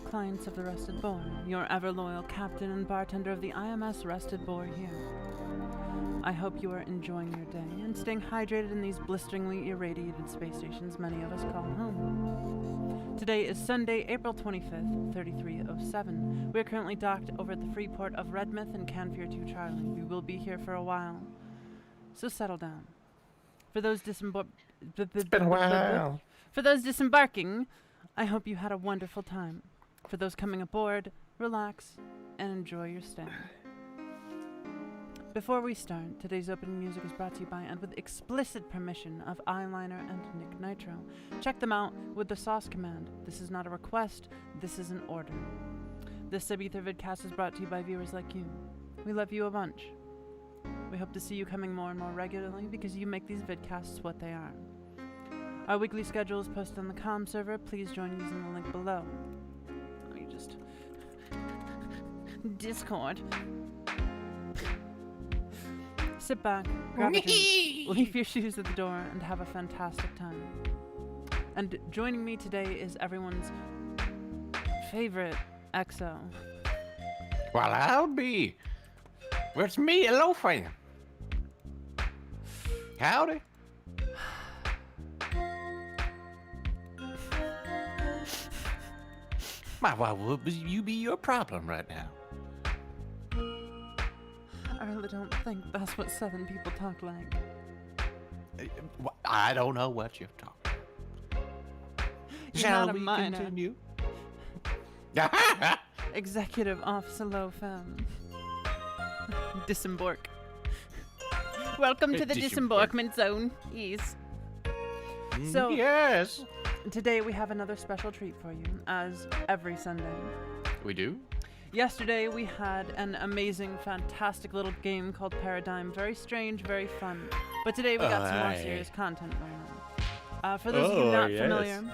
clients of the Rested Boar, your ever-loyal captain and bartender of the IMS Rested Boar here. I hope you are enjoying your day and staying hydrated in these blisteringly irradiated space stations many of us call home. Today is Sunday, April 25th, 3307. We are currently docked over at the free port of Redmouth and Canfier 2 Charlie. We will be here for a while, so settle down. For those It's been a while. For those disembarking, I hope you had a wonderful time. For those coming aboard, relax and enjoy your stay. Before we start, today's opening music is brought to you by and with explicit permission of Eyeliner and Nick Nitro. Check them out with the sauce command. This is not a request, this is an order. This Subether vidcast is brought to you by viewers like you. We love you a bunch. We hope to see you coming more and more regularly because you make these vidcasts what they are. Our weekly schedule is posted on the comm server. Please join using the link below. You just... Discord. Sit back, grab a drink, leave your shoes at the door, and have a fantastic time. And joining me today is everyone's favorite EXO. Well, I'll be. It's me, Lofam. Howdy. Why would you be your problem right now? I really don't think that's what Southern people talk like. I don't know what you're talking. You're Shall not a we minor. continue? Executive Officer Lofam. Disembark. Welcome to the disembarkment zone. Yes. So, yes. today we have another special treat for you, as every Sunday. We do? Yesterday we had an amazing, fantastic little game called Paradigm. Very strange, very fun. But today we got some more serious content going on. For those of you not familiar,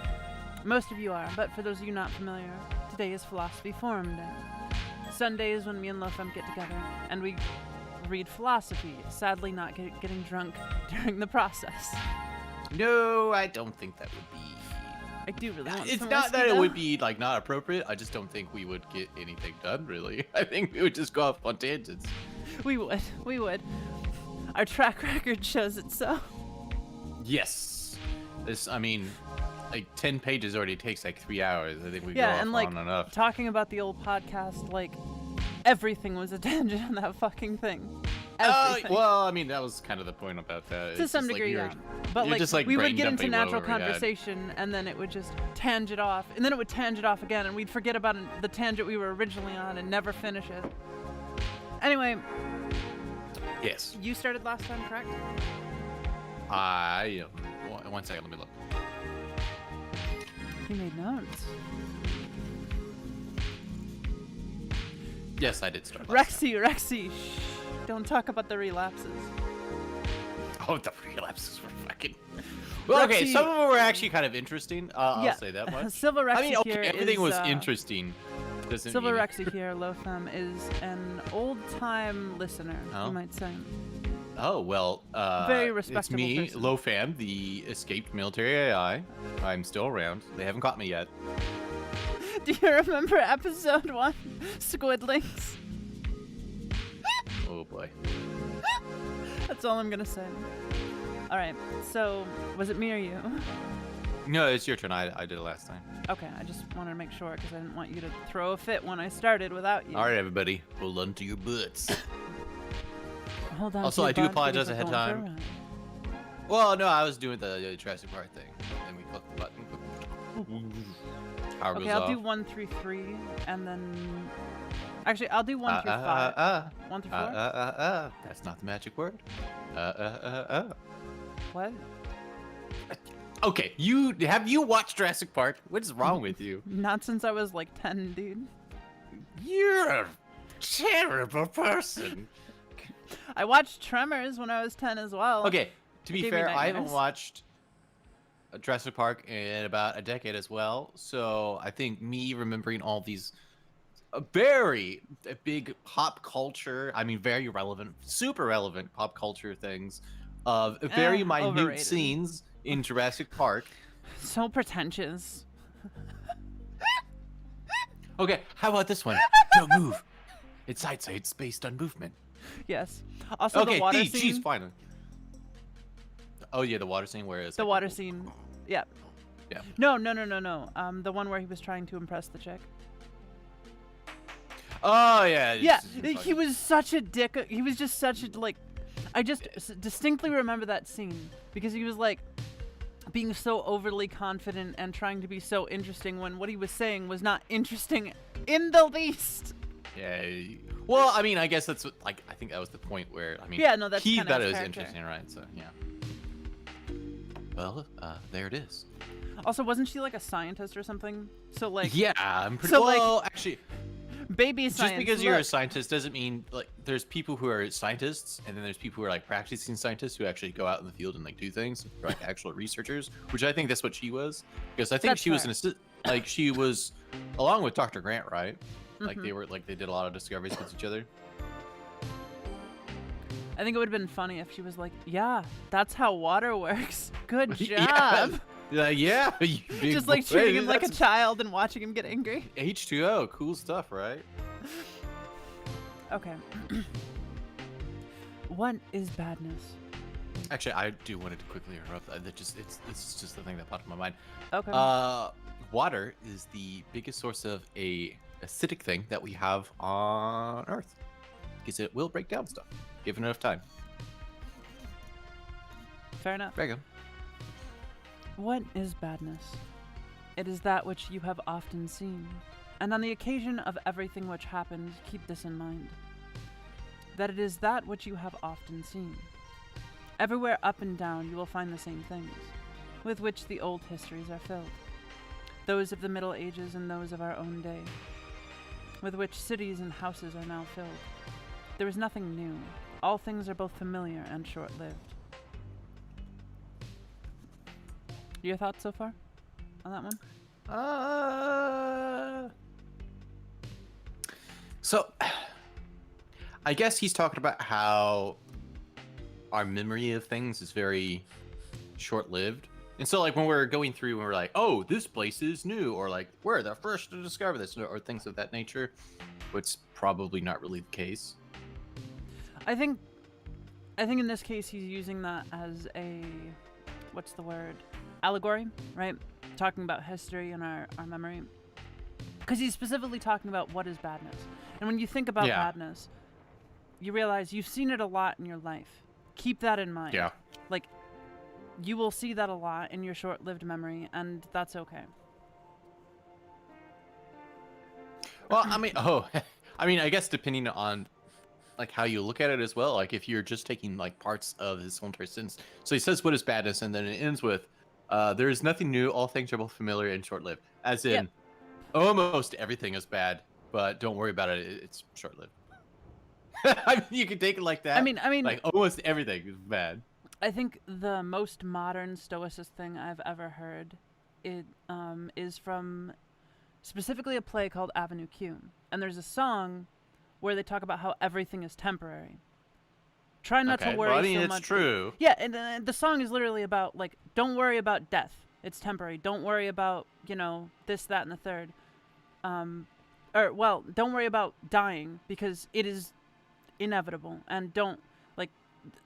most of you are, but for those of you not familiar, today is Philosophy Forum Day. Sunday is when me and Lofam get together and we read philosophy, sadly not getting drunk during the process. No, I don't think that would be... I do really want It's some not whiskey, that it though. would be like not appropriate. I just don't think we would get anything done, really. I think we would just go off on tangents. We would. Our track record shows it so. Yes. I mean, like 10 pages already takes like 3 hours. I think we Yeah, go and off like on enough. talking about the old podcast, like everything was a tangent on that fucking thing. Everything. Well, I mean, that was kind of the point about that. To It's some just like degree, you're- yeah. But you're like, just, like, we would brain get into dumping natural whatever we had. conversation, and then it would just tangent off, and then it would tangent off again, and we'd forget about the tangent we were originally on and never finish it. Anyway, Yes. you started last time, correct? One second, let me look. You made notes. Yes, I did start. last time. Rexy, shh. Don't talk about the relapses. Oh, the relapses were fucking... Well, okay, Rexy- some of them were actually kind of interesting. I'll say that much. Silver Rexy I mean, okay, here everything is, was interesting. Doesn't Silver mean Rexy here, Lofam, is an old-time listener, Oh. you might say. Oh, well, Very it's respectable me, person. Lofam, the escaped military AI. I'm still around. They haven't caught me yet. Do you remember episode 1? Squidlings? Oh, boy. That's all I'm gonna say. Alright, so, was it me or you? No, it's your turn. I did it last time. Okay, I just wanted to make sure, because I didn't want you to throw a fit when I started without you. All right, everybody. Hold on to your butts. Hold on. Also, to your I do butt, apologize because we're ahead of going for a time. ride. Well, no, I was doing the Jurassic Park thing. And we clicked the button. Power Okay, goes I'll off. do 1 through 3, and then... Actually, I'll do 1 through 5. 1 through 4? That's not the magic word. What? Okay, have you watched Jurassic Park? What is wrong with you? Not since I was like 10, dude. You're a terrible person. I watched Tremors when I was 10 as well. Okay, to be Gave me fair, I haven't nightmares. watched Jurassic Park in about a decade as well. So I think me remembering all these very big pop culture, I mean, very relevant, super relevant pop culture things of very minute overrated. scenes in Jurassic Park. So pretentious. Okay, how about this one? Don't move. Its sight's based on movement. Yes. Also, Okay, the water geez, scene. finally. Oh yeah, the water scene where it's The like water scene. Yeah. Yeah. No. The one where he was trying to impress the chick. Oh yeah. Yeah, it's he was such a dick. He was just such a like. I just distinctly remember that scene because he was like being so overly confident and trying to be so interesting when what he was saying was not interesting in the least. Yeah. Well, I mean, I guess that's what, like I think that was the point where I mean, Yeah, no, that's he kinda thought it his was character. interesting, right? So yeah. Well, there it is. Also, wasn't she like a scientist or something? So like, Yeah, I'm pretty. so, like, well, actually, baby science. just because you're a look. scientist doesn't mean like there's people who are scientists, and then there's people who are like practicing scientists who actually go out in the field and like do things, like actual researchers. Which I think that's what she was, because I think That's she was fair. an assistant. Like she was, along with Dr. Grant, right? Like Mhm. they were like they did a lot of discoveries with each other. I think it would have been funny if she was like, "Yeah, that's how water works. Good Yeah. job." Yeah, you big Just like boy. treating him like a That's child and watching him get angry. H2O, cool stuff, right? Okay. What is badness? Actually, I do wanted to quickly interrupt. That just it's just the thing that popped in my mind. Okay. Water is the biggest source of a acidic thing that we have on Earth, because it will break down stuff given enough time. Fair enough. There you go. What is badness? It is that which you have often seen, and on the occasion of everything which happens, keep this in mind, that it is that which you have often seen. Everywhere up and down you will find the same things, with which the old histories are filled, those of the Middle Ages and those of our own day, with which cities and houses are now filled. There is nothing new. All things are both familiar and short-lived. Your thoughts so far on that one? So, I guess he's talking about how our memory of things is very short-lived. And so, like, when we're going through and we're like, oh, this place is new, or like, we're the first to discover this, or things of that nature, which probably not really the case. I think in this case he's using that as a, what's the word? Allegory, right? Talking about history and our memory. Because he's specifically talking about what is badness. And when you think about Yeah. badness, you realize you've seen it a lot in your life. Keep that in mind. Yeah. Like, you will see that a lot in your short-lived memory, and that's okay. Well, I mean, I guess depending on like how you look at it as well. Like if you're just taking like parts of his whole entire sentence, so he says what is badness, and then it ends with, "There is nothing new. All things are both familiar and short-lived." As in, Yep. almost everything is bad, but don't worry about it. It's short-lived. I mean, you can take it like that. I mean, like almost everything is bad. I think the most modern stoicist thing I've ever heard is from specifically a play called Avenue Q. And there's a song where they talk about how everything is temporary. Try not to worry well, I mean, so it's much. true. Yeah, and the song is literally about, like, don't worry about death. It's temporary. Don't worry about, this, that, and the third. Don't worry about dying because it is inevitable. And don't, like,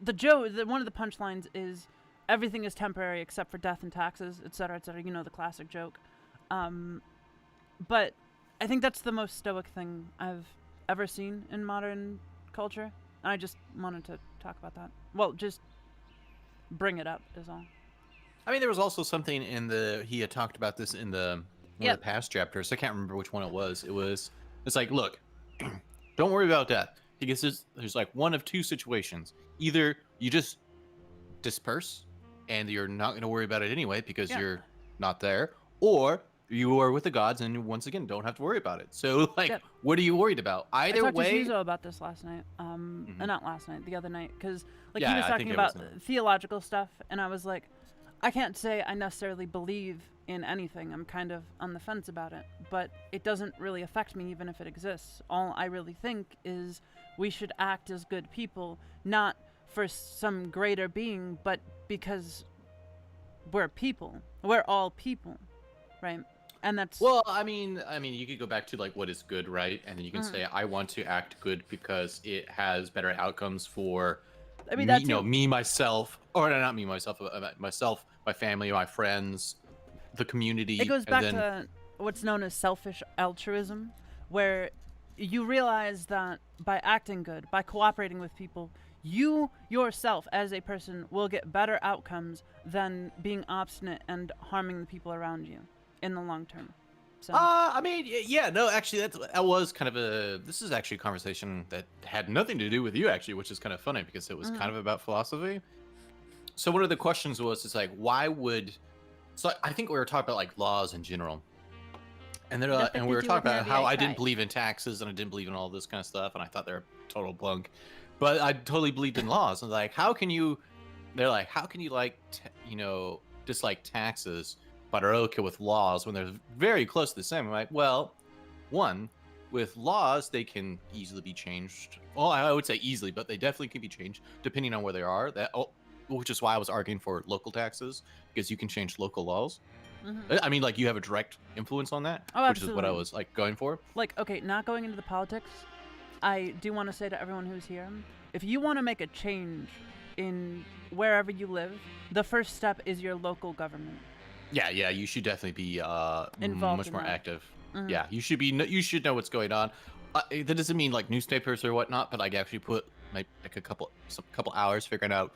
one of the punchlines is everything is temporary except for death and taxes, etc., etc. The classic joke. But I think that's the most stoic thing I've ever seen in modern culture. And I just wanted to talk about that. Well, just bring it up is all. I mean, there was also something he had talked about this in one of the past chapters. I can't remember which one it was. It's like, look, don't worry about death. Because there's like one of two situations. Either you just disperse and you're not going to worry about it anyway because you're not there, or you are with the gods and once again don't have to worry about it. So like, what are you worried about? Either I talked way. to Shuzo about this last night. Not last night, the other night, because he Yeah, was I talking think it about was theological stuff, and I was like, I can't say I necessarily believe in anything. I'm kind of on the fence about it, but it doesn't really affect me even if it exists. All I really think is we should act as good people, not for some greater being, but because we're people. We're all people, right? And that's Well, I mean, you could go back to like what is good, right? And then you can mm, say, I want to act good because it has better outcomes for I mean me, that too. me, myself, or not me, myself, myself, my family, my friends, the It community, goes and back then to what's known as selfish altruism, where you realize that by acting good, by cooperating with people, you yourself as a person will get better outcomes than being obstinate and harming the people around you in the long term. So, I mean, yeah, no, actually, that was kind of a. This is actually a conversation that had nothing to do with you, actually, which is kind of funny because it was kind of about philosophy. So one of the questions was, it's like, why would? So I think we were talking about like laws in general, and then the and we were 52 with talking about Nevi how I didn't tried. believe in taxes and I didn't believe in all this kind of stuff, and I thought they're total bunk, but I totally believed in laws. And like, how can you? They're like, how can you like, dislike taxes, but are okay with laws when they're very close to the same? I'm like, well, one, with laws, they can easily be changed. Well, I would say easily, but they definitely can be changed depending on where they are. Which is why I was arguing for local taxes, because you can change local laws. I mean, like, you have a direct influence on that, Oh, which is what I absolutely. was like going for. Like, okay, not going into the politics, I do want to say to everyone who's here, if you want to make a change in wherever you live, the first step is your local government. Yeah, you should definitely be Involved much in more that. active. Yeah, you should be. You should know what's going on. That doesn't mean like newspapers or whatnot, but like actually put like a couple hours figuring out,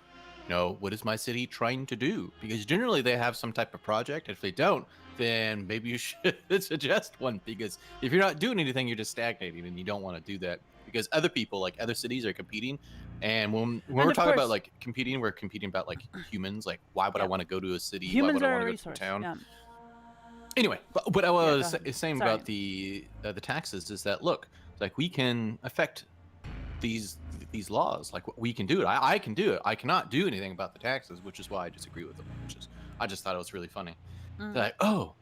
what is my city trying to do? Because generally they have some type of project. If they don't, then maybe you should suggest one. Because if you're not doing anything, you're just stagnating, and you don't want to do that. Because other people, like other cities, are competing. And when And we're of talking about course, like competing, we're competing about like humans. Like, why would I yeah, want to go to a city? Why humans would I are want a to go to a resource. town? Yeah, Anyway, but what I yeah. Go was ahead. saying Sorry. about the taxes is that, look, like, we can affect these laws. Like, we can do it. I can do it. I cannot do anything about the taxes, which is why I disagree with them. I just thought it was really funny. They're like, oh,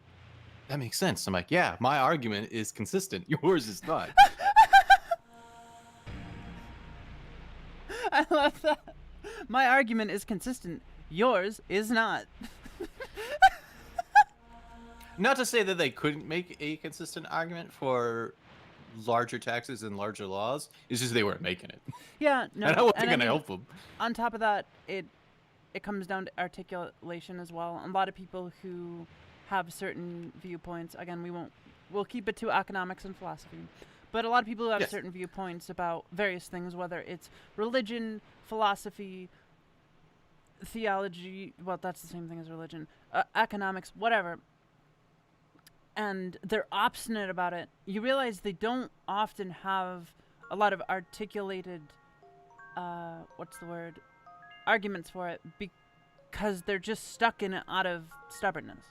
that makes sense. I'm like, yeah, my argument is consistent. Yours is not. I love that. My argument is consistent. Yours is not. Not to say that they couldn't make a consistent argument for larger taxes and larger laws. It's just they weren't making it. Yeah, no. And I wasn't and going to help them. On top of that, it comes down to articulation as well. A lot of people who have certain viewpoints, again, we'll keep it to economics and philosophy, but a lot of people who have Yes. certain viewpoints about various things, whether it's religion, philosophy, theology, well, that's the same thing as religion, economics, whatever, and they're obstinate about it, you realize they don't often have a lot of articulated, what's the word, arguments for it, because they're just stuck in it out of stubbornness.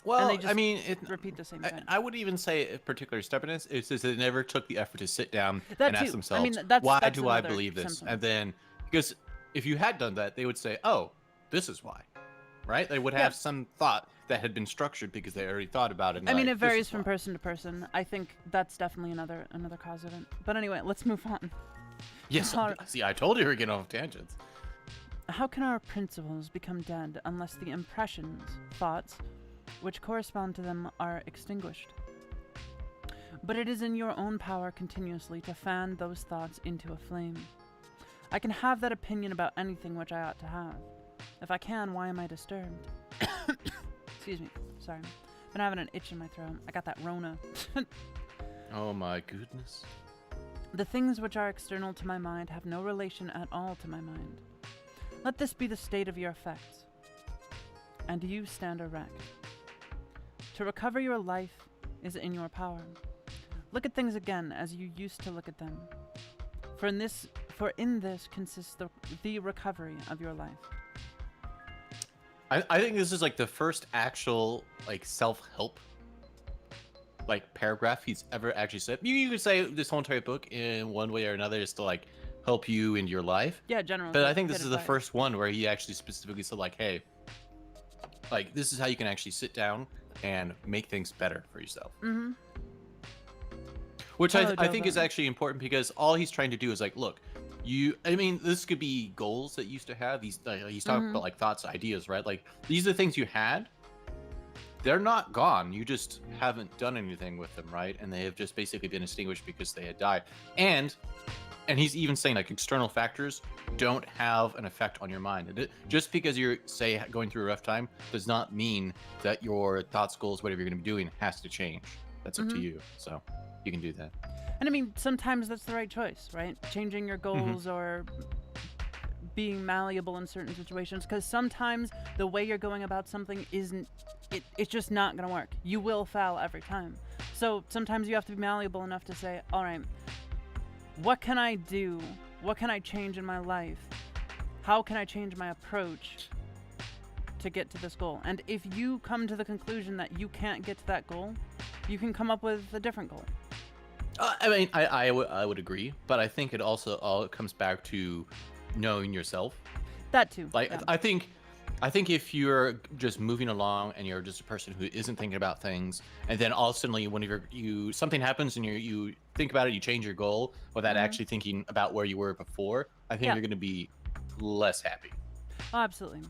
Well, they just I mean, repeat the same thing. I wouldn't even say particular stubbornness. It's just they never took the effort to sit down That and ask too. I themselves, mean, that's why do I another believe this? symptom. And then, because if you had done that, they would say, oh, this is why, right? They would have some thought that had been structured because they already thought about it. And I mean, like, it this varies is from why. person to person. I think that's definitely another cause of it. But anyway, let's move on. Yes, see, I told you we were getting off tangents. How can our principles become dead unless the impressions, thoughts, which correspond to them are extinguished? But it is in your own power continuously to fan those thoughts into a flame. I can have that opinion about anything which I ought to have. If I can, why am I disturbed? Excuse me. Sorry. Been having an itch in my throat. I got that Rona. Oh my goodness. The things which are external to my mind have no relation at all to my mind. Let this be the state of your effects, and you stand erect. To recover your life is in your power. Look at things again as you used to look at them. For in this consists the recovery of your life. I think this is like the first actual like self-help like paragraph he's ever actually said. You could say this whole entire book in one way or another is to like help you in your life. Yeah, generally. But I think this is the first one where he actually specifically said like, hey, like this is how you can actually sit down and make things better for yourself. Mm-hmm. Which I think is actually important because all he's trying to do is like, look, I mean, this could be goals that you used to have. He's talking about like thoughts, ideas, right? Like these are things you had, they're not gone. You just haven't done anything with them, right? And they have just basically been extinguished because they had died. And he's even saying like external factors don't have an effect on your mind. Just because you're, say, going through a rough time does not mean that your thoughts, goals, whatever you're going to be doing has to change. That's up to you. So you can do that. And I mean, sometimes that's the right choice, right? Changing your goals or being malleable in certain situations, because sometimes the way you're going about something isn't, it's just not going to work. You will fail every time. So sometimes you have to be malleable enough to say, all right, what can I do? What can I change in my life? How can I change my approach to get to this goal? And if you come to the conclusion that you can't get to that goal, you can come up with a different goal. I mean, I would agree, but I think it also all comes back to knowing yourself. That too. Like, yeah. I think if you're just moving along and you're just a person who isn't thinking about things, and then all of a sudden when something happens and you think about it, you change your goal without actually thinking about where you were before, I think you're going to be less happy. Oh, absolutely.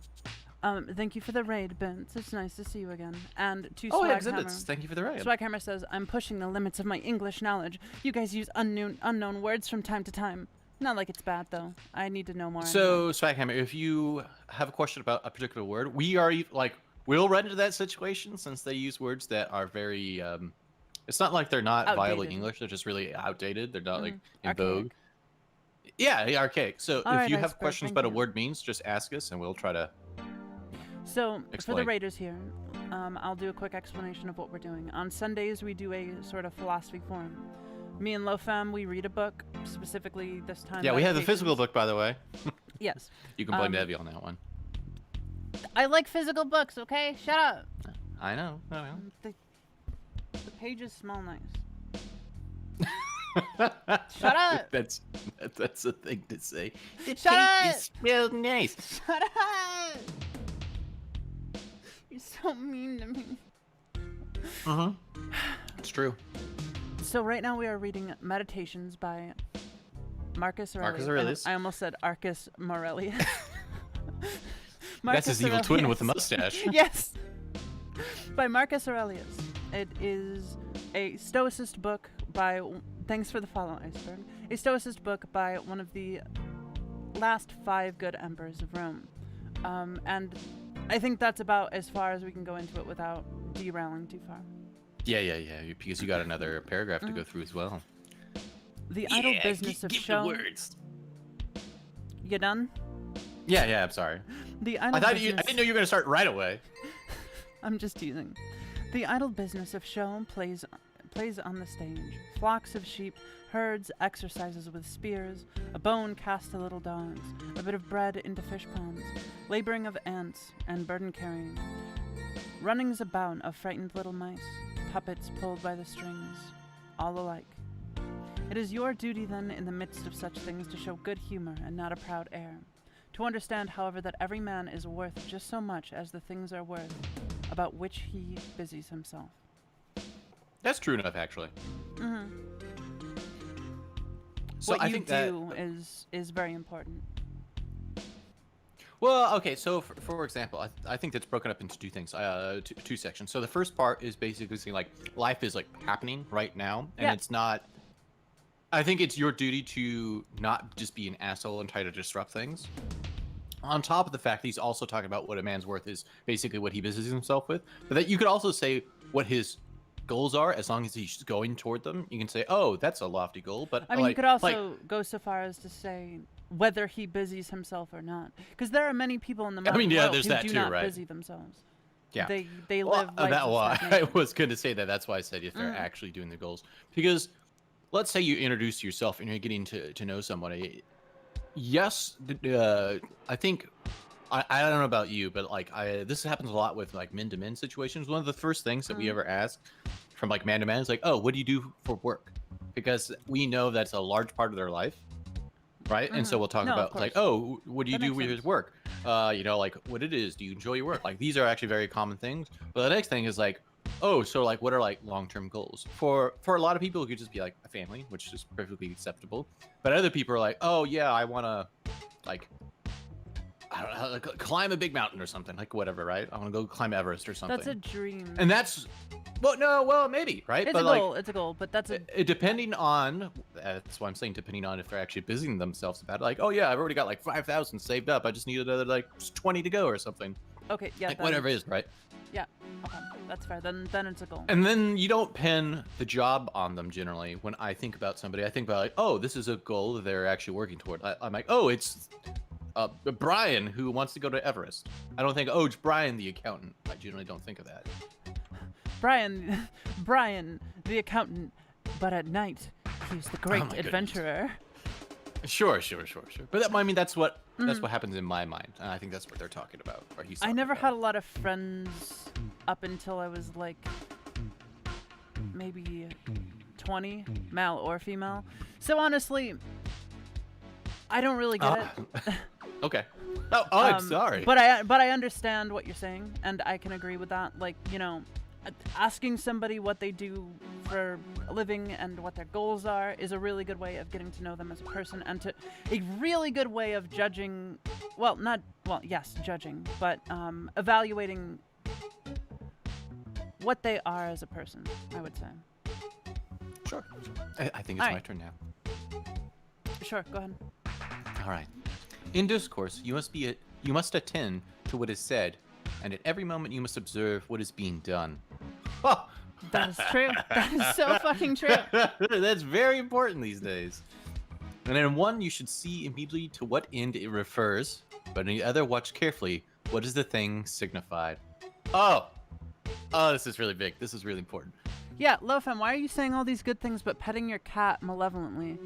Thank you for the raid, Vince. It's nice to see you again. And to Oh, Swaghammer. Exhibits. Thank you for the raid. Swaghammer says, I'm pushing the limits of my English knowledge. You guys use unknown words from time to time. Not like it's bad, though. I need to know more. So, Swaghammer, if you have a question about a particular word, we'll run into that situation since they use words that are very, it's not like they're not viable English, they're just really outdated. They're not, like, in vogue. Yeah, archaic. So, if you have questions about a word means, just ask us and we'll try to So, explain. for the raiders here, I'll do a quick explanation of what we're doing. On Sundays, we do a sort of philosophy forum. Me and Lofam, we read a book, specifically this time. Yeah, we have the physical book, by the way. Yes. You can blame Nevi on that one. I like physical books, okay? Shut up. I know. The pages smell nice. Shut up. That's a thing to say. Shut up. It smells nice. Shut up. You're so mean to me. It's true. So right now we are reading Meditations by Marcus Aurelius. Marcus Aurelius. I almost said Arcus Morelius. That's his evil twin with a mustache. Yes. By Marcus Aurelius. It is a Stoicist book by, thanks for the follow, Iceberg, a Stoicist book by one of the last 5 good emperors of Rome. And I think that's about as far as we can go into it without derailing too far. Yeah, because you got another paragraph to go through as well. The idle business of show. The words. You done? Yeah, I'm sorry. The idle I didn't know you were going to start right away. I'm just teasing. The idle business of show plays on the stage. Flocks of sheep, herds, exercises with spears, a bone cast to little dogs, a bit of bread into fish ponds, laboring of ants and burden carrying, runnings about of frightened little mice, puppets pulled by the strings, all alike. It is your duty then in the midst of such things to show good humor and not a proud air, to understand, however, that every man is worth just so much as the things are worth about which he busies himself. That's true enough, actually. So what I you think do is very important. Well, okay, so for example, I think that's broken up into 2 things, two sections. So the first part is basically saying, like, life is, like, happening right now, and it's not... I think it's your duty to not just be an asshole and try to disrupt things. On top of the fact that he's also talking about what a man's worth is basically what he busies himself with, but that you could also say what his goals are as long as he's going toward them. You can say, oh, that's a lofty goal, but... I mean, you could also go so far as to say... whether he busies himself or not, because there are many people in the modern world who do not busy themselves. Yeah, they live. I was going to say that. That's why I said if they're actually doing the goals, because let's say you introduce yourself and you're getting to know somebody. Yes, I think I don't know about you, but like this happens a lot with like men to men situations. One of the first things that we ever ask from like man to man is like, oh, what do you do for work? Because we know that's a large part of their life. Right, and so we'll talk about like, oh, what do you do with your work? You know, like what it is. Do you enjoy your work? Like these are actually very common things. But the next thing is like, oh, so like, what are like long-term goals for a lot of people? It could just be like a family, which is perfectly acceptable. But other people are like, oh yeah, I want to like I don't know, like, climb a big mountain or something, like whatever, right? I want to go climb Everest or something. That's a dream. And that's, well, maybe, right? It's but a goal. It's a goal, but that's a. Depending on, that's why I'm saying depending on if they're actually busying themselves about it. Like, oh yeah, I've already got like 5,000 saved up. I just need another like 20 to go or something. Okay, yeah. Like whatever it is, right? Yeah. Okay, that's fair. Then it's a goal. And then you don't pin the job on them generally. When I think about somebody, I think about like, oh, this is a goal that they're actually working toward. I'm like, oh, it's Brian who wants to go to Everest. I don't think, oh, it's Brian the accountant. I generally don't think of that. Brian the accountant, but at night he's the great adventurer. Sure. But I mean, that's what happens in my mind, and I think that's what they're talking about. Or he's. I never had a lot of friends up until I was like maybe 20, male or female. So honestly, I don't really get it. Okay. Oh, I'm sorry. But I understand what you're saying, and I can agree with that. Like, you know, asking somebody what they do for a living and what their goals are is a really good way of getting to know them as a person, and a really good way of judging. Judging, but evaluating what they are as a person, I would say. Sure. I think it's my turn now. Sure, go ahead. All right. In discourse, you must attend to what is said, and at every moment you must observe what is being done. Oh! That is true. That is so fucking true. That's very important these days. And in one, you should see immediately to what end it refers, but in the other, watch carefully what is the thing signified. Oh, this is really big. This is really important. Yeah, Lofam, why are you saying all these good things but petting your cat malevolently?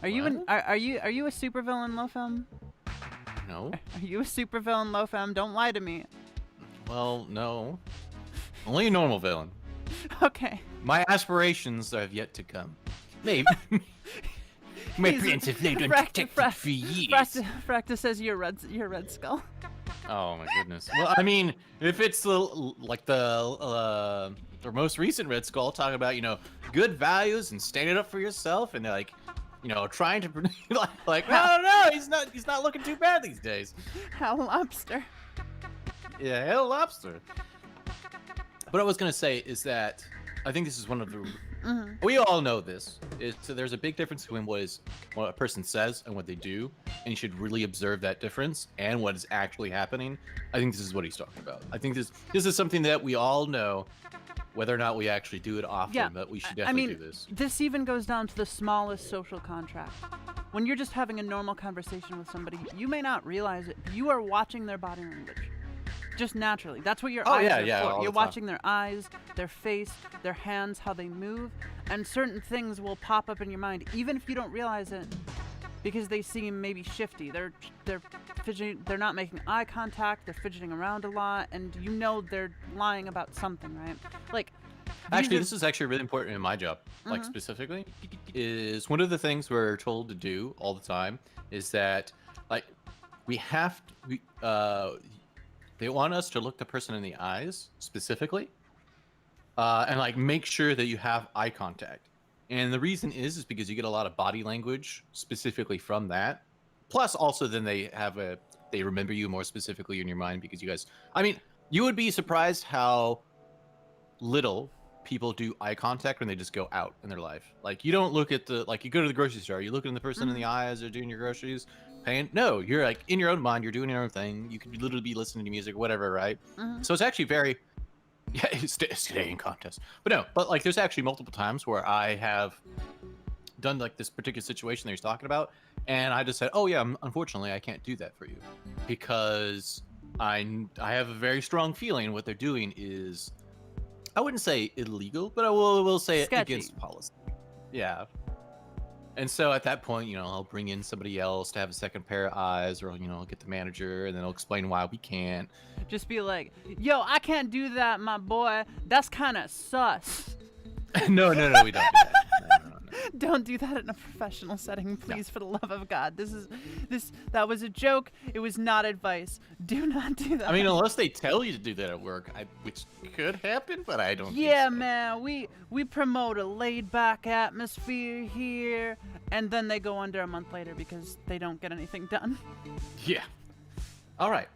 Are you a supervillain, Lofam? No. Are you a supervillain, Lofam? Don't lie to me. Well, no. Only a normal villain. Okay. My aspirations have yet to come. Maybe. My plans have been protected for years. Fracta says you're Red Skull. Oh my goodness. Well, I mean, if it's like the most recent Red Skull talking about, you know, good values and standing up for yourself, and they're like, you know, trying to like no, he's not looking too bad these days. Hell lobster. Yeah, hell lobster. What I was gonna say is that I think this is one of the we all know this. So there's a big difference between what a person says and what they do, and you should really observe that difference and what is actually happening. I think this is what he's talking about. I think this is something that we all know, whether or not we actually do it often, but we should definitely do this. This even goes down to the smallest social contract. When you're just having a normal conversation with somebody, you may not realize it, but you are watching their body language. Just naturally. That's what your eyes are for. You're watching their eyes, their face, their hands, how they move, and certain things will pop up in your mind, even if you don't realize it, because they seem maybe shifty. They're fidgeting. They're not making eye contact. They're fidgeting around a lot, and you know they're lying about something, right? Like, actually, this is actually really important in my job. Like specifically, is one of the things we're told to do all the time is that, like, we have to. They want us to look the person in the eyes specifically, and like make sure that you have eye contact. And the reason is because you get a lot of body language specifically from that. Plus, also then they remember you more specifically in your mind because you guys. I mean, you would be surprised how little people do eye contact when they just go out in their life. Like, you don't look at you go to the grocery store, you look at the person in the eyes or doing your groceries. No, you're like in your own mind, you're doing your own thing. You could literally be listening to music or whatever, right? So it's actually very, stay in contest. But like there's actually multiple times where I have done like this particular situation that he's talking about, and I just said, oh yeah, unfortunately I can't do that for you because I have a very strong feeling what they're doing is, I wouldn't say illegal, but I will say sketchy. Against policy. Yeah. And so at that point, you know, I'll bring in somebody else to have a second pair of eyes, or, you know, I'll get the manager, and then I'll explain why we can't. Just be like, yo, I can't do that, my boy. That's kind of sus. No, we don't do that. No. Don't do that in a professional setting, please, for the love of God. That was a joke. It was not advice. Do not do that. I mean, unless they tell you to do that at work, which could happen, but I don't think so. Man, we promote a laid-back atmosphere here, and then they go under a month later because they don't get anything done. Yeah. All right.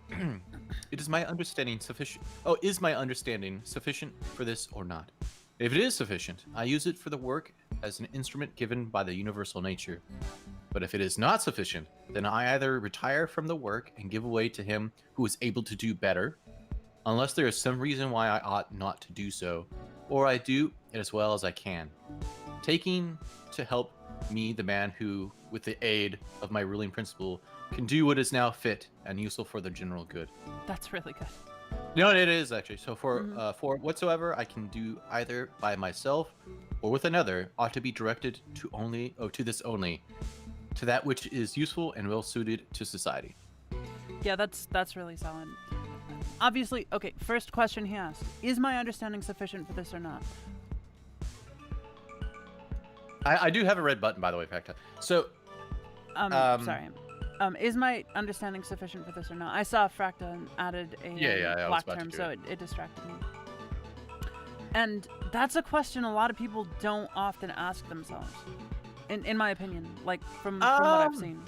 It is my understanding sufficient. Oh, is my understanding sufficient for this or not? If it is sufficient, I use it for the work as an instrument given by the universal nature. But if it is not sufficient, then I either retire from the work and give away to him who is able to do better, unless there is some reason why I ought not to do so, or I do it as well as I can, taking to help me the man who, with the aid of my ruling principle, can do what is now fit and useful for the general good. That's really good. No, it is actually. So for whatsoever I can do either by myself or with another ought to be directed to only to this only, to that which is useful and well suited to society. Yeah, that's really solid. Obviously, okay, first question he asked, is my understanding sufficient for this or not? I do have a red button, by the way, Facta. So Sorry. Is my understanding sufficient for this or not? I saw Fracta added a I was block about to term, do so it. it distracted me. And that's a question a lot of people don't often ask themselves, in my opinion, like from what I've seen.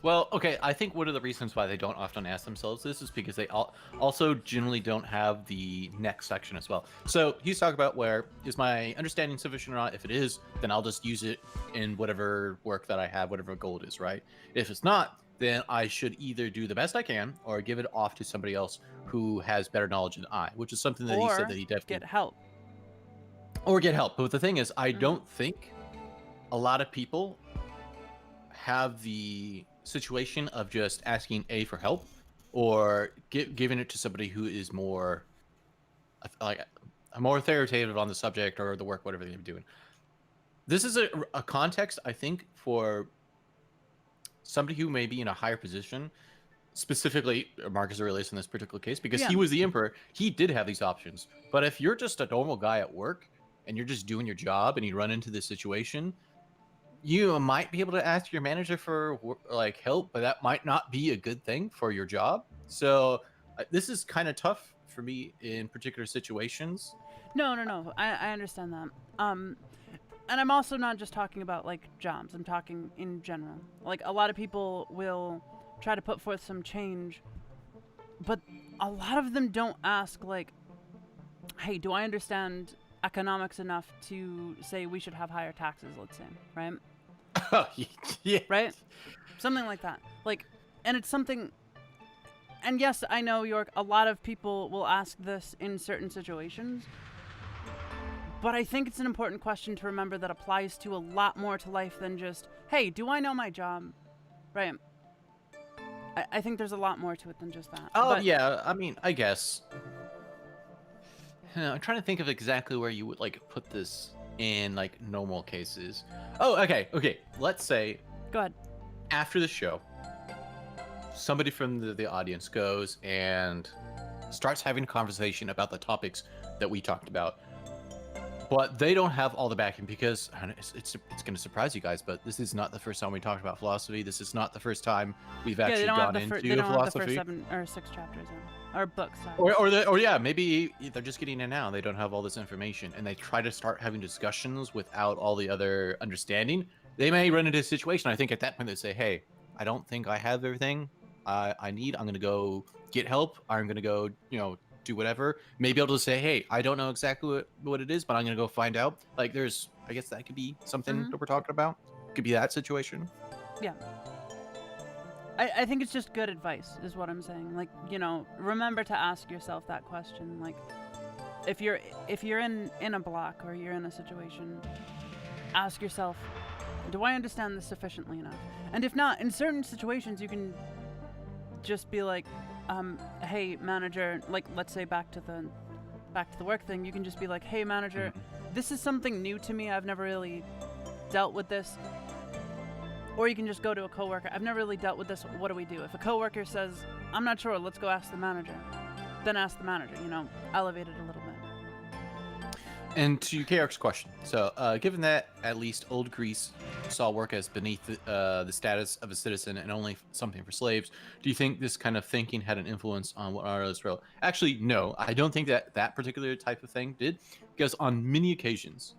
Well, okay, I think one of the reasons why they don't often ask themselves this is because they also generally don't have the next section as well. So he's talking about where is my understanding sufficient or not? If it is, then I'll just use it in whatever work that I have, whatever goal it is, right? If it's not, then I should either do the best I can or give it off to somebody else who has better knowledge than I, which is something that he said that he definitely... get help. Or get help. But the thing is, I don't think a lot of people have the situation of just asking A for help or giving it to somebody who is more like more authoritative on the subject or the work, whatever they're doing. This is a context, I think, for somebody who may be in a higher position, specifically Marcus Aurelius in this particular case, because he was the emperor. He did have these options. But if you're just a normal guy at work and you're just doing your job and you run into this situation, you might be able to ask your manager for like help, but that might not be a good thing for your job. So this is kind of tough for me in particular situations. No. I understand that. And I'm also not just talking about like jobs. I'm talking in general. Like a lot of people will try to put forth some change, but a lot of them don't ask like, hey, do I understand economics enough to say we should have higher taxes, let's say, right? Oh, yeah. Right? Something like that. Like, and it's something, and yes, I know, York, a lot of people will ask this in certain situations, but I think it's an important question to remember that applies to a lot more to life than just, hey, do I know my job? Right? I think there's a lot more to it than just that. Oh, yeah, I mean, I guess. I'm trying to think of exactly where you would like put this in like normal cases. Oh, okay. Let's say, go ahead. After the show, somebody from the audience goes and starts having a conversation about the topics that we talked about, but they don't have all the backing because it's going to surprise you guys, but this is not the first time we talked about philosophy. This is not the first time we've actually gone into philosophy. They don't have the first 7 or 6 chapters in, or books. Or yeah, maybe they're just getting in now. They don't have all this information, and they try to start having discussions without all the other understanding. They may run into a situation. I think at that point they say, "Hey, I don't think I have everything I need. I'm going to go get help. I'm going to go, do whatever." Maybe I'll just say, "Hey, I don't know exactly what it is, but I'm going to go find out." Like, I guess that could be something that we're talking about. Could be that situation. Yeah. I think it's just good advice, is what I'm saying. Like, remember to ask yourself that question. Like, if you're in a block or you're in a situation, ask yourself, do I understand this sufficiently enough? And if not, in certain situations, you can just be like, hey, manager, like, let's say back to the work thing, you can just be like, hey, manager, this is something new to me. I've never really dealt with this. Or you can just go to a coworker. I've never really dealt with this. What do we do? If a coworker says, I'm not sure, let's go ask the manager. Then ask the manager, elevate it a little bit. And to KR's question, so given that at least old Greece saw work as beneath the status of a citizen and only something for slaves, do you think this kind of thinking had an influence on what Aurelius wrote? Actually, no, I don't think that particular type of thing did, because on many occasions,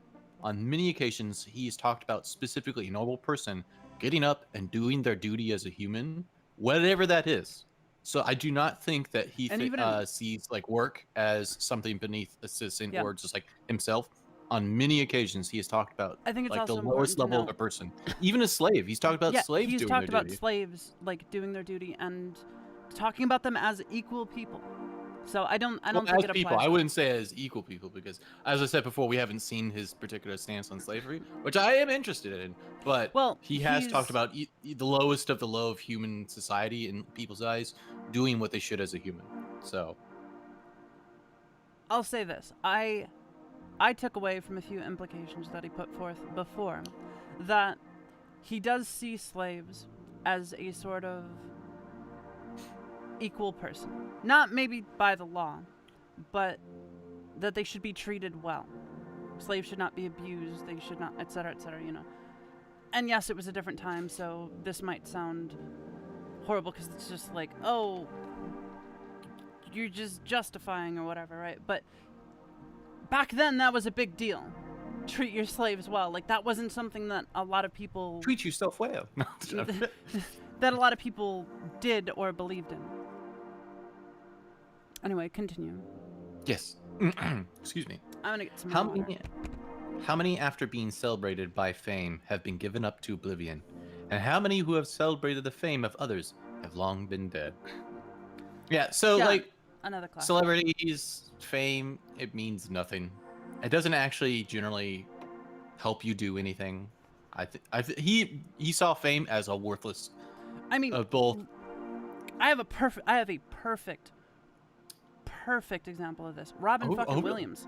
he's talked about specifically a normal person getting up and doing their duty as a human, whatever that is. So I do not think that he And even in- sees like work as something beneath assistant Yeah. or just like himself. On many occasions, he has talked about I think it's like the also lowest important to level of know. a person, even a slave. He's talked about Yeah, slaves he's doing their talked about duty. slaves like doing their duty and talking about them as equal people. So I don't Well, think as it people, applies. I wouldn't say as equal people because, as I said before, we haven't seen his particular stance on slavery, which I am interested in. But Well, he has talked he's about the lowest of the low of human society in people's eyes, doing what they should as a human. So I'll say this. I took away from a few implications that he put forth before that he does see slaves as a sort of equal person. Not maybe by the law, but that they should be treated well. Slaves should not be abused, they should not, etc., etc., you know. And yes, it was a different time, so this might sound horrible because it's just like, oh, you're just justifying or whatever, right? But back then, that was a big deal. Treat your slaves well. Like, that wasn't something that a lot of people... treat yourself well. that a lot of people did or believed in. Anyway, continue. Yes. Excuse me. I'm gonna get some How water. how many after being celebrated by fame have been given up to oblivion? And how many who have celebrated the fame of others have long been dead? Yeah, so Yeah, like another class. celebrities, fame, it means nothing. It doesn't actually generally help you do anything. He saw fame as a worthless I mean, of both. I have a perfect example of this. Robin fucking really? Williams.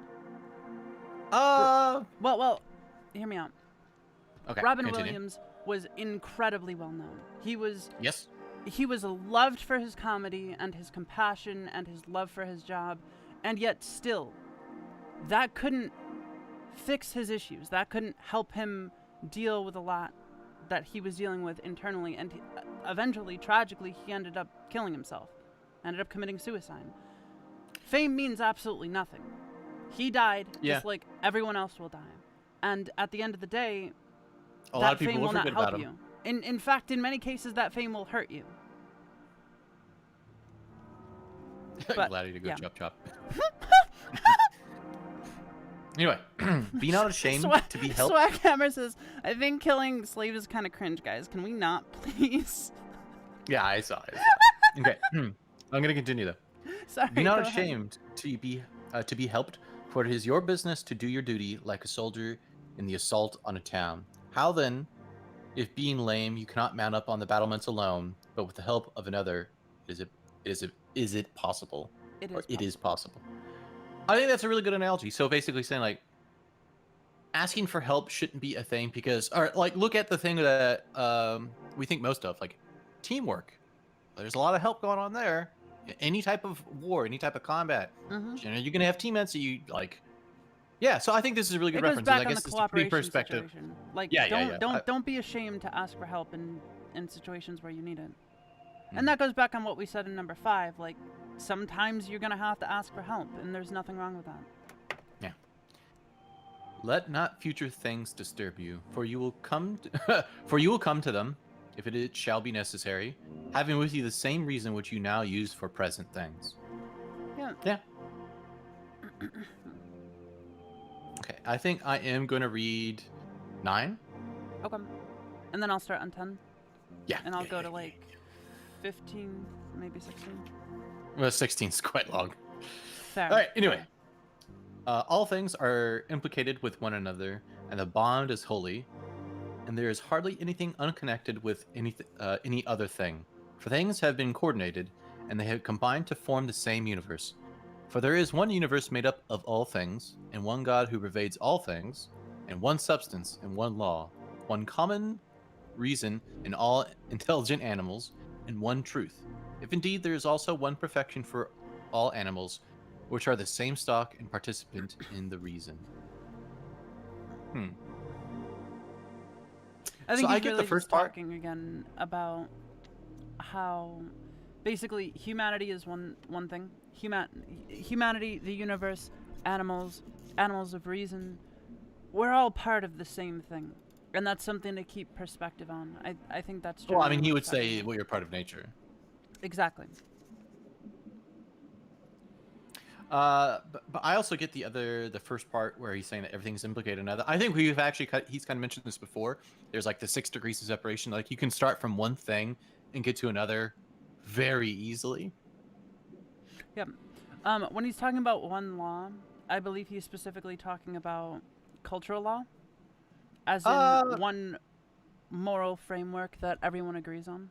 Uh Well, hear me out. okay. Robin continue. Williams was incredibly well known. He was loved for his comedy and his compassion and his love for his job, and yet still, that couldn't fix his issues. That couldn't help him deal with a lot that he was dealing with internally, and eventually, tragically, he ended up killing himself, ended up committing suicide. Fame means absolutely nothing. He died just like everyone else will die. And at the end of the day, A lot of people fame will will not forget help about you. him. In fact, in many cases, that fame will hurt you. But, Glad you did a good yeah. chop. Anyway, be not ashamed to be helped. Swaghammer says, I think killing slaves is kind of cringe, guys. Can we not, please? Yeah, I saw it. Okay, I'm gonna continue though. Sorry, Be not go ahead. ashamed to be helped, for it is your business to do your duty like a soldier in the assault on a town. How then, if being lame you cannot mount up on the battlements alone, but with the help of another, is it possible? It is possible. I think that's a really good analogy. So basically saying like asking for help shouldn't be a thing because, or like look at the thing that we think most of, like teamwork. There's a lot of help going on there. Any type of war, any type of combat, you know, you're gonna have teammates that you like. Yeah, so I think this is a really good It goes reference. back I on guess the it's a pretty cooperation perspective. situation. Like, Yeah. don't be ashamed to ask for help in situations where you need it. And that goes back on what we said in number 5. Like, sometimes you're gonna have to ask for help, and there's nothing wrong with that. Yeah. Let not future things disturb you, for you will come to them, if it shall be necessary, having with you the same reason which you now use for present things. Yeah. Okay, I think I am going to read 9. Okay. And then I'll start on 10. Yeah. And I'll go to like 15, maybe 16. Well, 16 is quite long. Fair. All right, anyway. All things are implicated with one another, and the bond is holy, and there is hardly anything unconnected with any other thing. For things have been coordinated, and they have combined to form the same universe. For there is one universe made up of all things, and one God who pervades all things, and one substance and one law, one common reason in all intelligent animals, and one truth. If indeed there is also one perfection for all animals, which are the same stock and participant in the reason. I think So I he's get really the first just part. talking again about how basically humanity is one thing. Humanity, the universe, animals of reason, we're all part of the same thing. And that's something to keep perspective on. I think that's Well, I mean, generally he what would he's talking say, about. well, you're part of nature. Exactly. But I also get the first part where he's saying that everything's implicated in another. I think we've actually he's kind of mentioned this before. There's like the 6 degrees of separation. Like you can start from one thing and get to another very easily. Yeah. When he's talking about one law, I believe he's specifically talking about cultural law, as in one moral framework that everyone agrees on.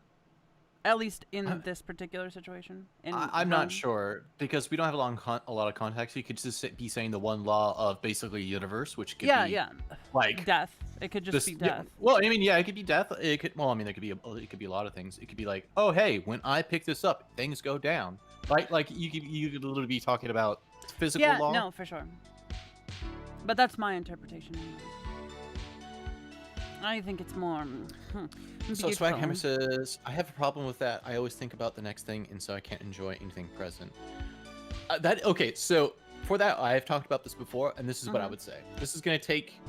At least in this particular situation. I'm not sure because we don't have a lot of context. He could just be saying the one law of basically universe, which could be like death. It could just be death. Yeah, well, I mean, yeah, it could be death. It could. Well, I mean, it could be a lot of things. It could be like, oh, hey, when I pick this up, things go down. Like you could literally be talking about physical law. Yeah, no, for sure. But that's my interpretation. I think it's more. So Swaghammer says, I have a problem with that. I always think about the next thing, and so I can't enjoy anything present. Okay, so for that, I've talked about this before, and this is what I would say. This is going to take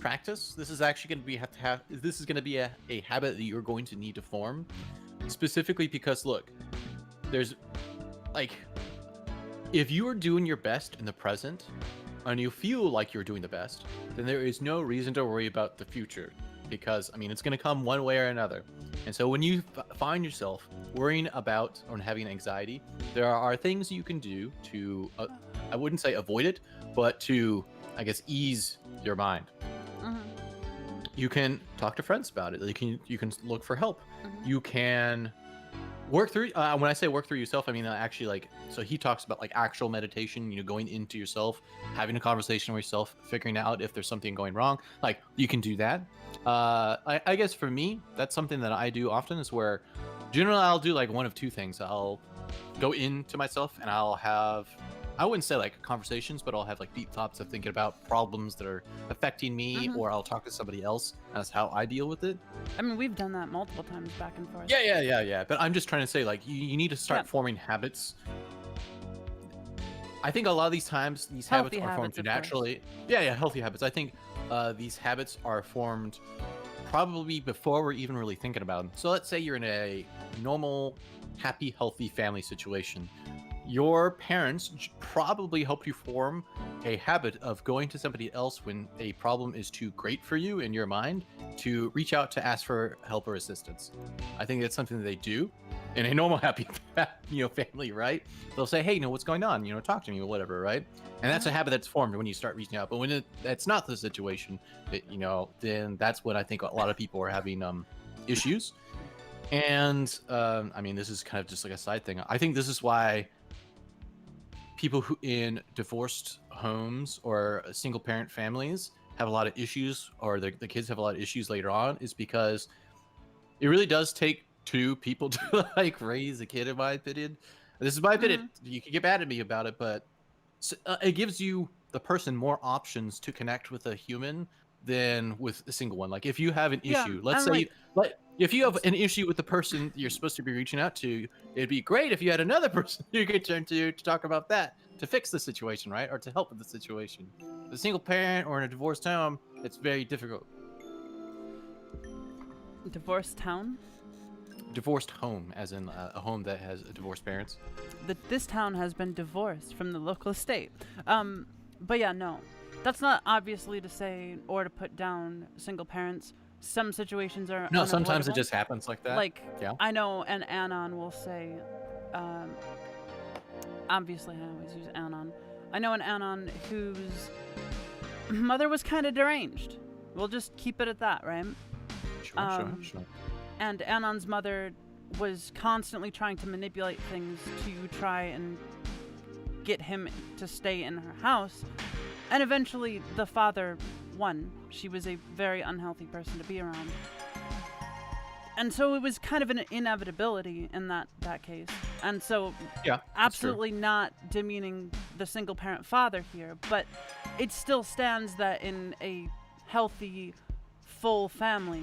practice. This is actually going to be this is going to be a habit that you're going to need to form, specifically because look, there's like, if you are doing your best in the present, and you feel like you're doing the best, then there is no reason to worry about the future. Because, I mean, it's going to come one way or another. And so when you find yourself worrying about or having anxiety, there are things you can do to, I wouldn't say avoid it, but to, I guess, ease your mind. You can talk to friends about it. You can look for help. You can work through, when I say work through yourself, I mean actually like, so he talks about like actual meditation, going into yourself, having a conversation with yourself, figuring out if there's something going wrong. Like you can do that. I guess for me, that's something that I do often is where generally I'll do like one of two things. I'll go into myself and I'll have, I wouldn't say like conversations, but I'll have like deep thoughts of thinking about problems that are affecting me, or I'll talk to somebody else. That's how I deal with it. I mean, we've done that multiple times back and forth. Yeah. But I'm just trying to say, like, you need to start forming habits. I think a lot of these times, these habits are formed naturally. Yeah, healthy habits. I think these habits are formed probably before we're even really thinking about them. So let's say you're in a normal, happy, healthy family situation. Your parents probably helped you form a habit of going to somebody else when a problem is too great for you in your mind to reach out to ask for help or assistance. I think that's something that they do in a normal, happy, family, right? They'll say, hey, what's going on? Talk to me or whatever, right? And that's a habit that's formed when you start reaching out. But when that's not the situation, then that's when I think a lot of people are having issues. And I mean, this is kind of just like a side thing. I think this is why people who in divorced homes or single parent families have a lot of issues, or the kids have a lot of issues later on, is because it really does take two people to like raise a kid, in my opinion. This is my opinion. You can get mad at me about it, but it gives you, the person, more options to connect with a human than with a single one. Like if you have an issue, let's say if you have an issue with the person you're supposed to be reaching out to, it'd be great if you had another person you could turn to talk about that, to fix the situation, right? Or to help with the situation. A single parent or in a divorced home, it's very difficult. Divorced town? Divorced home, as in a home that has divorced parents. This town has been divorced from the local estate. But yeah, no. That's not obviously to say or to put down single parents. Some situations are no, sometimes it just happens like that. Like, yeah. I know an Anon will say, obviously I always use Anon. I know an Anon whose mother was kind of deranged. We'll just keep it at that, right? Sure. And Anon's mother was constantly trying to manipulate things to try and get him to stay in her house. And eventually the father won. She was a very unhealthy person to be around. And so it was kind of an inevitability in that case. And so absolutely not demeaning the single parent father here, but it still stands that in a healthy, full family,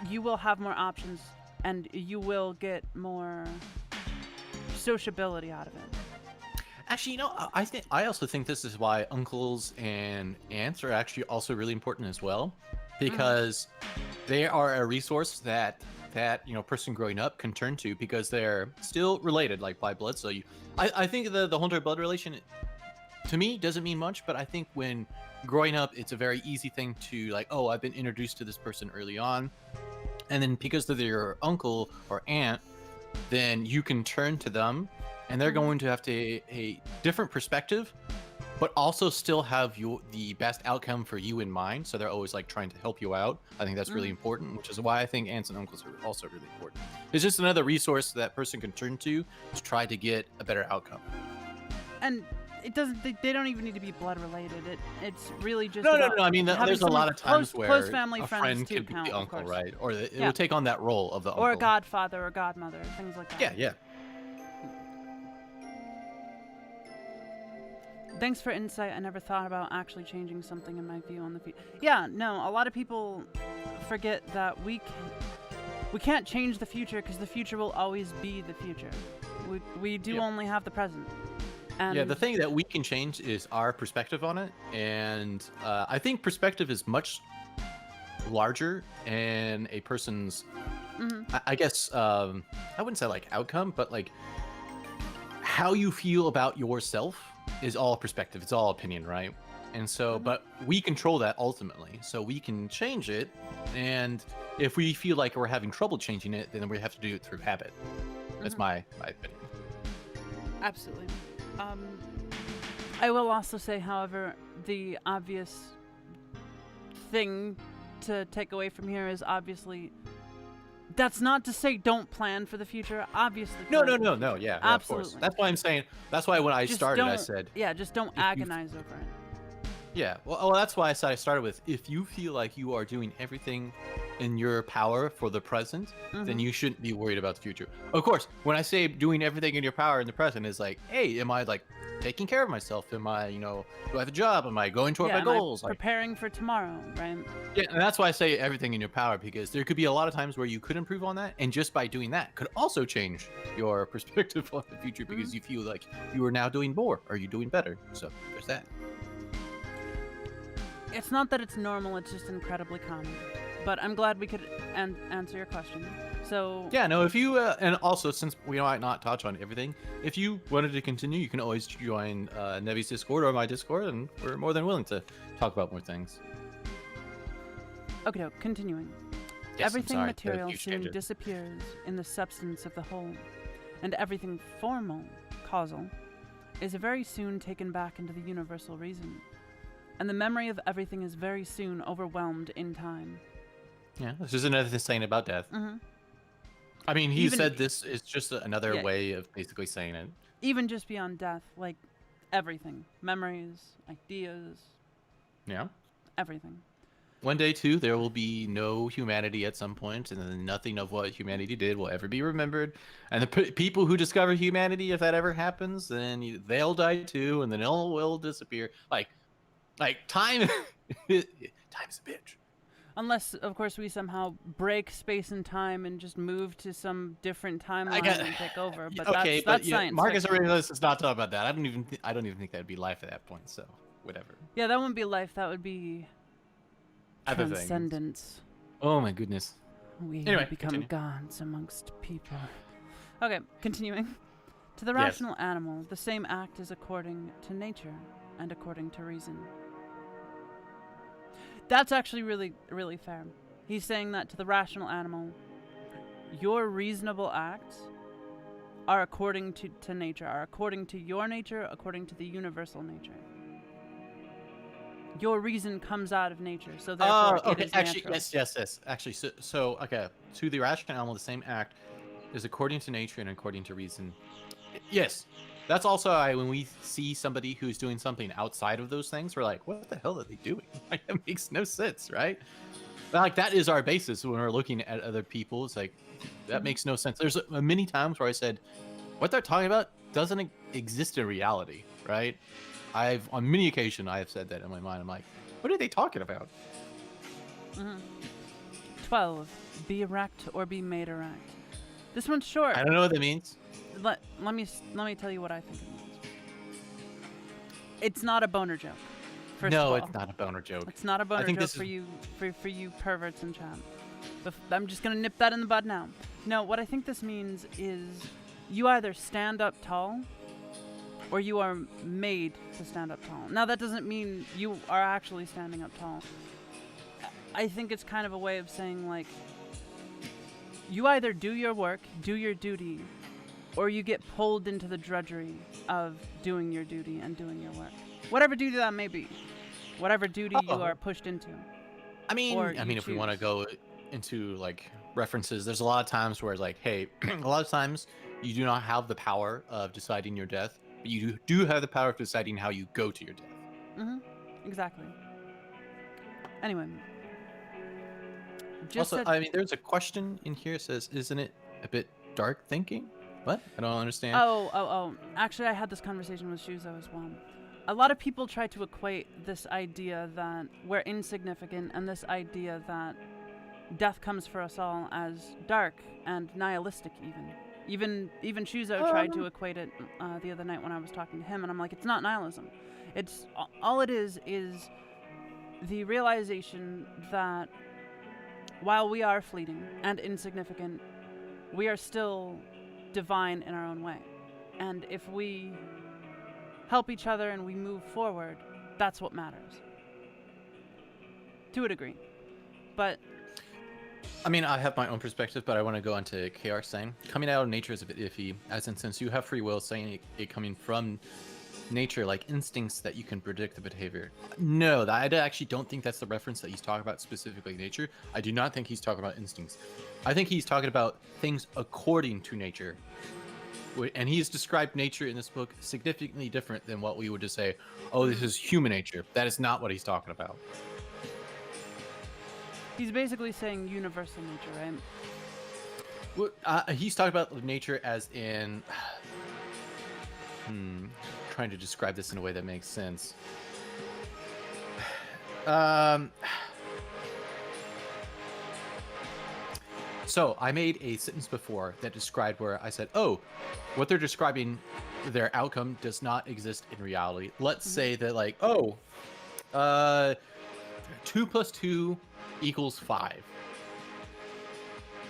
you will have more options and you will get more sociability out of it. Actually, I also think this is why uncles and aunts are actually also really important as well, because they are a resource that that person growing up can turn to because they're still related like by blood. So I think the whole entire blood relation to me doesn't mean much, but I think when growing up, it's a very easy thing to like, oh, I've been introduced to this person early on, and then because they're your uncle or aunt, then you can turn to them, and they're going to have a different perspective, but also still have the best outcome for you in mind. So they're always like trying to help you out. I think that's really important, which is why I think aunts and uncles are also really important. It's just another resource that person can turn to try to get a better outcome. And it doesn't. They don't even need to be blood related. It's really just no. I mean, there's a lot of times where close family a friends friend too could be count, the of uncle, course. right? Or it will take on that role of the uncle. Or a godfather or godmother, things like that. Yeah. Thanks for insight. I never thought about actually changing something in my view on the future. Yeah, no, a lot of people forget that we can't change the future because the future will always be the future. We do only have the present. And yeah, the thing that we can change is our perspective on it, and I think perspective is much larger in a person's, I guess, I wouldn't say like outcome, but like how you feel about yourself is all perspective. It's all opinion, right? And so, but we control that ultimately, so we can change it. And if we feel like we're having trouble changing it, then we have to do it through habit. That's my opinion. Absolutely. I will also say, however, the obvious thing to take away from here is obviously that's not to say don't plan for the future. Obviously. No. Yeah, absolutely. Of course. That's why I'm saying. That's why when I started, I said. Yeah, just don't agonize over it. Yeah. Well, that's why I started with. If you feel like you are doing everything in your power for the present, then you shouldn't be worried about the future. Of course, when I say doing everything in your power in the present, is like, hey, am I like taking care of myself? Am I, do I have a job? Am I going toward my goals? Preparing for tomorrow, right? Yeah, and that's why I say everything in your power, because there could be a lot of times where you could improve on that, and just by doing that could also change your perspective on the future because you feel like you are now doing more, or you're doing better. So there's that. It's not that it's normal, it's just incredibly common. But I'm glad we could answer your question. So yeah, no, if you and also since we might not touch on everything, if you wanted to continue, you can always join Nevi's Discord or my Discord, and we're more than willing to talk about more things. Okay, continuing. Yes, everything material soon disappears in the substance of the whole, and everything formal, causal, is very soon taken back into the universal reason, and the memory of everything is very soon overwhelmed in time. Yeah, this is another thing about death. I mean, he said this is just another way of basically saying it. Even just beyond death, like everything. Memories, ideas. Yeah. Everything. One day, too, there will be no humanity at some point, and then nothing of what humanity did will ever be remembered. And the people who discover humanity, if that ever happens, then they'll die too, and then it will disappear. Like time, time's a bitch. Unless, of course, we somehow break space and time and just move to some different timeline and take over. But okay, that's science. Marcus Aurelius is not talking about that. I don't even think that'd be life at that point. So whatever. Yeah, that wouldn't be life. That would be other transcendence. Things. Oh my goodness. We become gods amongst people. Okay, continuing. To the rational animal, the same act is according to nature and according to reason. That's actually really, really fair. He's saying that to the rational animal, your reasonable acts are according to nature, are according to your nature, according to the universal nature. Your reason comes out of nature, so therefore it is actually, natural. yes. Actually, so okay, to the rational animal, the same act is according to nature and according to reason. Yes. That's also when we see somebody who's doing something outside of those things, we're like, what the hell are they doing? Like, that makes no sense, right? But, like, that is our basis when we're looking at other people. It's like, that makes no sense. There's many times where I said, what they're talking about doesn't exist in reality, right? On many occasions, I have said that in my mind. I'm like, what are they talking about? 12. Be erect or be made erect. This one's short. I don't know what that means. Let me tell you what I think it means. It's not a boner joke. No, it's not a boner joke. It's not a boner joke for you perverts in chat. I'm just going to nip that in the bud now. No, what I think this means is you either stand up tall or you are made to stand up tall. Now, that doesn't mean you are actually standing up tall. I think it's kind of a way of saying, like, you either do your work, do your duty, or you get pulled into the drudgery of doing your duty and doing your work. Whatever duty that may be. Whatever duty you are pushed into. I mean, if we want to go into like references, there's a lot of times where it's like, hey, a lot of times you do not have the power of deciding your death, but you do have the power of deciding how you go to your death. Mm-hmm. Exactly. Anyway. Also, I mean, there's a question in here that says, isn't it a bit dark thinking? What? I don't understand. Oh. Actually, I had this conversation with Shuzo as well. A lot of people try to equate this idea that we're insignificant and this idea that death comes for us all as dark and nihilistic even. Even Shuzo tried to equate it the other night when I was talking to him, and I'm like, it's not nihilism. It's all it is the realization that while we are fleeting and insignificant, we are still divine in our own way. And if we help each other and we move forward, that's what matters. To a degree. But I mean, I have my own perspective, but I want to go on to KR saying, coming out of nature is a bit iffy, as in since you have free will, saying it coming from nature, like instincts that you can predict the behavior. No, I actually don't think that's the reference that he's talking about, specifically nature. I do not think he's talking about instincts. I think he's talking about things according to nature. And he's described nature in this book significantly different than what we would just say, oh, this is human nature. That is not what he's talking about. He's basically saying universal nature, right? Well, he's talking about nature as in... trying to describe this in a way that makes sense. So I made a sentence before that described where I said, oh, what they're describing, their outcome does not exist in reality. Let's say that, like, 2 plus 2 equals 5.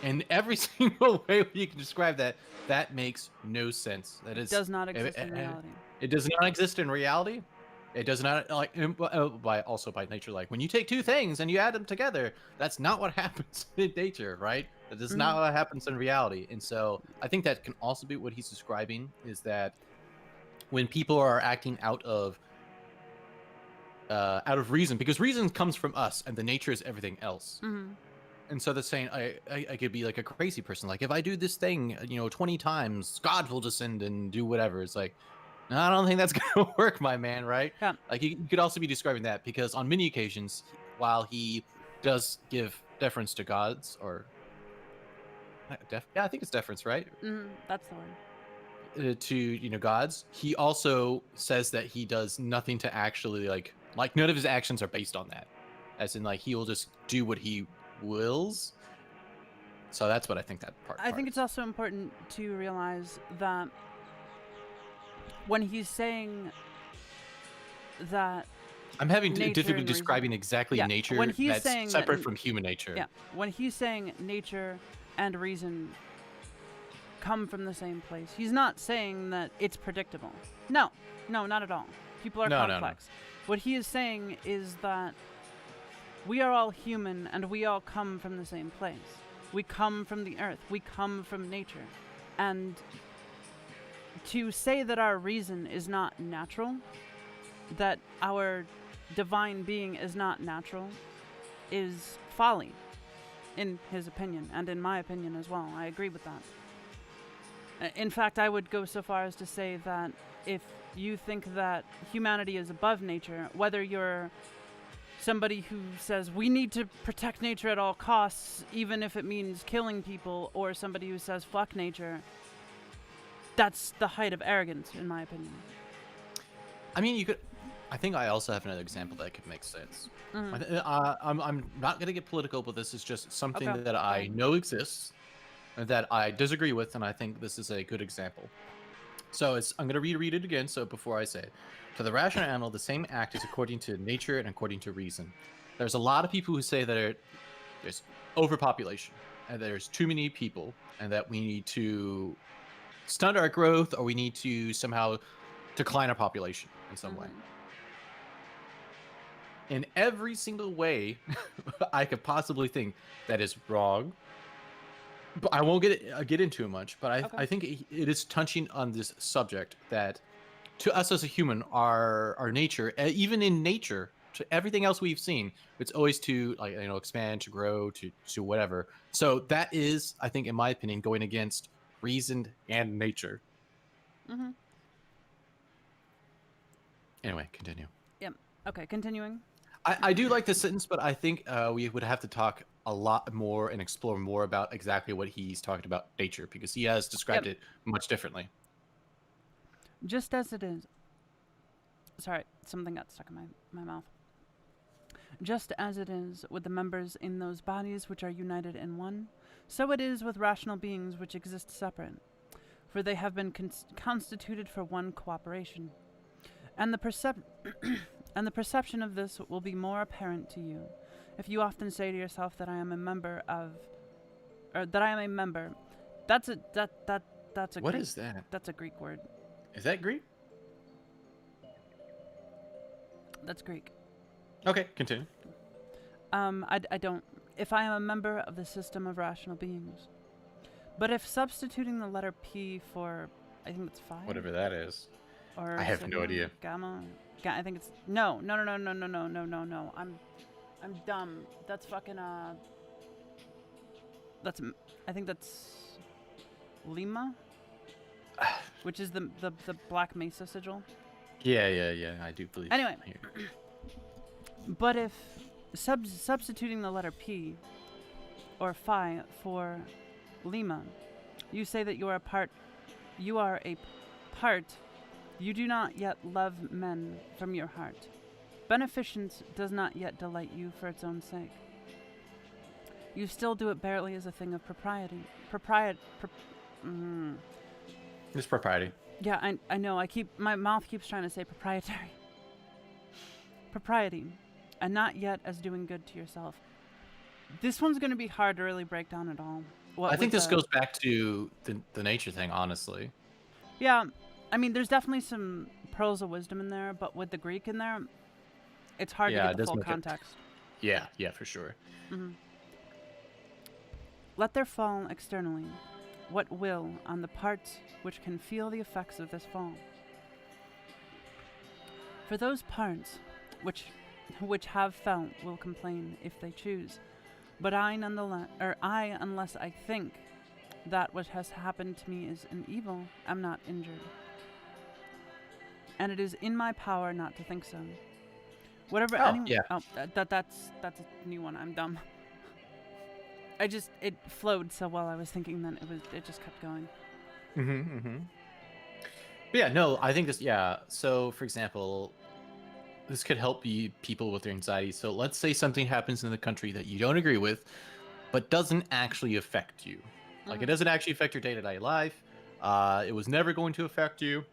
And every single way you can describe that, that makes no sense. That is, does not exist in reality. It does not exist in reality. It does not, like, by nature. Like, when you take 2 things and you add them together, that's not what happens in nature, right? That is not what happens in reality. And so I think that can also be what he's describing, is that when people are acting out of reason, because reason comes from us and the nature is everything else. And so they're saying, I could be like a crazy person. Like, if I do this thing, 20 times, God will descend and do whatever. It's like, no, I don't think that's going to work, my man, right? Yeah. Like, you could also be describing that, because on many occasions, while he does give deference to gods, or... I think it's deference, right? That's the word. To, gods, he also says that he does nothing to actually, like none of his actions are based on that. As in, like, he will just do what he wills. So that's what I think that part. I think it's also important to realize that when he's saying that I'm having difficulty describing exactly nature when he's that's saying separate from human nature. Yeah, when he's saying nature and reason come from the same place, he's not saying that it's predictable. No, not at all. People are complex. No. What he is saying is that we are all human and we all come from the same place. We come from the earth. We come from nature. And to say that our reason is not natural, that our divine being is not natural, is folly, in his opinion, and in my opinion as well. I agree with that. In fact, I would go so far as to say that if you think that humanity is above nature, whether you're somebody who says we need to protect nature at all costs, even if it means killing people, or somebody who says fuck nature, that's the height of arrogance, in my opinion. I mean, I think I also have another example that could make sense. I'm not going to get political, but this is just something that I know exists, that I disagree with, and I think this is a good example. So I'm going to reread it again, so before I say it. For the rational animal, the same act is according to nature and according to reason. There's a lot of people who say that there's overpopulation, and there's too many people, and that we need to stunt our growth, or we need to somehow decline our population in some way. In every single way I could possibly think that is wrong. But I won't get into it much. But Okay. I think it is touching on this subject that to us as a human, our nature, even in nature, to everything else we've seen, it's always to expand, to grow, to whatever. So that is, I think, in my opinion, going against reason and nature. Mm-hmm. Anyway, continue. Yep. Okay, continuing. I do like this sentence, but I think we would have to talk a lot more and explore more about exactly what he's talking about nature, because he has described it much differently. Just as it is. Sorry, something got stuck in my mouth. Just as it is with the members in those bodies which are united in one, so it is with rational beings which exist separate, for they have been constituted for one cooperation. And the and the perception of this will be more apparent to you if you often say to yourself that I am a member of, or that I am a member. That's a What is that? That's a Greek word. Is that Greek? That's Greek. Okay, continue. I don't. If I am a member of the system of rational beings, but if substituting the letter P for, I think it's 5. Whatever that is. Or I have no idea. Gamma. I think it's no. I'm dumb. That's fucking That's I think that's Lima, which is the Black Mesa sigil. Yeah. I do believe. Anyway, but if substituting the letter P or Phi for Lima, you say that you are a part. You do not yet love men from your heart. Beneficence does not yet delight you for its own sake. You still do it barely as a thing of propriety. It's propriety. Yeah, I know. My mouth keeps trying to say proprietary. Propriety, and not yet as doing good to yourself. This one's going to be hard to really break down at all. I think this goes back to the nature thing, honestly. Yeah, I mean, there's definitely some pearls of wisdom in there, but with the Greek in there, it's hard to get the full context. Yeah, for sure. Mm-hmm. Let there fall externally what will on the parts which can feel the effects of this fall. For those parts which have felt will complain if they choose, but unless I think that what has happened to me is an evil, am not injured. And it is in my power not to think so. Whatever anyone. Yeah. Oh, that's a new one. I'm dumb. It flowed so well. I was thinking then it just kept going. But yeah, no, I think this. Yeah. So, for example, this could help people with their anxiety. So, let's say something happens in the country that you don't agree with, but doesn't actually affect you. Like, it doesn't actually affect your day-to-day life. It was never going to affect you.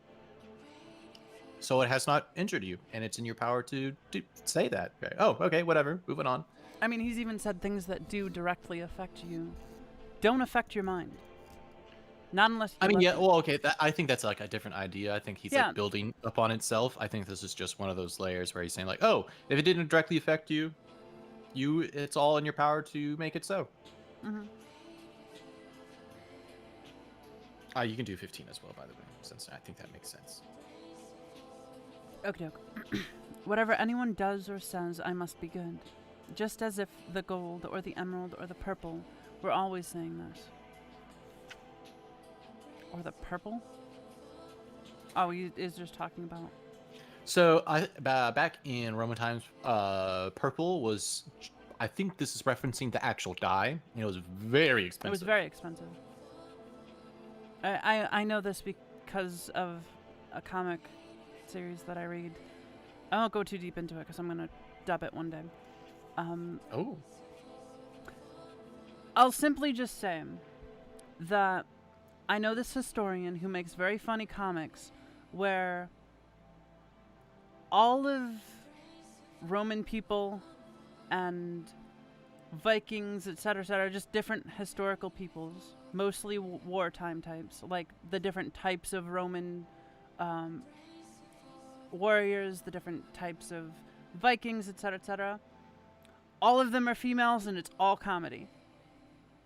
So it has not injured you, and it's in your power to say that. Okay. Oh, okay, whatever. Moving on. I mean, he's even said things that do directly affect you don't affect your mind. Not unless you. I mean, yeah. Well, okay. I think that's like a different idea. I think he's Yeah. like building upon itself. I think this is just one of those layers where he's saying like, oh, if it didn't directly affect you, it's all in your power to make it so. Mm-hmm. You can do 15 as well, by the way, since I think that makes sense. Okay. Whatever anyone does or says, I must be good. Just as if the gold or the emerald or the purple were always saying this. Or the purple? Oh, he is just talking about. So back in Roman times, purple was, I think this is referencing the actual dye. It was very expensive. It was very expensive. I know this because of a comic series that I read. I won't go too deep into it because I'm going to dub it one day. I'll simply just say that I know this historian who makes very funny comics where all of Roman people and Vikings, etc., just different historical peoples, mostly wartime types, like the different types of Roman warriors, the different types of Vikings, etc. All of them are females, and it's all comedy.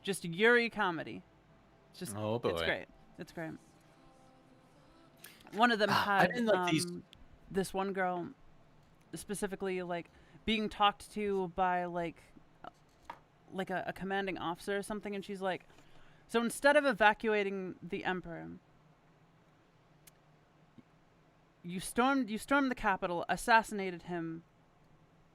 Just Yuri comedy. It's just, Oh boy. it's great. It's great. One of them I had didn't like these. this one girl specifically like being talked to by like a commanding officer or something, and she's like, so instead of evacuating the emperor, you stormed the capital, assassinated him,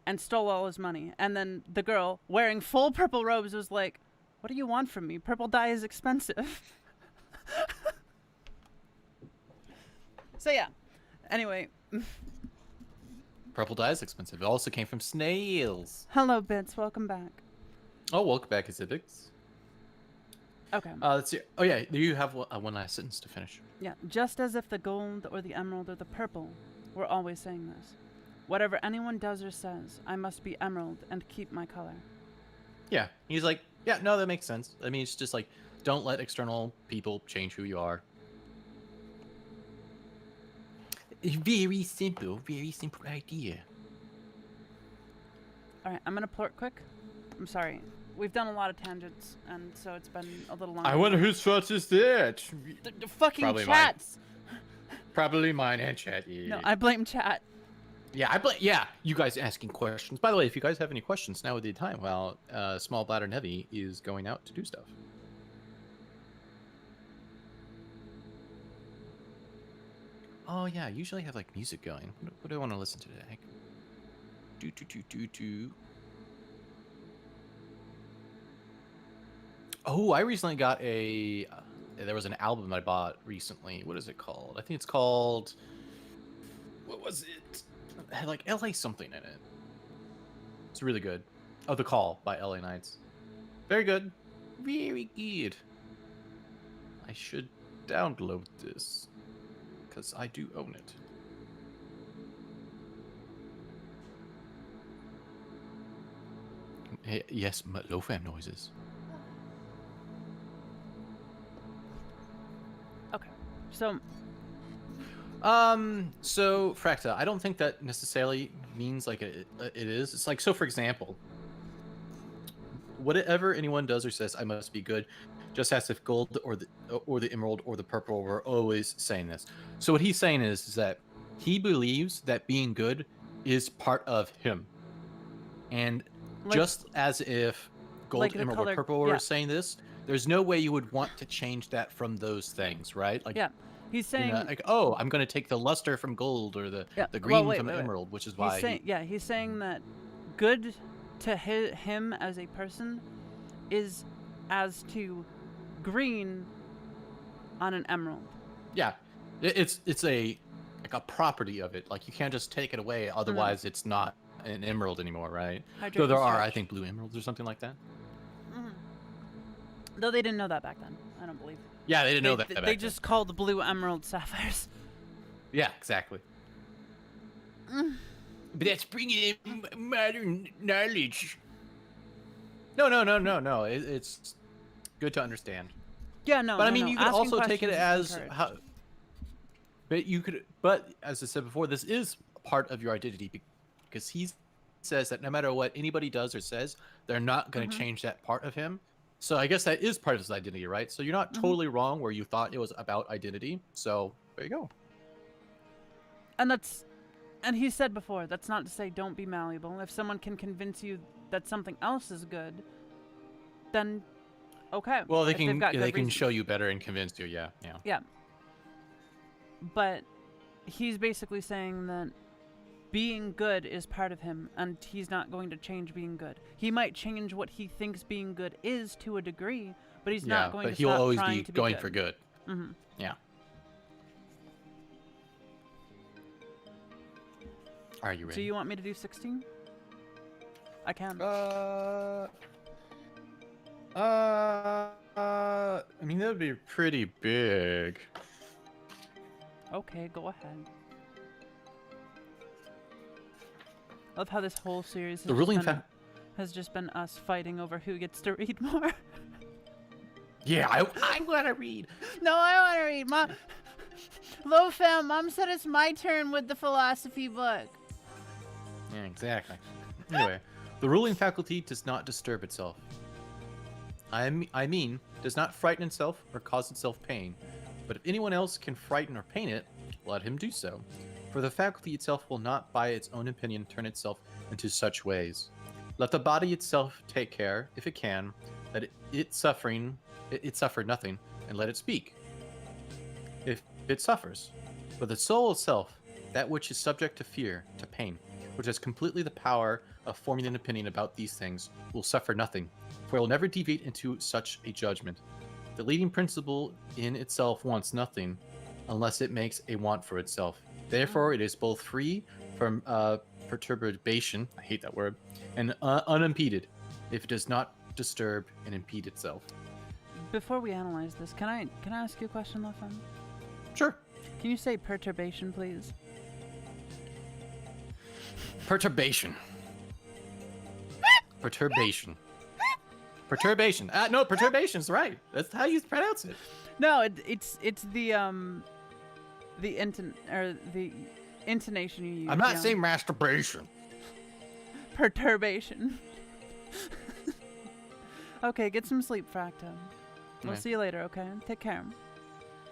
and stole all his money. And then the girl wearing full purple robes was like, what do you want from me? Purple dye is expensive. So yeah, anyway. Purple dye is expensive. It also came from snails. Hello, Bits. Welcome back. Oh, welcome back, Acidics. Okay. Let's see. Oh yeah, you have one last sentence to finish. Yeah, just as if the gold or the emerald or the purple were always saying this. Whatever anyone does or says, I must be emerald and keep my color. Yeah, he's like, yeah, no, that makes sense. I mean, it's just like, don't let external people change who you are. Very simple idea. All right, I'm gonna plort quick. I'm sorry. We've done a lot of tangents, and so it's been a little long. I wonder whose fault is that? The fucking Probably chats. Probably mine and chat. No, I blame chat. Yeah, you guys asking questions. By the way, if you guys have any questions, now would be the time. While Small Bladder Nevi is going out to do stuff. Oh yeah, I usually have like music going. What do I want to listen to today? Do. Oh, I recently got a. There was an album I bought recently. What is it called? I think it's called. What was it? It had like LA something in it. It's really good. Oh, The Call by LA Knights. Very good. Very good. I should download this. Because I do own it. Hey, yes, Lofam noises. Okay, so. So Fracta, I don't think that necessarily means like it is. It's like, so for example, whatever anyone does or says, I must be good, just as if gold or the emerald or the purple were always saying this. So what he's saying is that he believes that being good is part of him, and Like, just as if gold, like emerald, color, or purple were yeah. saying this, there's no way you would want to change that from those things, right? Like, Yeah, he's saying, you know, like, oh, I'm going to take the luster from gold or the green from emerald, which is why he's saying that good to him as a person is as to green on an emerald. Yeah, it's a like a property of it. Like, you can't just take it away, otherwise it's not an emerald anymore, right? So there are, I think, blue emeralds or something like that. Mm-hmm. Though they didn't know that back then, I don't believe. Yeah, they didn't know that. They just called the blue emerald sapphires. Yeah, exactly. But that's bringing in modern knowledge. No. It's good to understand. Yeah, no. But I mean, no. you could Asking also take it as encouraged. how. But you could, but as I said before, this is part of your identity, because he says that no matter what anybody does or says, they're not going to change that part of him. So I guess that is part of his identity, right? So you're not totally wrong where you thought it was about identity. So there you go. And he said before, that's not to say don't be malleable. If someone can convince you that something else is good, then okay. Well, they can show you better and convince you. Yeah. Yeah. But he's basically saying that being good is part of him, and he's not going to change being good. He might change what he thinks being good is to a degree, but he's not going to stop trying to be good. But he'll always be going for good. Mm-hmm. Yeah. Are you ready? So you want me to do 16? I can. I mean, that would be pretty big. Okay, go ahead. I love how this whole series has The ruling been has just been us fighting over who gets to read more. Yeah, I want to read. No, I want to read. Mom, Lofam, Mom said it's my turn with the philosophy book. Yeah, exactly. Anyway, the ruling faculty does not disturb itself. I mean, does not frighten itself or cause itself pain. But if anyone else can frighten or pain it, let him do so. For the faculty itself will not by its own opinion turn itself into such ways. Let the body itself take care, if it can, that it suffer nothing, and let it speak, if it suffers. But the soul itself, that which is subject to fear, to pain, which has completely the power of forming an opinion about these things, will suffer nothing, for it will never deviate into such a judgment. The leading principle in itself wants nothing, unless it makes a want for itself. Therefore, it is both free from perturbation, I hate that word, and unimpeded, if it does not disturb and impede itself. Before we analyze this, can I ask you a question, Lofam? Sure. Can you say perturbation, please? Perturbation. Perturbation. Perturbation. No, perturbation's right. That's how you pronounce it. No, it's the intonation you use. I'm not saying masturbation. Perturbation. Okay, get some sleep, Fracto. We'll Okay. see you later, okay? Take care.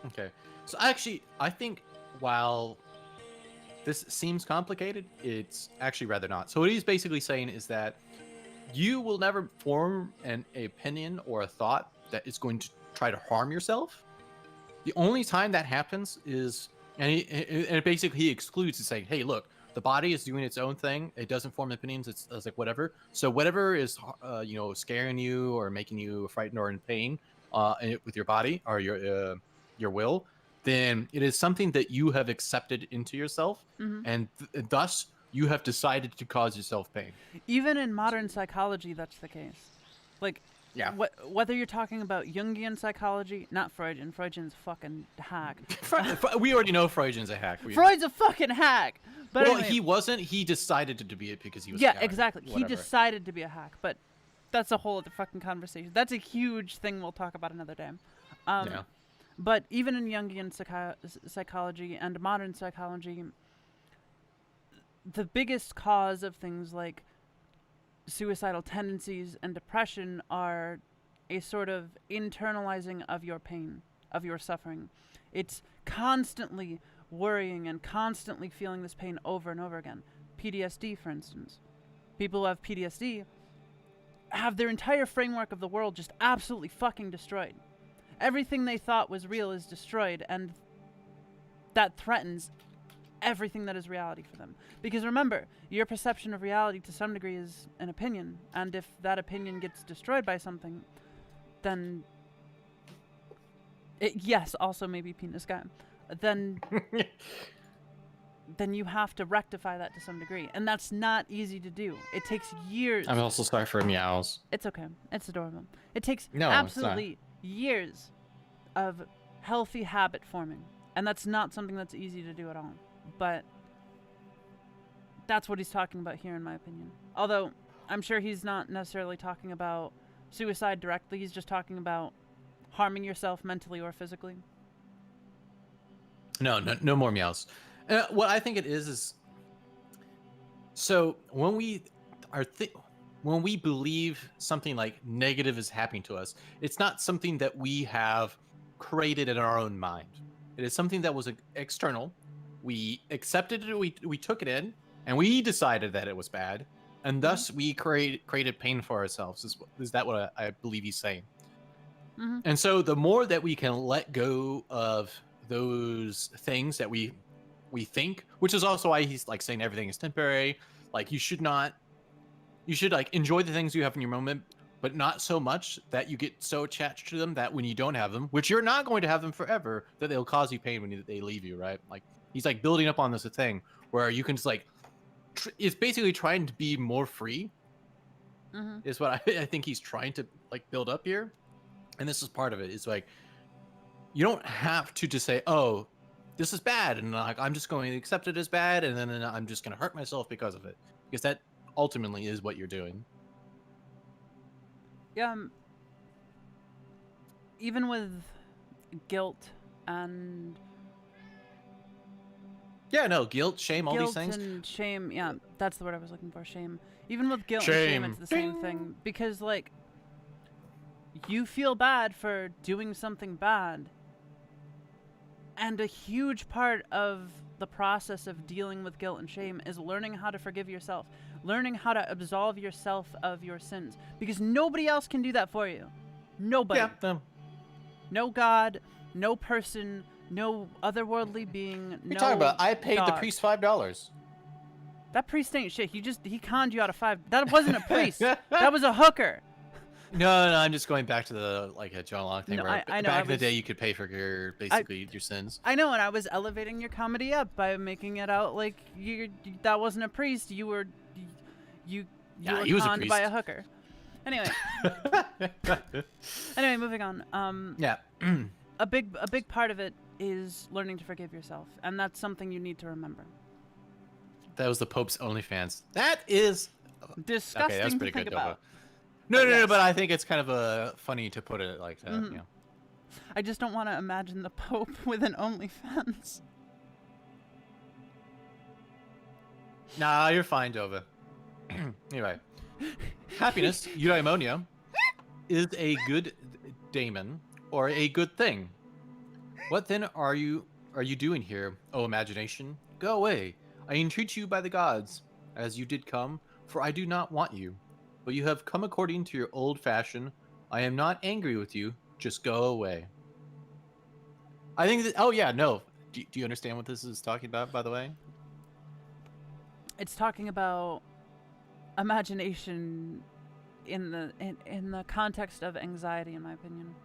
Okay. So actually, I think while this seems complicated, it's actually rather not. So what he's basically saying is that you will never form an opinion or a thought that is going to try to harm yourself. The only time that happens is, and he excludes to saying, hey, look, the body is doing its own thing. It doesn't form opinions. It's like whatever. So whatever is, scaring you or making you frightened or in pain, with your body or your will, then it is something that you have accepted into yourself, and thus you have decided to cause yourself pain. Even in modern psychology, that's the case. Like, Yeah. Whether you're talking about Jungian psychology, not Freudian. Freudian's a fucking hack. We already know Freudian's a hack. Freud's a fucking hack. But Well, anyway, he wasn't. He decided to be it because he was. yeah, scared. exactly. Whatever. He decided to be a hack, but that's a whole other fucking conversation. That's a huge thing we'll talk about another day. Yeah. But even in Jungian psychology and modern psychology, the biggest cause of things like suicidal tendencies and depression are a sort of internalizing of your pain, of your suffering. It's constantly worrying and constantly feeling this pain over and over again. PTSD, for instance. People who have PTSD have their entire framework of the world just absolutely fucking destroyed. Everything they thought was real is destroyed, and that threatens everything that is reality for them. Because remember, your perception of reality to some degree is an opinion, and if that opinion gets destroyed by something, then yes, also maybe penis guy, then then you have to rectify that to some degree, and that's not easy to do. It takes years. I'm also sorry for meows. It's okay. It's adorable. It takes No, absolutely years of healthy habit forming, and that's not something that's easy to do at all. But that's what he's talking about here, in my opinion. Although I'm sure he's not necessarily talking about suicide directly. He's just talking about harming yourself mentally or physically. No more meows. What I think it is so when we when we believe something like negative is happening to us, it's not something that we have created in our own mind. It is something that was external. We accepted it, we took it in, and we decided that it was bad, and thus we created pain for ourselves. Is that what I believe he's saying? Mm-hmm. And so the more that we can let go of those things that we think, which is also why he's like saying everything is temporary. Like you should like enjoy the things you have in your moment, but not so much that you get so attached to them that when you don't have them, which you're not going to have them forever, that they'll cause you pain when they leave you, right? Like he's like building up on this thing where you can just like, it's basically trying to be more free, is what I think he's trying to like build up here. And this is part of it. It's like, you don't have to just say, oh, this is bad, and like I'm just going to accept it as bad, and then I'm just going to hurt myself because of it, because that ultimately is what you're doing. Even with guilt and Yeah, no, guilt, shame, all these things. and shame, yeah, that's the word I was looking for, shame. Even with guilt and shame, it's the same thing. Because, like, you feel bad for doing something bad. And a huge part of the process of dealing with guilt and shame is learning how to forgive yourself. Learning how to absolve yourself of your sins. Because nobody else can do that for you. Nobody. Yeah. No God, no person, no otherworldly being. What are you talking about? I paid the priest $5. That priest ain't shit. He conned you out of $5. That wasn't a priest. That was a hooker. No, I'm just going back to the a John Locke thing. No, where I know, back in the day, you could pay for your sins. I know, and I was elevating your comedy up by making it out like that wasn't a priest. You were conned by a hooker. Anyway. Anyway, moving on. Yeah. a big part of it is learning to forgive yourself, and that's something you need to remember. That was the Pope's OnlyFans. That is disgusting. Okay, that's pretty to think good. about. No, but I think it's kind of funny to put it like that. Mm-hmm. Yeah. I just don't want to imagine the Pope with an OnlyFans. Nah, you're fine, Dova. Anyway, happiness, eudaimonia, is a good daemon or a good thing. What then are you doing here, O imagination? Go away. I entreat you by the gods, as you did come, for I do not want you. But you have come according to your old fashion. I am not angry with you. Just go away. I think that, oh yeah, no. Do you understand what this is talking about, by the way? It's talking about imagination in the context of anxiety, in my opinion.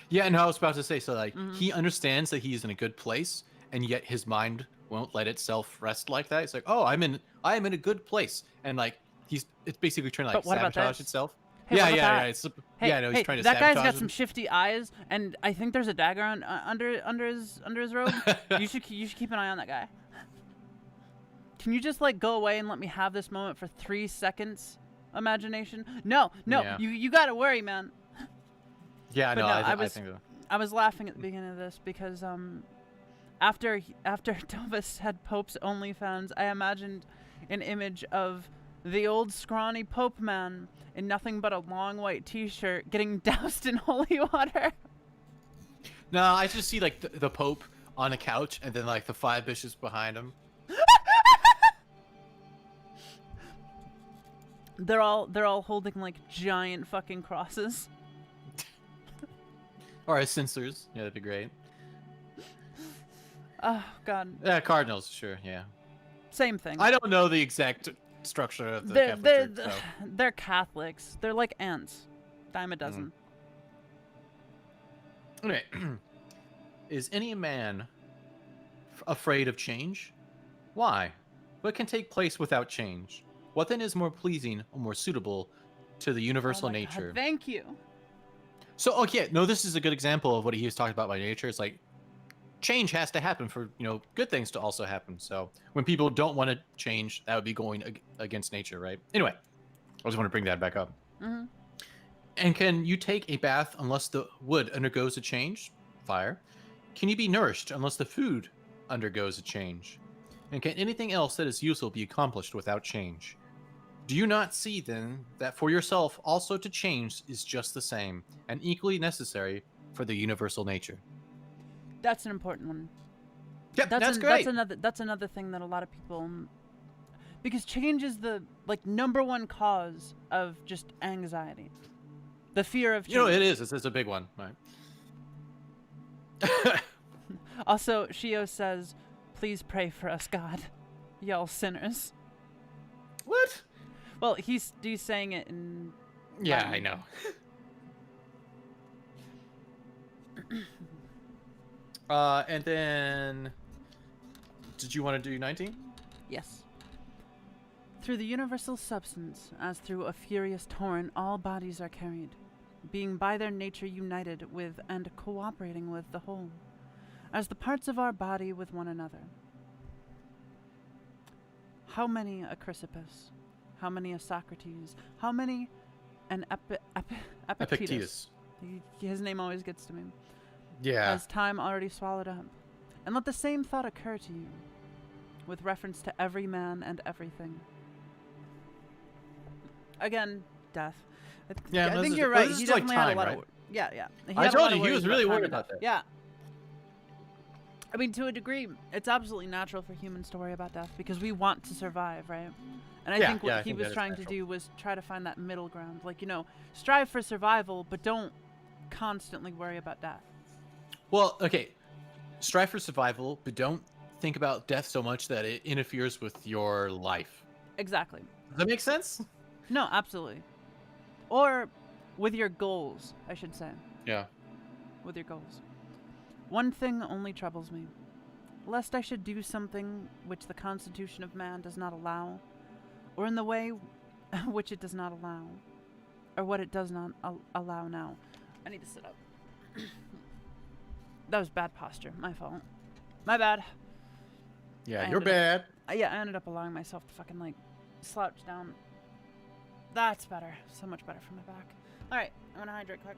Yeah, and I was about to say, so like he understands that he's in a good place, and yet his mind won't let itself rest like that. It's like, oh, I am in a good place, and like it's basically trying to like sabotage itself. Hey, yeah. He's trying to that sabotage guy's got him. some shifty eyes, and I think there's a dagger under his robe. you should keep an eye on that guy. Can you just like go away and let me have this moment for 3 seconds? Imagination? No, Yeah. you gotta worry, man. Yeah, But no, no, I think so. I was laughing at the beginning of this because after Dova said Pope's OnlyFans, I imagined an image of the old scrawny Pope man in nothing but a long white t-shirt getting doused in holy water. No, I just see like the Pope on a couch, and then like the 5 bishops behind him. They're all holding like giant fucking crosses. Or as censors. Yeah, that'd be great. Oh god. Yeah, cardinals, sure, yeah. Same thing. I don't know the exact structure of the Catholic Church, so. They're Catholics. They're like ants. Dime a dozen. Okay. Is any man afraid of change? Why? What can take place without change? What then is more pleasing or more suitable to the universal nature? God, thank you. So, okay, no, this is a good example of what he was talking about by nature. It's like change has to happen for, good things to also happen. So when people don't want to change, that would be going against nature, right? Anyway, I just want to bring that back up. Mm-hmm. And can you take a bath unless the wood undergoes a change? Fire. Can you be nourished unless the food undergoes a change? And can anything else that is useful be accomplished without change? Do you not see, then, that for yourself also to change is just the same, and equally necessary for the universal nature? That's an important one. Yep, that's great. That's another thing that a lot of people... Because change is the number one cause of just anxiety. The fear of change. It is. It's a big one, right? Also, Shio says, please pray for us, God. Y'all sinners. What? Well, he's saying it in... Yeah, I know. And then... Did you want to do 19? Yes. Through the universal substance, as through a furious torrent, all bodies are carried, being by their nature united with and cooperating with the whole, as the parts of our body with one another. How many a Chrysippus? How many a Socrates? How many and Epictetus. His name always gets to me. Yeah. As time already swallowed up. And let the same thought occur to you, with reference to every man and everything. Again, death. I think you're right. This He is like definitely had a time, lot right? of yeah. I told you, he was really worried about that. Yeah. I mean, to a degree, it's absolutely natural for humans to worry about death because we want to survive, right? And I think what he was trying to do was try to find that middle ground. Like, strive for survival, but don't constantly worry about death. Well, okay. Strive for survival, but don't think about death so much that it interferes with your life. Exactly. Does that make sense? No, absolutely. Or with your goals, I should say. Yeah. With your goals. One thing only troubles me, lest I should do something which the constitution of man does not allow, or in the way which it does not allow, or what it does not allow now. I need to sit up. That was bad posture. My fault. My bad. Yeah, you're bad. I ended up allowing myself to fucking, slouch down. That's better. So much better for my back. Alright, I'm gonna hydrate quick.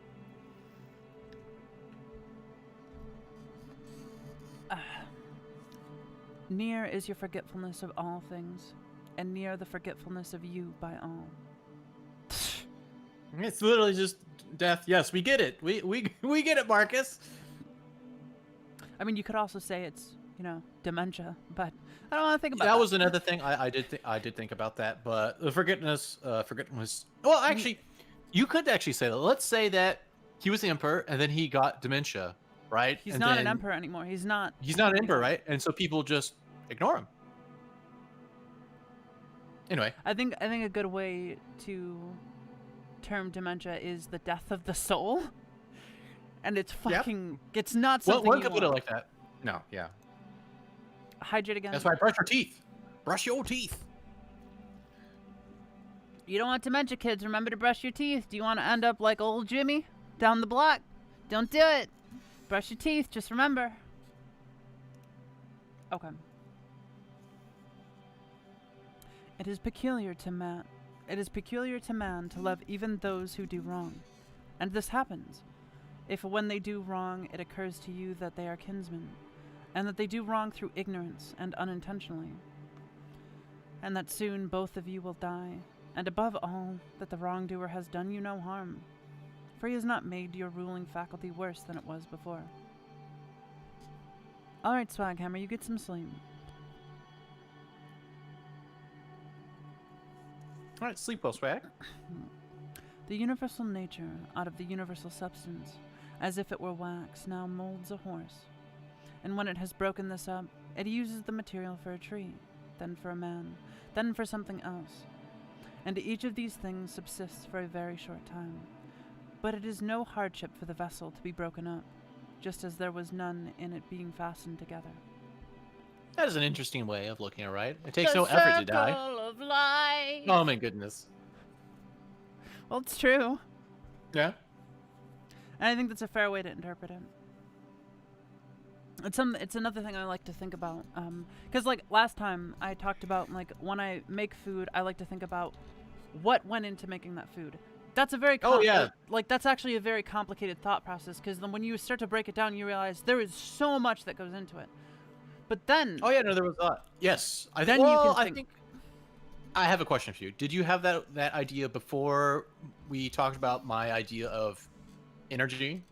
Near is your forgetfulness of all things, and near the forgetfulness of you by all. It's literally just death. Yes, we get it. We get it, Marcus. I mean, you could also say it's, dementia, but I don't want to think about that. That was another thing I did think about that, but the forgetfulness. Well, actually, you could actually say that. Let's say that he was the emperor, and then he got dementia, right? He's not an emperor anymore. He's not an emperor, right? And so people just ignore him. Anyway, I think a good way to term dementia is the death of the soul, and it's fucking. Yep. It's not something. One could put it like that. No, yeah. Hydrate again. That's why brush your teeth. Brush your teeth. You don't want dementia, kids. Remember to brush your teeth. Do you want to end up like old Jimmy down the block? Don't do it. Brush your teeth. Just remember. Okay. It is peculiar to man. It is peculiar to man to love even those who do wrong, and this happens if, when they do wrong, it occurs to you that they are kinsmen, and that they do wrong through ignorance and unintentionally, and that soon both of you will die, and above all, that the wrongdoer has done you no harm, for he has not made your ruling faculty worse than it was before. Alright, Swaghammer, you get some sleep. Alright, sleep well, Swag. The universal nature, out of the universal substance, as if it were wax, now molds a horse. And when it has broken this up, it uses the material for a tree, then for a man, then for something else. And each of these things subsists for a very short time. But it is no hardship for the vessel to be broken up, just as there was none in it being fastened together. That is an interesting way of looking at it, right? It takes no effort to die. Of life. Oh my goodness. Well, it's true. Yeah. And I think that's a fair way to interpret it. It's another thing I like to think about, because last time I talked about when I make food, I like to think about what went into making that food. That's a very that's actually a very complicated thought process, because then when you start to break it down, you realize there is so much that goes into it. But then there was a lot. Yes, I think I have a question for you. Did you have that idea before we talked about my idea of energy?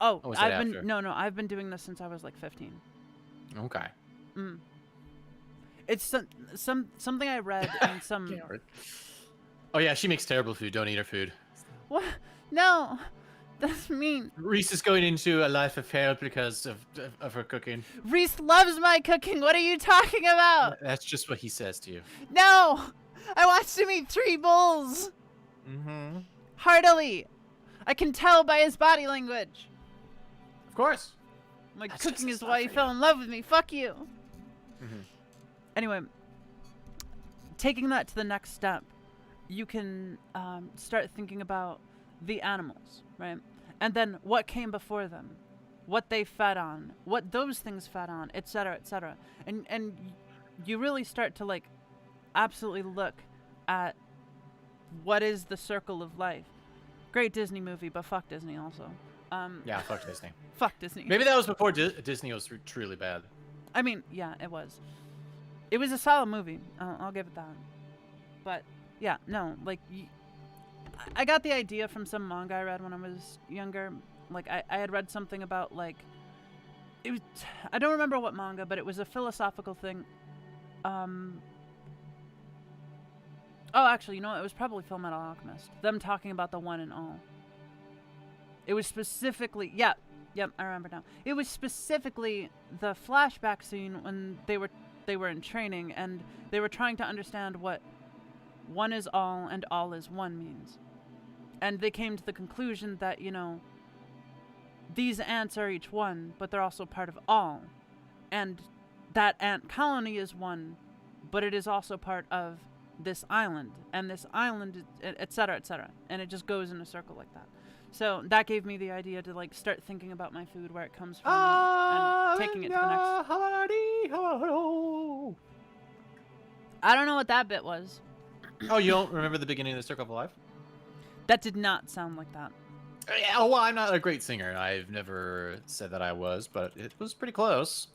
Oh, I've been doing this since I was 15. Okay. It's something I read in some. Oh yeah, she makes terrible food. Don't eat her food. What? No, that's mean. Reese is going into a life of hell because of her cooking. Reese loves my cooking. What are you talking about? That's just what he says to you. No, I watched him eat 3 bowls. Mm-hmm. Heartily. I can tell by his body language. Of course. Cooking is why he fell in love with me. Fuck you. Mm-hmm. Anyway, taking that to the next step, you can start thinking about the animals, right? And then what came before them, what they fed on, what those things fed on, etc., etc. And you really start to absolutely look at what is the circle of life? Great Disney movie, but fuck Disney also. Yeah, fuck Disney. Fuck Disney. Maybe that was before Disney was truly bad. I mean, yeah, it was. It was a solid movie. I'll give it that. But yeah, no, like I got the idea from some manga I read when I was younger. Like I had read something about like it was, I don't remember what manga, but it was a philosophical thing. Oh, actually, you know what? It was probably Fullmetal Alchemist. Them talking about the one and all. It was specifically, yep, I remember now. It was specifically the flashback scene when they were in training and they were trying to understand what one is all and all is one means. And they came to the conclusion that, you know, these ants are each one, but they're also part of all. And that ant colony is one, but it is also part of this island, and this island, etc., etc., and it just goes in a circle like that. So that gave me the idea to like start thinking about my food, where it comes from, and taking it to the next. I don't know what that bit was. Oh, you don't remember the beginning of the Circle of Life? That did not sound like that. Yeah, well, I'm not a great singer. I've never said that I was, but it was pretty close.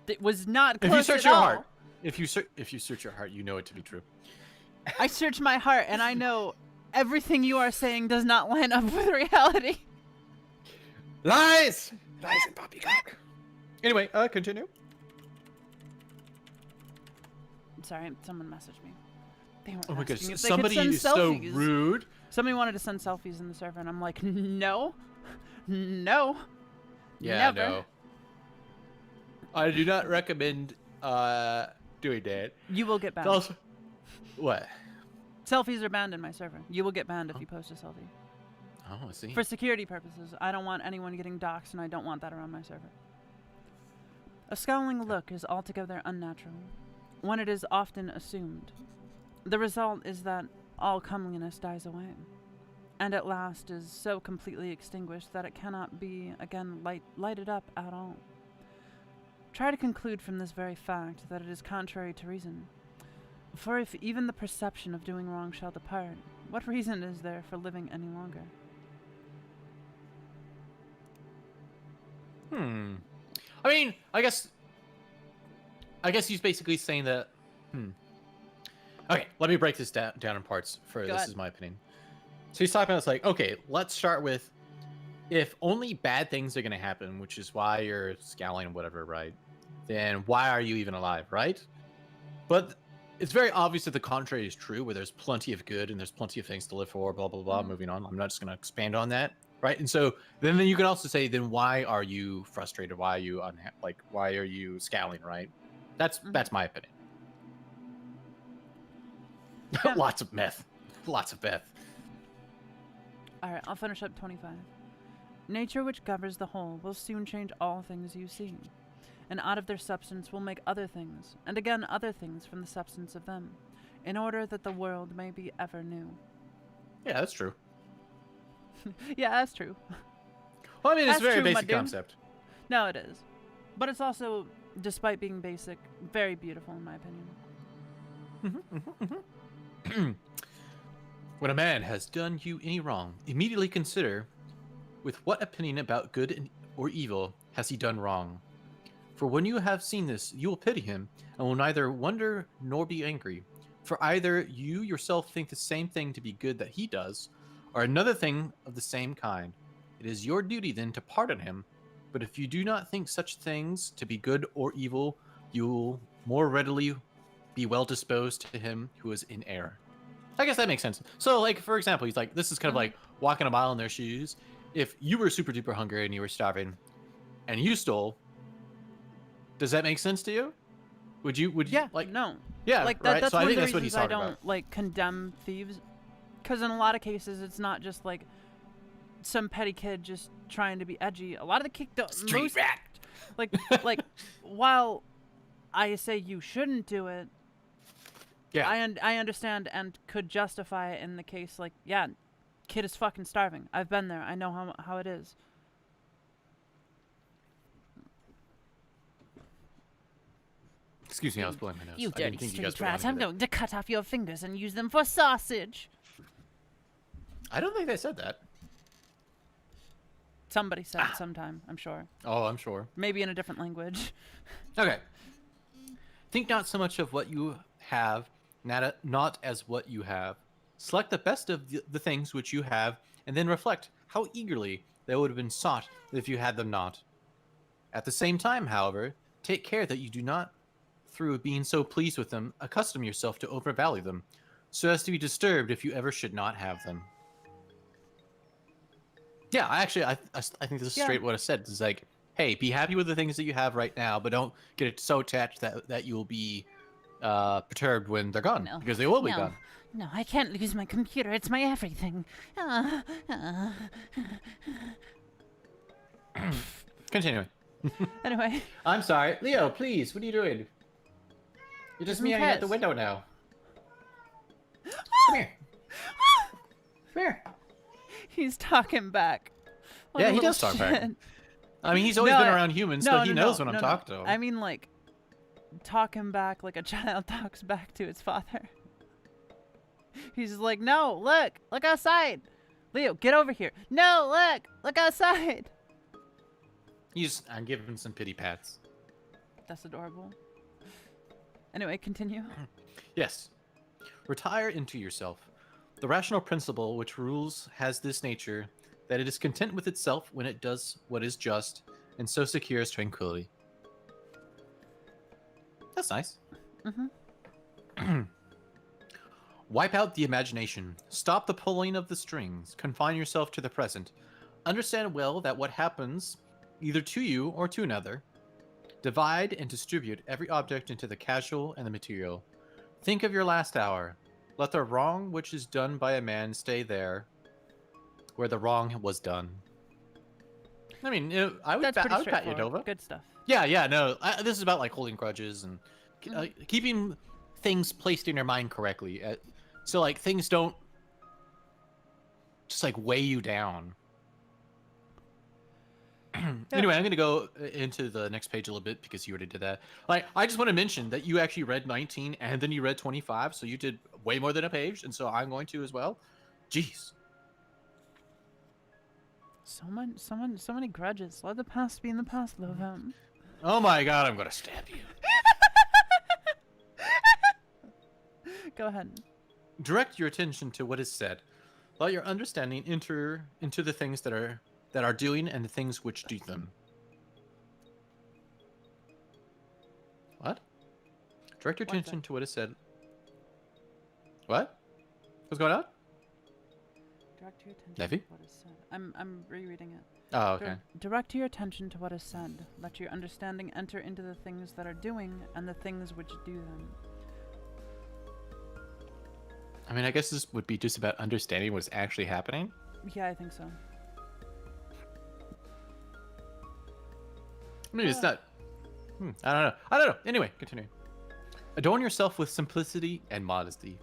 It was not close if you search at your all. heart, if you search your heart, you know it to be true. I search my heart, and I know everything you are saying does not line up with reality. Lies and poppycock. Anyway, continue. Sorry, someone messaged me. They were Oh my goodness, asking if they somebody could is send so selfies. rude. Somebody wanted to send selfies in the server, and I'm like, no, no, Yeah, never. no. I do not recommend doing that. You will get banned. Also, what? Selfies are banned in my server. You will get banned if you post a selfie. Oh, I see. For security purposes, I don't want anyone getting doxxed, and I don't want that around my server. A scowling look is altogether unnatural, when it is often assumed. The result is that all comeliness dies away, and at last is so completely extinguished that it cannot be again lighted up at all. Try to conclude from this very fact that it is contrary to reason. For if even the perception of doing wrong shall depart, what reason is there for living any longer? I mean, I guess he's basically saying that. Okay, let me break this down in parts. This is my opinion. So he's talking about, it's like, okay, let's start with, if only bad things are going to happen, which is why you're scowling and whatever, right? Then why are you even alive, right? But it's very obvious that the contrary is true, where there's plenty of good and there's plenty of things to live for, blah, blah, blah. Moving on. I'm not just going to expand on that, right? And so then you can also say, then why are you frustrated? Why are you why are you scowling, right? That's my opinion. Yeah. Lots of meth. Alright, I'll finish up 25. Nature which governs the whole will soon change all things you see, and out of their substance will make other things, and again other things from the substance of them, in order that the world may be ever new. Yeah, that's true. Yeah, that's true. Well, I mean, it's That's a very true, my basic dude. concept. No, it is. But it's also, despite being basic, very beautiful in my opinion. When a man has done you any wrong, immediately consider with what opinion about good or evil has he done wrong. For when you have seen this, you will pity him, and will neither wonder nor be angry. For either you yourself think the same thing to be good that he does, or another thing of the same kind. It is your duty then to pardon him, but if you do not think such things to be good or evil, you will more readily be well disposed to him who is in error. I guess that makes sense. So, like, for example, he's like, this is kind of like walking a mile in their shoes. If you were super duper hungry and you were starving and you stole, does that make sense to you? Would you like, no. yeah, Like right? that's So one I of think the that's what reasons he's I talking don't about. like condemn thieves, because in a lot of cases it's not just like some petty kid just trying to be edgy. A lot of the Street rat. like while I say you shouldn't do it, Yeah. I understand and could justify it in the case like, yeah, kid is fucking starving. I've been there. I know how it is. Excuse me, I was blowing my nose. You I didn't dirty think you guys street were rat! going I'm into going to cut off your fingers and use them for sausage. I don't think they said that. Somebody said it sometime, I'm sure. Oh, I'm sure. Maybe in a different language. Okay. Think not so much of what you have, not as what you have. Select the best of the things which you have, and then reflect how eagerly they would have been sought if you had them not. At the same time, however, take care that you do not, through being so pleased with them, accustom yourself to overvalue them, so as to be disturbed if you ever should not have them. Yeah, I think this is straight what I said. It's like, hey, be happy with the things that you have right now, but don't get it so attached that you will be perturbed when they're gone, because they will be gone. No, I can't lose my computer. It's my everything. Continuing. Anyway. I'm sorry. Leo, please, what are you doing? You're just meowing out the window now. Come here. Come here. He's talking back. Yeah, he does talk back. I mean, he's always been around humans, so he knows when I'm talking to him. I mean, like, talking back like a child talks back to its father. He's just like, no, look outside. Leo, get over here. No, look outside. I'm giving him some pity pats. That's adorable. Anyway, continue. Yes. Retire into yourself. The rational principle which rules has this nature, that it is content with itself when it does what is just, and so secures tranquility. That's nice. Mm-hmm. Wipe out the imagination. Stop the pulling of the strings. Confine yourself to the present. Understand well that what happens, either to you or to another, divide and distribute every object into the casual and the material. Think of your last hour. Let the wrong which is done by a man stay there, where the wrong was done. I mean, I would pat you, Nova. Good stuff. Yeah, no. This is about like holding grudges and keeping things placed in your mind correctly. So like things don't just like weigh you down. Anyway, I'm going to go into the next page a little bit because you already did that. Like, I just want to mention that you actually read 19 and then you read 25, so you did way more than a page, and so I'm going to as well. Jeez. So many grudges. Let the past be in the past, Lofam. Oh my god, I'm going to stab you. Go ahead. Direct your attention to what is said. Let your understanding enter into the things that are doing and the things which do them. What? Direct your attention to what is said. What? What's going on? Direct your attention Nevi? to what is said. I'm rereading it. Oh, okay. Direct your attention to what is said. Let your understanding enter into the things that are doing and the things which do them. I mean, I guess this would be just about understanding what's actually happening. Yeah, I think so. I mean, it's not... I don't know. Anyway, continue. Adorn yourself with simplicity and modesty,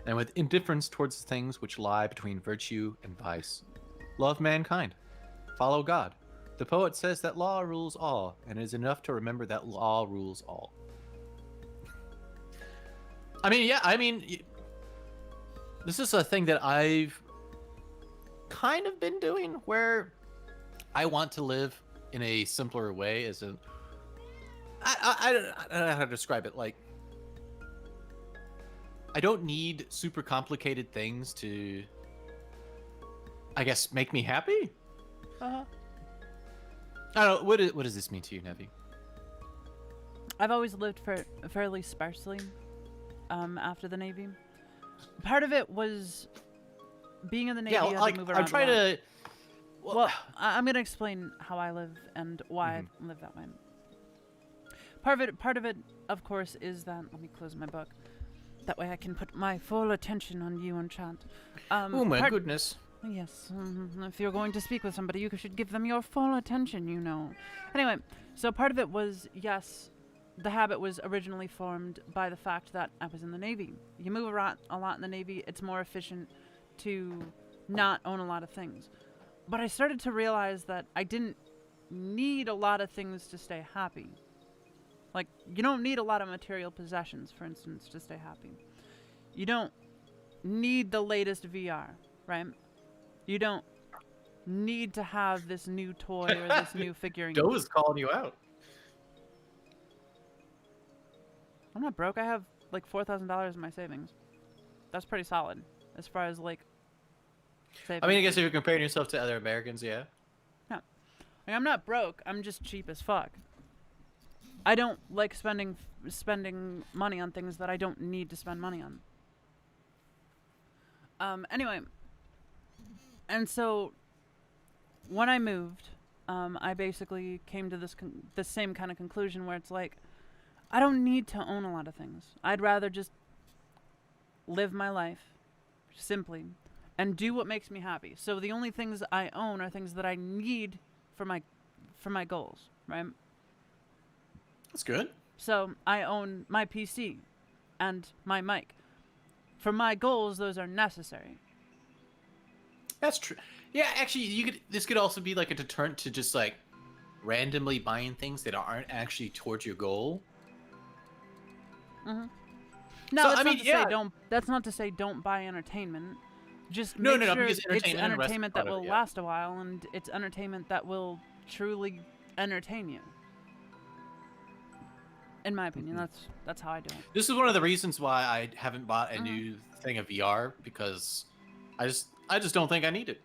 and with indifference towards the things which lie between virtue and vice. Love mankind. Follow God. The poet says that law rules all, and it is enough to remember that law rules all. I mean, this is a thing that I've kind of been doing, where I want to live in a simpler way. I don't know how to describe it. Like, I don't need super complicated things to, I guess, make me happy. I don't know. What does this mean to you, Nevi? I've always lived fairly sparsely after the Navy. Part of it was being in the Navy. Yeah, like, to move around I'm trying to... Well, I'm going to explain how I live and why I live that way. Part of it, of course, is that... Let me close my book. That way I can put my full attention on you and chat. Oh my goodness. Yes. If you're going to speak with somebody, you should give them your full attention, you know. Anyway, so part of it was, yes, the habit was originally formed by the fact that I was in the Navy. You move around a lot in the Navy. It's more efficient to not own a lot of things. But I started to realize that I didn't need a lot of things to stay happy. Like, you don't need a lot of material possessions, for instance, to stay happy. You don't need the latest VR, right? You don't need to have this new toy or this new figurine. Joe is calling you out. I'm not broke. I have like $4,000 in my savings. That's pretty solid as far as like savings. I mean, I guess if you're comparing yourself to other Americans, yeah. Yeah. Like, I'm not broke. I'm just cheap as fuck. I don't like spending money on things that I don't need to spend money on. Anyway, and so when I moved, I basically came to this same kind of conclusion where it's like, I don't need to own a lot of things. I'd rather just live my life simply and do what makes me happy. So the only things I own are things that I need for my goals, right? That's good. So I own my PC and my mic. For my goals, those are necessary. That's true. Yeah, actually, this could also be like a deterrent to just like randomly buying things that aren't actually towards your goal. Mm-hmm. No, So, that's I not mean, to yeah. say don't. That's not to say don't buy entertainment. Just No, make sure because it's entertainment and the rest entertainment part that of it, will yeah. last a while, and it's entertainment that will truly entertain you. In my opinion, that's how I do it. This is one of the reasons why I haven't bought a new thing of VR, because I just don't think I need it.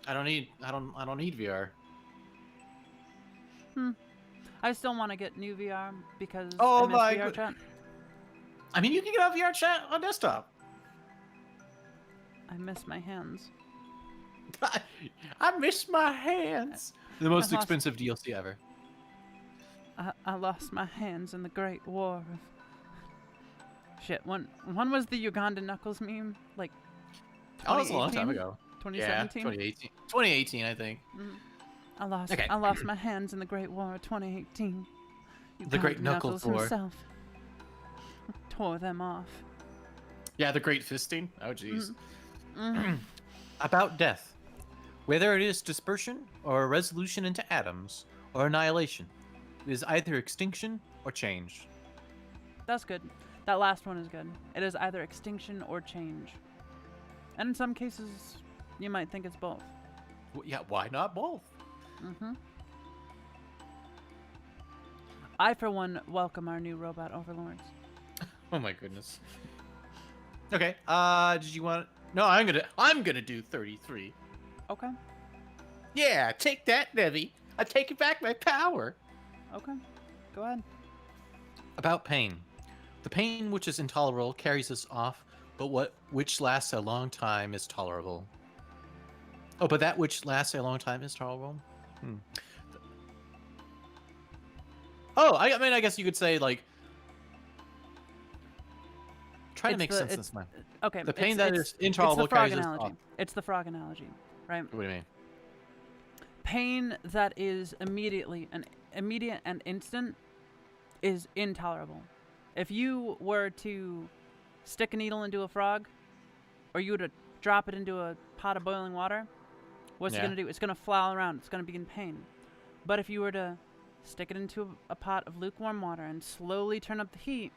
I don't need VR. I still want to get new VR because Oh I miss my VR good- chat. I mean, you can get off VR chat on desktop. I miss my hands. I miss my hands. The most lost- expensive DLC ever. I lost my hands in the Great War of... Shit, when was the Ugandan Knuckles meme? Like, Oh, that was a long time 2018? ago. 2017? Yeah, 2018. 2018, I think. I lost my hands in the Great War of 2018. The Great Ugandan Knuckles War. himself tore them off. Yeah, the Great Fisting. Oh, jeez. Mm-hmm. About death. Whether it is dispersion or a resolution into atoms or annihilation, it is either extinction or change. That's good. That last one is good. It is either extinction or change. And in some cases, you might think it's both. Well, yeah, why not both? Mm-hmm. I, for one, welcome our new robot overlords. Oh my goodness. Okay. Did you want? No, I'm gonna do 33. Okay. Yeah, take that, Nevi. I take back my power. Okay. Go ahead. About pain. The pain which is intolerable carries us off, but which lasts a long time is tolerable. Oh, but that which lasts a long time is tolerable? Oh, I mean, I guess you could say, like... Try to make sense of this, man. Okay. The pain that is intolerable it's the frog carries us analogy. off. It's the frog analogy, right? What do you mean? Pain that is immediate and instant is intolerable. If you were to stick a needle into a frog, or you were to drop it into a pot of boiling water, what's it going to do? It's going to flail around. It's going to be in pain. But if you were to stick it into a pot of lukewarm water and slowly turn up the heat,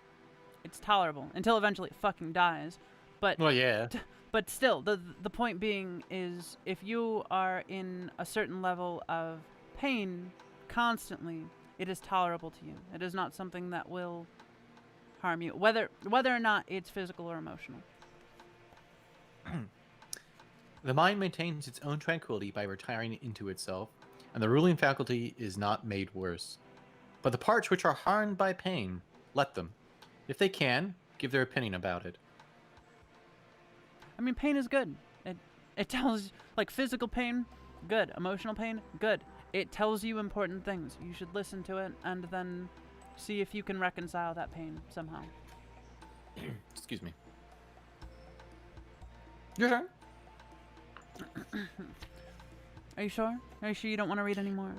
it's tolerable until eventually it fucking dies. But Well, yeah. but still, the point being is, if you are in a certain level of pain constantly, it is tolerable to you. It is not something that will harm you, whether or not it's physical or emotional. The mind maintains its own tranquility by retiring into itself, and the ruling faculty is not made worse. But the parts which are harmed by pain, let them, if they can, give their opinion about it. I mean, pain is good. It tells, like, physical pain, good. Emotional pain, good. It tells you important things. You should listen to it and then see if you can reconcile that pain somehow. Excuse me. Your turn. Are you sure? Are you sure you don't want to read anymore?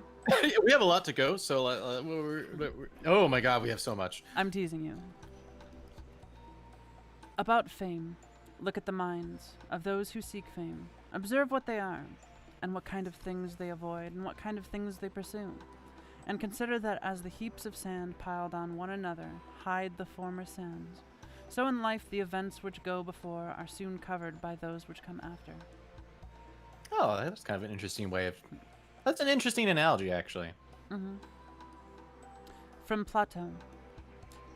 We have a lot to go, so oh my god, we have so much. I'm teasing you. About fame. Look at the minds of those who seek fame. Observe what they are, and what kind of things they avoid, and what kind of things they pursue. And consider that as the heaps of sand piled on one another hide the former sands, so in life the events which go before are soon covered by those which come after. Oh, that's kind of an interesting way of. That's an interesting analogy, actually. Hmm. From Plato.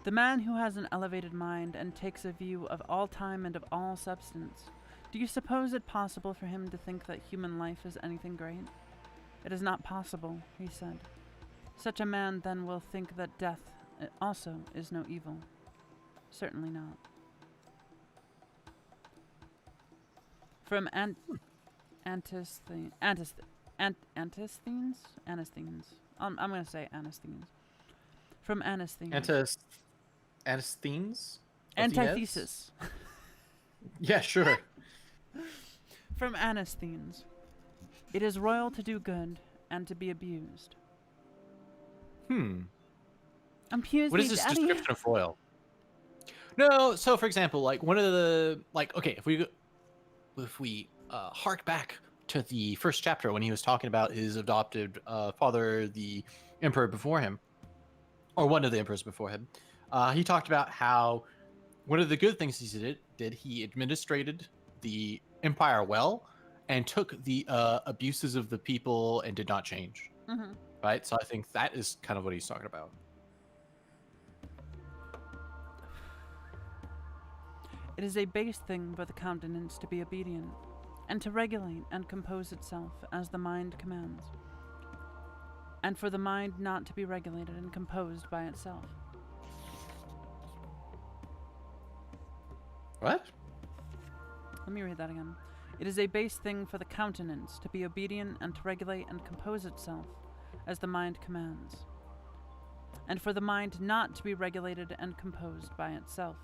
The man who has an elevated mind and takes a view of all time and of all substance, do you suppose it possible for him to think that human life is anything great? It is not possible, he said. Such a man then will think that death also is no evil. Certainly not. From Antisthenes. Antisthenes. I'm going to say Antisthenes. From Antisthenes. Antisthenes? Antithesis. Yeah, sure. From Antisthenes. It is royal to do good and to be abused. Abuse What is this description of royal? No, so for example, like one of the okay, if we hark back to the first chapter when he was talking about his adopted father, the emperor before him, or one of the emperors before him, he talked about how one of the good things he did he administrated the empire well and took the abuses of the people and did not change. Mm-hmm. Right? So I think that is kind of what he's talking about. It is a base thing for the countenance to be obedient, and to regulate and compose itself as the mind commands, and for the mind not to be regulated and composed by itself. What? Let me read that again. It is a base thing for the countenance to be obedient and to regulate and compose itself as the mind commands, and for the mind not to be regulated and composed by itself.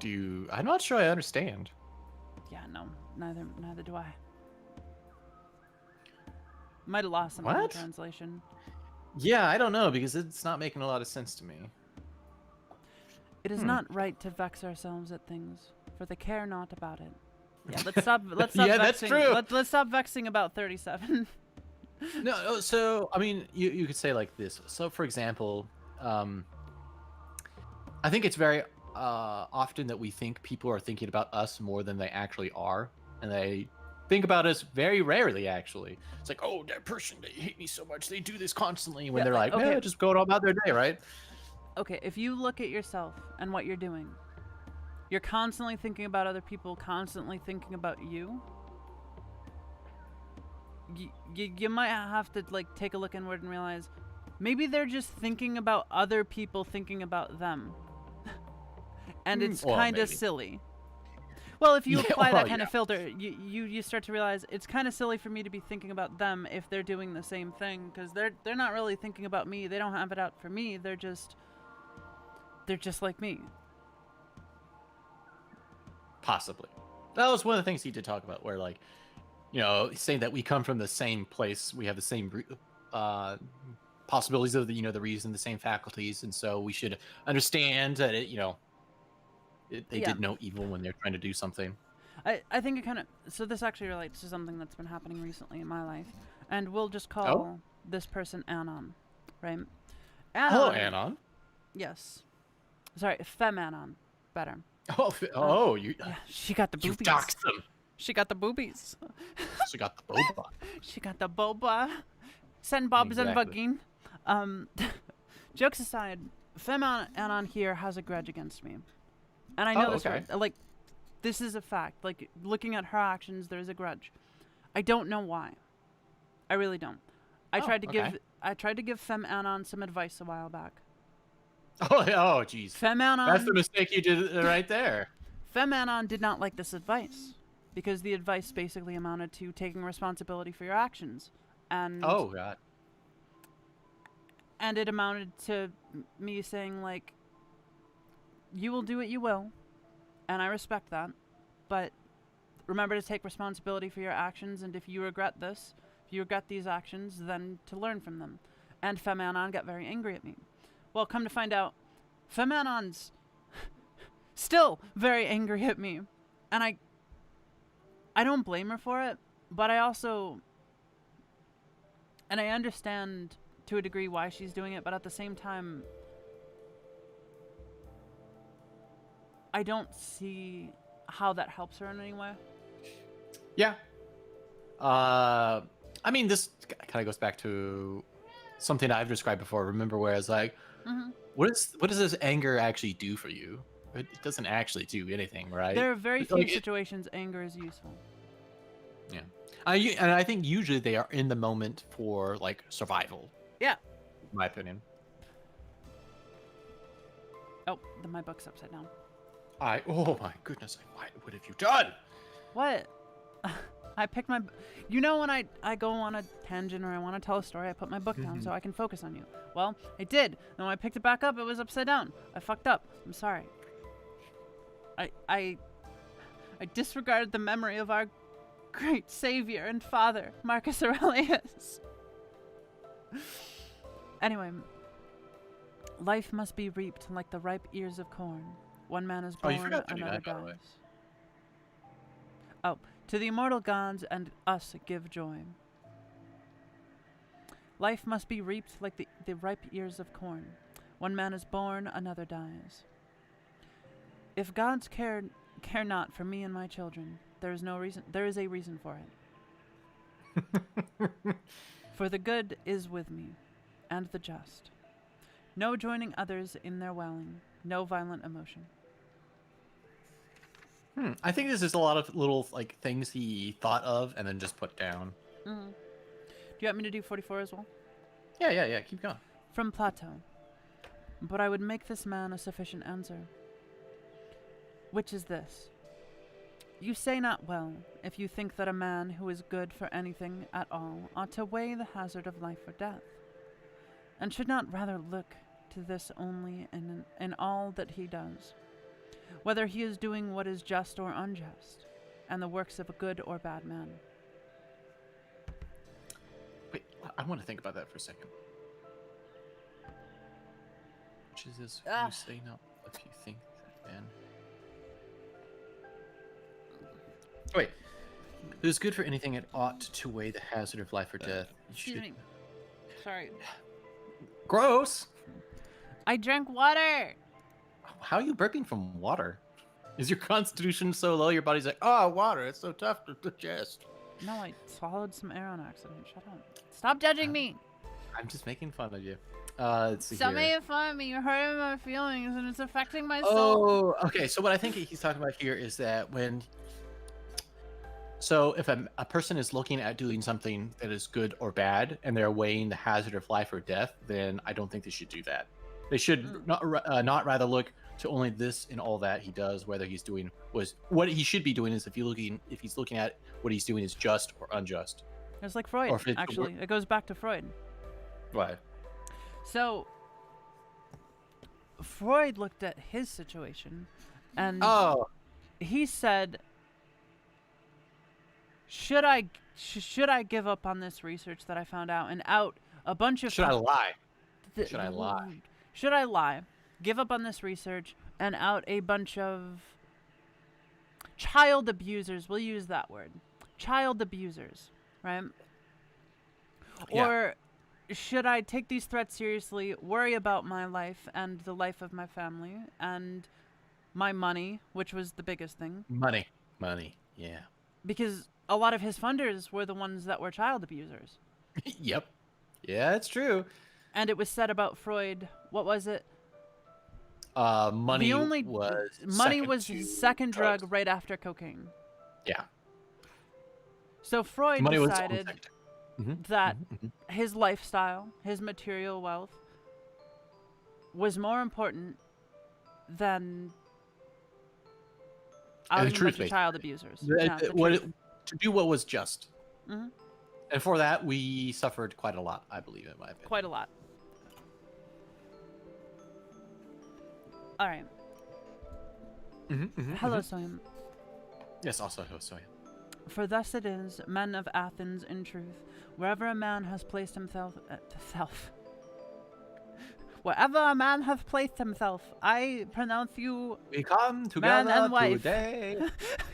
I'm not sure I understand. Yeah, no, neither do I. Might have lost some in What? translation. Yeah, I don't know because it's not making a lot of sense to me. It is not right to vex ourselves at things, for they care not about it. Yeah, let's stop. Let's stop Yeah, vexing. that's true. Let's stop vexing about 37. No, so I mean, you could say like this. So, for example, I think it's very often that we think people are thinking about us more than they actually are, and they think about us very rarely. Actually, it's like, oh, that person, they hate me so much, they do this constantly. When they're like, okay. no, just going about their day, right? Okay, if you look at yourself and what you're doing, you're constantly thinking about other people, constantly thinking about you. You might have to like take a look inward and realize maybe they're just thinking about other people thinking about them. And it's kind of silly. Well, if you apply that kind of filter, you start to realize it's kind of silly for me to be thinking about them if they're doing the same thing, because they're not really thinking about me. They don't have it out for me. They're just like me. Possibly. That was one of the things he did talk about, where like, saying that we come from the same place, we have the same possibilities of the reason, the same faculties, and so we should understand that they did no evil when they're trying to do something. I think it kind of, so this actually relates to something that's been happening recently in my life, and we'll just call this person Anon, right? Anon, hello, Anon. Yes. Sorry, Femanon. Better. Yeah, she got the boobies. You doxed them. She got the boobies. She got the boba. She got the boba. Send Bob's and Vagine. Jokes aside, Femanon here has a grudge against me. And I know this, like, this is a fact. Like, looking at her actions, there's a grudge. I don't know why. I really don't. I tried to give Femanon some advice a while back. Oh, jeez. Femanon. That's the mistake you did right there. Femanon did not like this advice because the advice basically amounted to taking responsibility for your actions, and God. And it amounted to me saying like, you will do what you will, and I respect that, but remember to take responsibility for your actions, and if you regret this, if you regret these actions, then to learn from them. And Femanon got very angry at me. Well, come to find out, Femanon's still very angry at me. And I don't blame her for it, but I also, and I understand to a degree why she's doing it, but at the same time, I don't see how that helps her in any way. Yeah. I mean, this kind of goes back to something I've described before. Remember, where it's like, Hmm. what does this anger actually do for you? It doesn't actually do anything, right? There are very few Like situations anger is useful. yeah. And I think usually they are in the moment for like survival. Yeah. In my opinion. Oh, my book's upside down. Oh my goodness! What have you done? What? I picked my. You know when I go on a tangent or I want to tell a story, I put my book down so I can focus on you. Well, I did. And when I picked it back up, it was upside down. I fucked up. I'm sorry. I disregarded the memory of our great savior and father, Marcus Aurelius. Anyway, life must be reaped like the ripe ears of corn. One man is born, another dies. Oh, to the immortal gods and us give joy. Life must be reaped like the ripe ears of corn. One man is born, another dies. If gods care not for me and my children, there is a reason for it. For the good is with me, and the just. No joining others in their wailing, no violent emotion. I think this is a lot of little like things he thought of and then just put down. Mm-hmm. Do you want me to do 44 as well? Yeah. Keep going. From Plato. But I would make this man a sufficient answer. Which is this. You say not well, if you think that a man who is good for anything at all ought to weigh the hazard of life or death, and should not rather look to this only in all that he does, whether he is doing what is just or unjust, and the works of a good or bad man. Wait, I want to think about that for a second. Which is this? You say not if you think that man. Wait. It is good for anything it ought to weigh the hazard of life or death. Excuse me. Sorry. Gross! I drank water! How are you burping from water? Is your constitution so low your body's like, oh, water, it's so tough to digest? No, I swallowed some air on accident. Shut up. Stop judging me! I'm just making fun of you. Let's see Stop here. making fun of me. You're hurting my feelings and it's affecting my soul. Oh, okay. So what I think he's talking about here is that so if a person is looking at doing something that is good or bad and they're weighing the hazard of life or death, then I don't think they should do that. They should not rather look to only this and all that he does, whether he's doing what he should be doing is if he's looking at what he's doing is just or unjust. It's like Freud, actually. It goes back to Freud. Why? So, Freud looked at his situation, and he said, should I give up on this research that I found out and out a bunch of... Should I lie? Should I lie? Should I lie? Give up on this research and out a bunch of child abusers. We'll use that word. Child abusers, right? Yeah. Or should I take these threats seriously, worry about my life and the life of my family and my money, which was the biggest thing? Money, yeah. Because a lot of his funders were the ones that were child abusers. Yep. Yeah, it's true. And it was said about Freud, what was it? Money was his second drug right after cocaine. Yeah. So Freud decided that his lifestyle, his material wealth, was more important than outing a bunch of child abusers. To do what was just. Mm-hmm. And for that, we suffered quite a lot, I believe, in my opinion. Quite a lot. All right. Hello, Soyam. Yes, also hello, Soyam. For thus it is, men of Athens, in truth, wherever a man has placed himself, wherever a man hath placed himself, I pronounce you we come together man and wife. Today.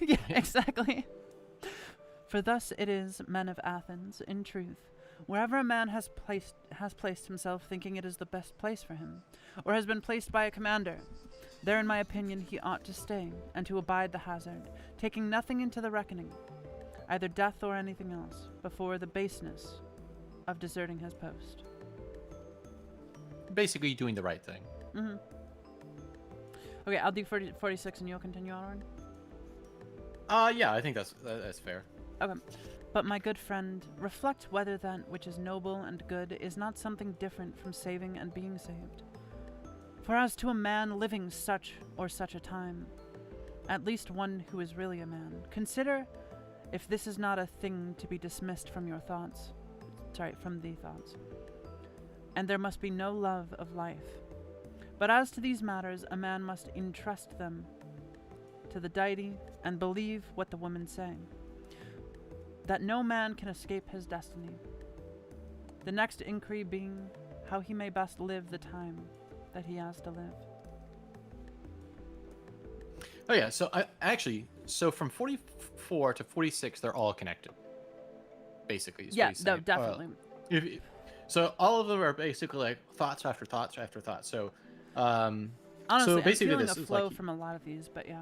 Yeah, exactly. For thus it is, men of Athens, in truth, wherever a man has placed himself thinking it is the best place for him, or has been placed by a commander, there in my opinion he ought to stay, and to abide the hazard, taking nothing into the reckoning. either death or anything else, before the baseness of deserting his post. Basically doing the right thing. Mm-hmm. Okay, I'll do 46 and you'll continue onward. Yeah, I think that's fair. Okay. But my good friend, reflect whether that which is noble and good is not something different from saving and being saved. For as to a man living such or such a time, at least one who is really a man, consider if this is not a thing to be dismissed from your thoughts. Sorry, from the thoughts. And there must be no love of life. But as to these matters, a man must entrust them to the deity and believe what the women say, that no man can escape his destiny. The next inquiry being how he may best live the time that he has to live. Oh yeah, so so from 44 to 46, they're all connected. Basically, is what Yeah, he's no, saying. definitely. So all of them are basically like thoughts after thoughts after thoughts. So, Honestly, so basically I'm feeling this a is flow like, from a lot of these, but yeah.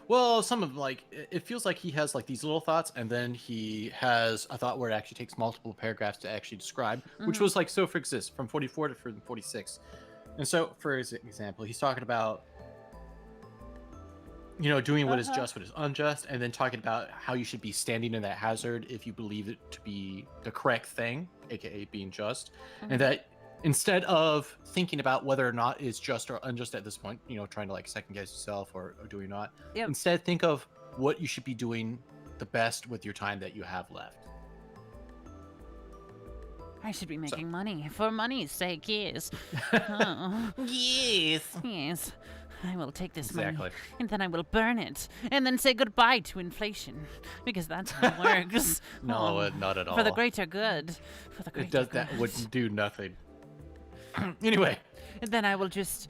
well, some of them, like, it feels like he has like these little thoughts, and then he has a thought where it actually takes multiple paragraphs to actually describe, which was like so for exist from 44 to 46. And so, for example, he's talking about, you know, doing what is just, what is unjust, and then talking about how you should be standing in that hazard if you believe it to be the correct thing, aka being just, and that instead of thinking about whether or not it's just or unjust at this point, you know, trying to like second guess yourself or doing not, instead think of what you should be doing the best with your time that you have left. I should be making money for money's sake, yes. Oh. Yes. I will take this money and then I will burn it and then say goodbye to inflation because that's how it works. No, not at all. For the greater good. For the greater good. That wouldn't do nothing. Anyway. And then I will just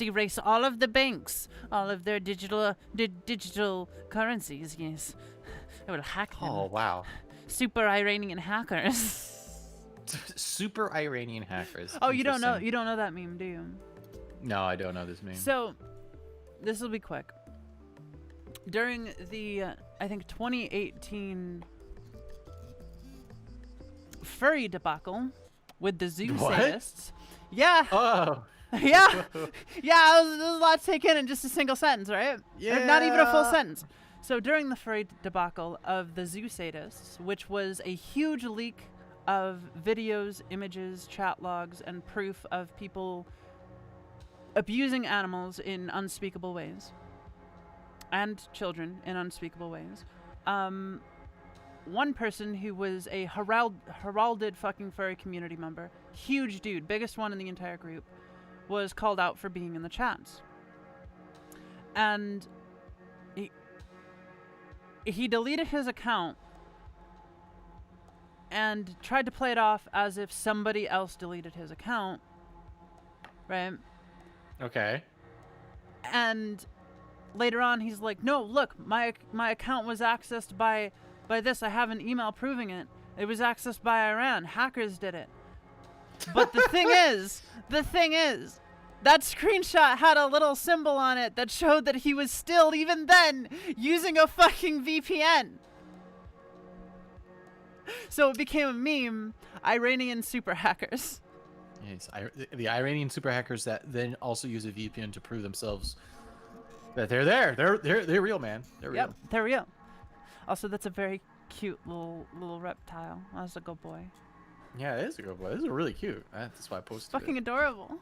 erase all of the banks, all of their digital currencies. Yes, I will hack them. Oh wow. Super Iranian hackers. Super Iranian hackers. Oh, you don't know that meme, do you? No, I don't know this meme. So, this will be quick. During the, I think, 2018 furry debacle with the zoo sadists. Yeah. Oh. Yeah. Yeah, there's a lot to take in just a single sentence, right? Yeah. Not even a full sentence. So, during the furry debacle of the zoo sadists, which was a huge leak of videos, images, chat logs, and proof of people abusing animals in unspeakable ways and children in unspeakable ways. One person who was a heralded fucking furry community member, huge dude, biggest one in the entire group, was called out for being in the chats. And he deleted his account and tried to play it off as if somebody else deleted his account, right? Okay. And later on, he's like, "No, look, my account was accessed by this. I have an email proving it. It was accessed by Iran. Hackers did it." But the thing is, that screenshot had a little symbol on it that showed that he was still, even then, using a fucking VPN. So it became a meme. Iranian super hackers. Yes, the Iranian super hackers that then also use a VPN to prove themselves that they're there. They're real, man. They're real. Yep, they're real. Also, that's a very cute little reptile. That's a good boy. Yeah, it is a good boy. This is really cute. That's why I posted it. Fucking adorable.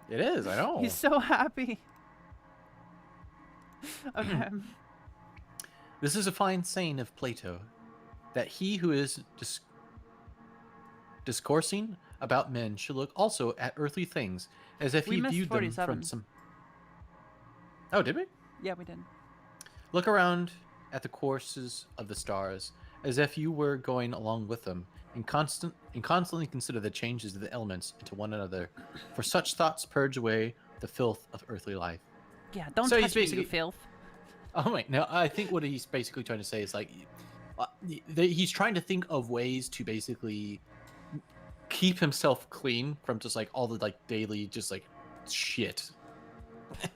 It is, I know. He's so happy. Okay. This is a fine saying of Plato, that he who is discoursing about men should look also at earthly things, as if he viewed them from some... Oh, did we? Yeah, we did. Look around at the courses of the stars, as if you were going along with them, and constantly consider the changes of the elements into one another, for such thoughts purge away the filth of earthly life. Yeah, don't touch me, you filth. Oh wait, no, I think what he's basically trying to say is like, he's trying to think of ways to basically keep himself clean from just like all the like daily just like shit.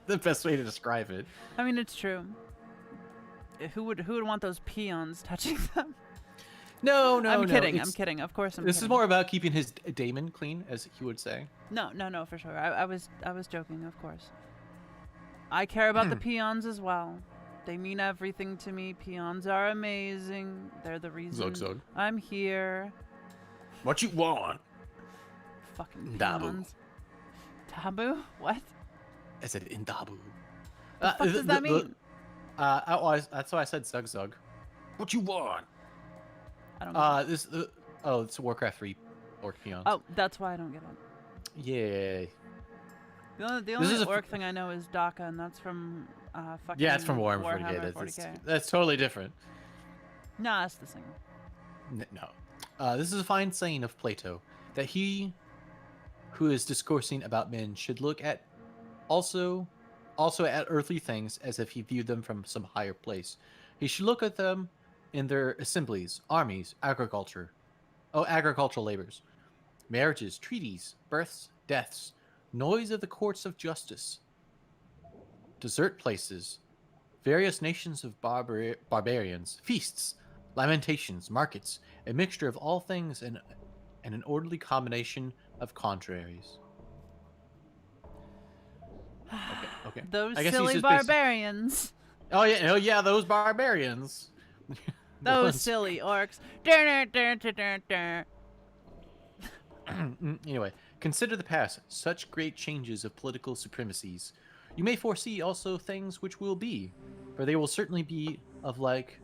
The best way to describe it. I mean, it's true. who would want those peons touching them? No, I'm kidding. I'm kidding. Of course, I'm This kidding. is more about keeping his daemon clean, as he would say. No, for sure. I was joking, of course. I care about the peons as well. They mean everything to me. Peons are amazing. They're the reason Zug. I'm here. What you want? Fucking Dabu. peons. Taboo? What? I said Indabu. The fuck does that mean? That's why I said Zug. What you want? I don't know. It's Warcraft 3 orc peons. Oh, that's why I don't get it. Yay. The only orc thing I know is Daka, and that's from fucking Yeah, it's from Warhammer 40k. 40K. That's totally different. Nah, it's the same. No. This is a fine saying of Plato, that he who is discoursing about men should look at also at earthly things as if he viewed them from some higher place. He should look at them in their assemblies, armies, agricultural labors, marriages, treaties, births, deaths, noise of the courts of justice, desert places, various nations of barbarians, feasts, lamentations, markets, a mixture of all things and an orderly combination of contraries. Okay. Those silly barbarians. Oh yeah, those barbarians. Those silly orcs. Anyway, consider the past, such great changes of political supremacies. You may foresee also things which will be, for they will certainly be of like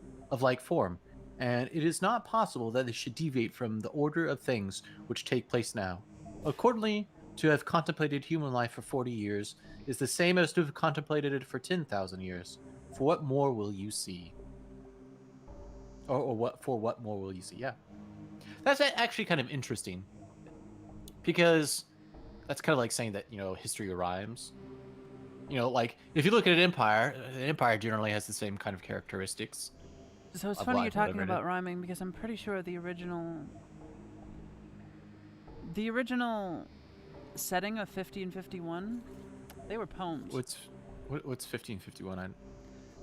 form, and it is not possible that they should deviate from the order of things which take place now. Accordingly, to have contemplated human life for 40 years is the same as to have contemplated it for 10,000 years. For what more will you see? Or what more will you see? Yeah. That's actually kind of interesting. Because that's kind of like saying that, history rhymes. Like, if you look at an empire generally has the same kind of characteristics. So it's funny you're talking about rhyming, because I'm pretty sure the original setting of 50 and 51, they were poems. What's 50 and 51?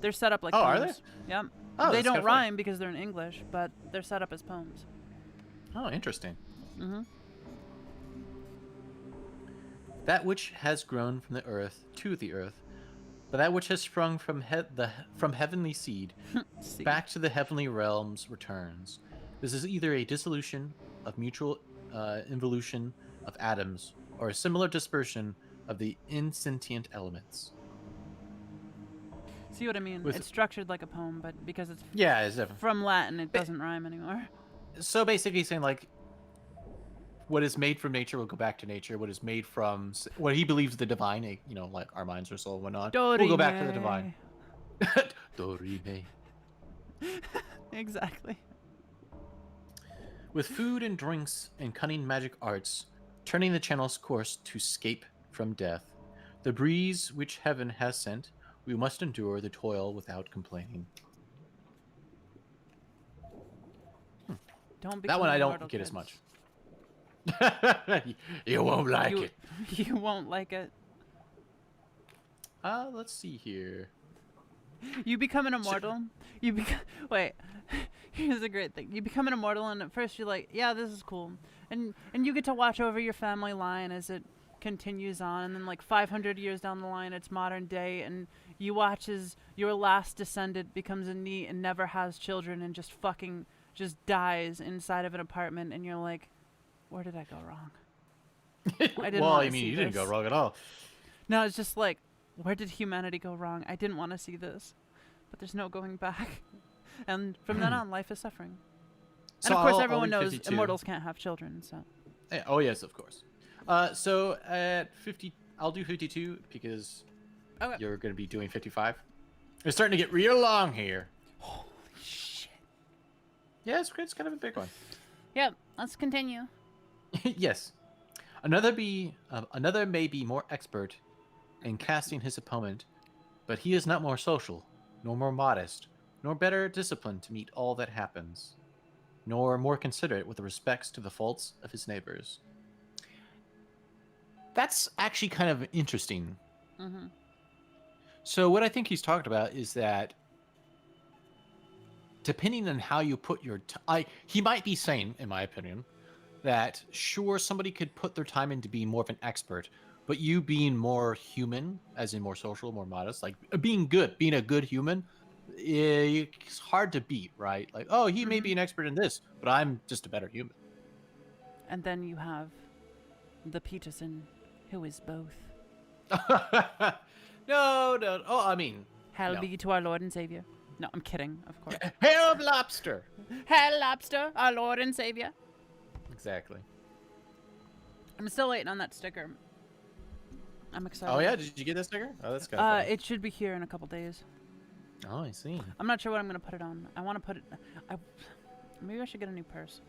They're set up like poems. Are they? Yep. Oh, they don't rhyme because they're in English, but they're set up as poems. Oh, interesting. Mm-hmm. That which has grown from the earth to the earth, but that which has sprung from heavenly seed back to the heavenly realms returns. This is either a dissolution of mutual involution of atoms, or a similar dispersion of the insentient elements. See what I mean? It's structured like a poem, but because it's definitely from Latin, it doesn't rhyme anymore. So basically saying, like, what is made from nature will go back to nature. What is made from what he believes the divine, like our minds or soul and whatnot, will go back to the divine. Dorime. Exactly. With food and drinks and cunning magic arts, turning the channel's course to scape from death, the breeze which heaven has sent, we must endure the toil without complaining. That one I don't get as much. You won't like it. You won't like it. Let's see here. You become an immortal. Wait. Here's a great thing. You become an immortal, and at first you're like, yeah, this is cool. And you get to watch over your family line as it continues on, and then like 500 years down the line, it's modern day, and you watch as your last descendant becomes a NEET and never has children and just dies inside of an apartment, and you're like, where did I go wrong? You didn't go wrong at all. No, it's just like, where did humanity go wrong? I didn't want to see this, but there's no going back. And from then on, life is suffering. And of course, everyone knows immortals can't have children. So. Yeah, oh yes, of course. So at 50, I'll do 52 because you're going to be doing 55. It's starting to get real long here. Holy shit! Yeah, it's kind of a big one. Yep. Let's continue. Yes. Another may be more expert in casting his opponent, but he is not more social, nor more modest, nor better disciplined to meet all that happens, nor more considerate with respects to the faults of his neighbors. That's actually kind of interesting. Mm-hmm. So what I think he's talked about is that depending on how you put your he might be saying, in my opinion, that sure, somebody could put their time into being more of an expert, but you being more human, as in more social, more modest, like being a good human, it's hard to beat, right? Like, oh, he may be an expert in this, but I'm just a better human. And then you have the Peterson, who is both. No. Oh, I mean, Hell be to our Lord and Savior. No, I'm kidding, of course. Hail of lobster. Hail lobster, our Lord and Savior. Exactly. I'm still waiting on that sticker. I'm excited. Oh yeah, did you get that sticker? Oh, that's kind of funny. It should be here in a couple days. Oh, I see. I'm not sure what I'm gonna put it on. I want to put it. Maybe I should get a new purse.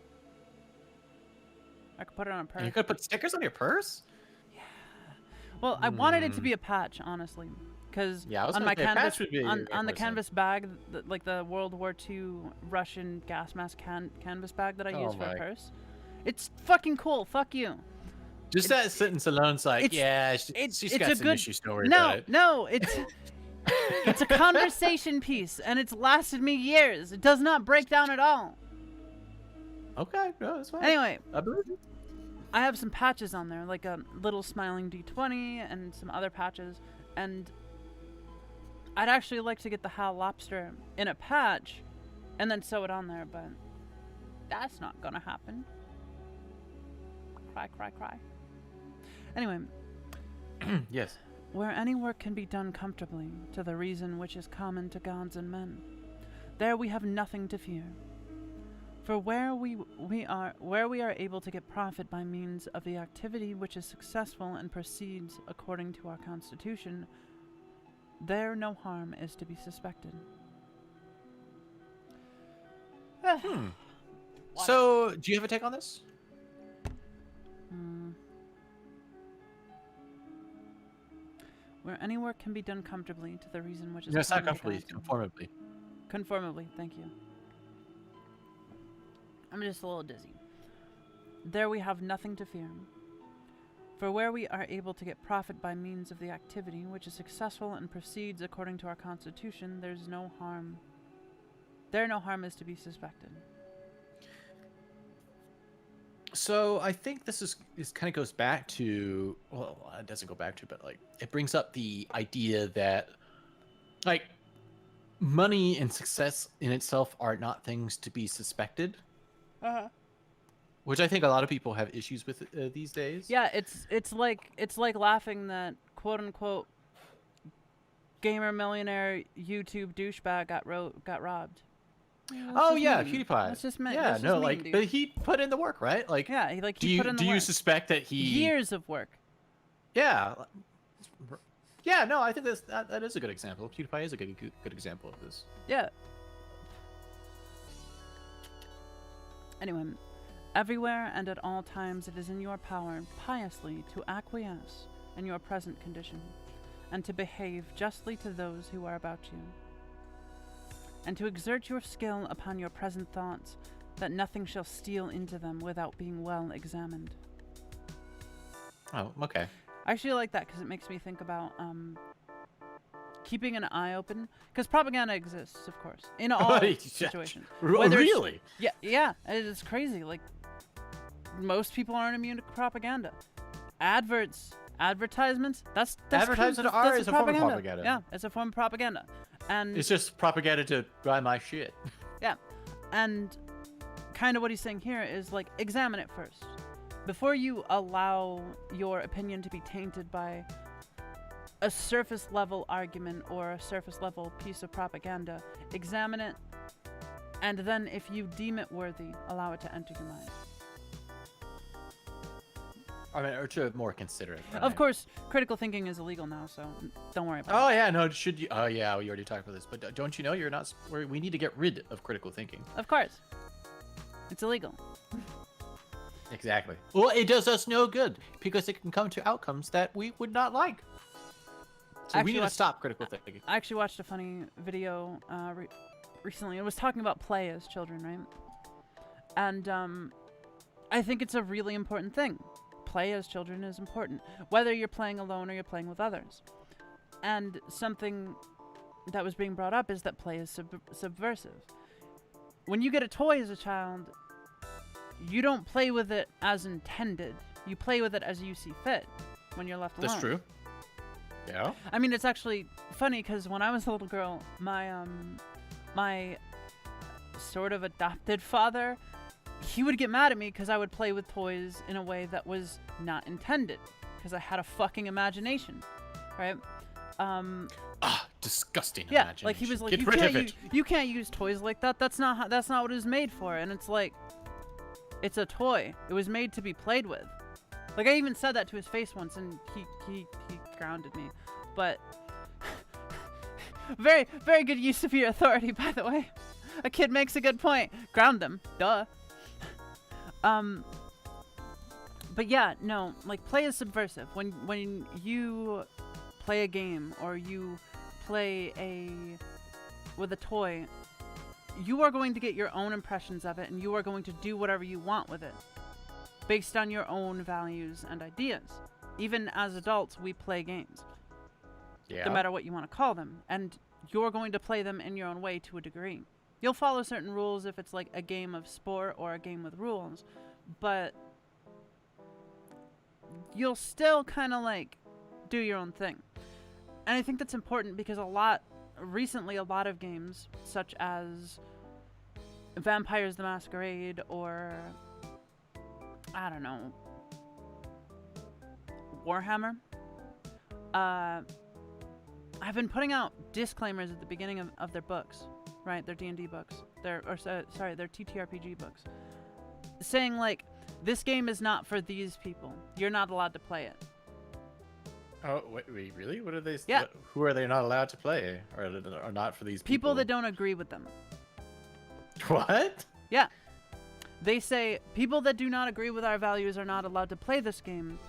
I could put it on a purse. You could put stickers on your purse? Yeah. Well, I wanted it to be a patch, honestly, because on my canvas, on the canvas bag, like the World War II Russian gas mask canvas bag that I use for a purse, it's fucking cool. Fuck you. Just that sentence alone's like, she's got some issues. Don't worry about it. No, it's it's a conversation piece, and it's lasted me years. It does not break down at all. Okay, no, that's fine. Anyway, I believe you. I have some patches on there, like a little smiling D20 and some other patches, and I'd actually like to get the Hal Lobster in a patch and then sew it on there, but that's not gonna happen. Cry, cry, cry. Anyway. Yes. Where any work can be done comfortably, to the reason which is common to gods and men, there we have nothing to fear. For where we are able to get profit by means of the activity which is successful and proceeds according to our constitution, there no harm is to be suspected. So, do you have a take on this? Where any work can be done comfortably, to the reason which is... No, it's not comfortably, it's conformably. Conformably, thank you. I'm just a little dizzy. There we have nothing to fear. For where we are able to get profit by means of the activity which is successful and proceeds according to our constitution, there's no harm. There no harm is to be suspected. So I think this kind of goes back to, well, it doesn't go back to, but like it brings up the idea that like money and success in itself are not things to be suspected. Which I think a lot of people have issues with these days. Yeah, it's like laughing that quote unquote gamer millionaire YouTube douchebag got robbed. Oh yeah, PewDiePie. That's just meant. Yeah, no, like, but he put in the work, right? Like, yeah, he put in the work. Do you suspect that he years of work? Yeah, yeah. No, I think that is a good example. PewDiePie is a good example of this. Yeah. Anyway, everywhere and at all times it is in your power piously to acquiesce in your present condition, and to behave justly to those who are about you, and to exert your skill upon your present thoughts, that nothing shall steal into them without being well examined. Oh, okay. I actually like that because it makes me think about keeping an eye open, because propaganda exists, of course, in all situations. Really? Yeah, it's crazy. Like, most people aren't immune to propaganda. Advertisements. That's advertisements is a form of propaganda. Yeah, it's a form of propaganda. And it's just propaganda to buy my shit. Yeah, and kind of what he's saying here is like, examine it first before you allow your opinion to be tainted by a surface level argument or a surface level piece of propaganda. Examine it, and then if you deem it worthy, allow it to enter your mind. I mean, or to more consider it. Right? Of course, critical thinking is illegal now, so don't worry about it. Oh yeah, no, should you? Oh yeah, we already talked about this, but don't you know you're not? We need to get rid of critical thinking. Of course, it's illegal. Exactly. Well, it does us no good because it can come to outcomes that we would not like. So we need to stop critical thinking. I actually watched a funny video recently. It was talking about play as children, right? And I think it's a really important thing. Play as children is important, whether you're playing alone or you're playing with others. And something that was being brought up is that play is subversive. when you get a toy as a child, you don't play with it as intended. You play with it as you see fit when you're left alone. That's true. Yeah. I mean, it's actually funny because when I was a little girl, my sort of adopted father, he would get mad at me because I would play with toys in a way that was not intended because I had a fucking imagination, right? Disgusting yeah, imagination. like he was like, Get rid of it. You can't use toys like that. That's not what it was made for. And it's like, it's a toy. It was made to be played with. Like I even said that to his face once, and he grounded me. But very, very good use of your authority, by the way. A kid makes a good point. Ground them. Duh. But yeah, no, like play is subversive. When you play a game or you play with a toy, you are going to get your own impressions of it, and you are going to do whatever you want with it based on your own values and ideas. Even as adults, we play games. Yeah. No matter what you want to call them. And you're going to play them in your own way to a degree. You'll follow certain rules if it's like a game of sport or a game with rules, but you'll still kind of like do your own thing. And I think that's important because recently a lot of games such as Vampires the Masquerade or I don't know, Warhammer, I've been putting out disclaimers at the beginning of their books, right? Their D&D books, their TTRPG books, saying like, this game is not for these people. You're not allowed to play it. Oh, wait, really? What are they? Yeah. Who are they not allowed to play, or not for these people? People that don't agree with them. What? Yeah. They say people that do not agree with our values are not allowed to play this game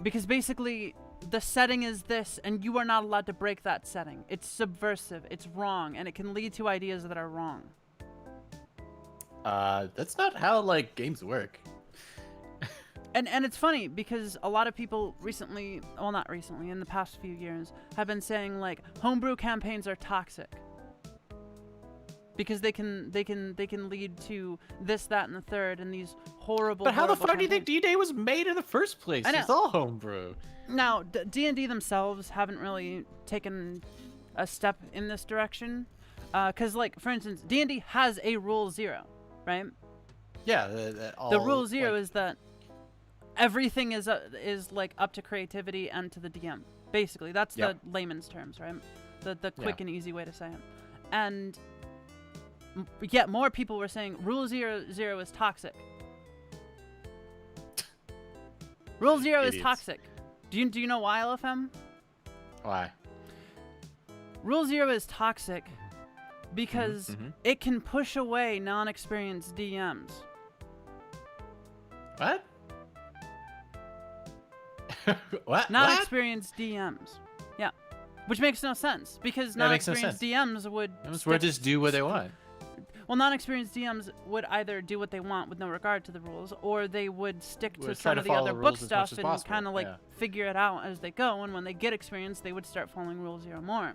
because basically the setting is this and you are not allowed to break that setting. It's subversive, it's wrong, and it can lead to ideas that are wrong. That's not how like games work. And it's funny because a lot of people recently, well not recently, in the past few years, have been saying like homebrew campaigns are toxic. Because they can lead to this, that, and the third, and these horrible. But how the fuck campaigns. do you think D-Day was made in the first place? I know. It's all homebrew. Now, D&D themselves haven't really taken a step in this direction, because, like, for instance, D&D has a rule 0, right? Yeah, the rule 0 is that everything is like up to creativity and to the DM. Basically, that's the layman's terms, right? The quick and easy way to say it, and. Yet more people were saying Rule 0 is toxic. Rule 0 is toxic. Do you know why, Lofam? Why? Rule 0 is toxic because it can push away non-experienced DMs. What? What? Non-experienced DMs. Yeah. Which makes no sense because non-experienced DMs would just do what they want. Well, non-experienced DMs would either do what they want with no regard to the rules, or they would stick to try some to of the follow other the book rules as stuff much as and possible, kind of like figure it out as they go. And when they get experience, they would start following Rule 0 more.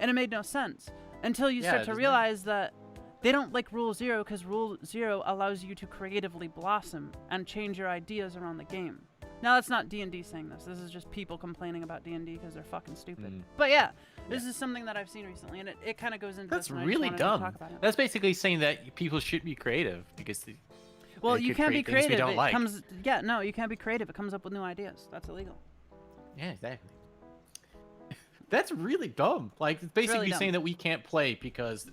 And it made no sense until you start to realize that they don't like Rule 0 because Rule 0 allows you to creatively blossom and change your ideas around the game. Now, that's not D&D saying this. This is just people complaining about D&D because they're fucking stupid. But yeah, this is something that I've seen recently, and it kind of goes into That's this, and really I just wanted dumb. to talk about it. That's basically saying that people should be creative because you can't be creative. We don't like. You can't be creative. It comes up with new ideas. That's illegal. Yeah, exactly. That's really dumb. Like, it's basically really dumb. saying that we can't play because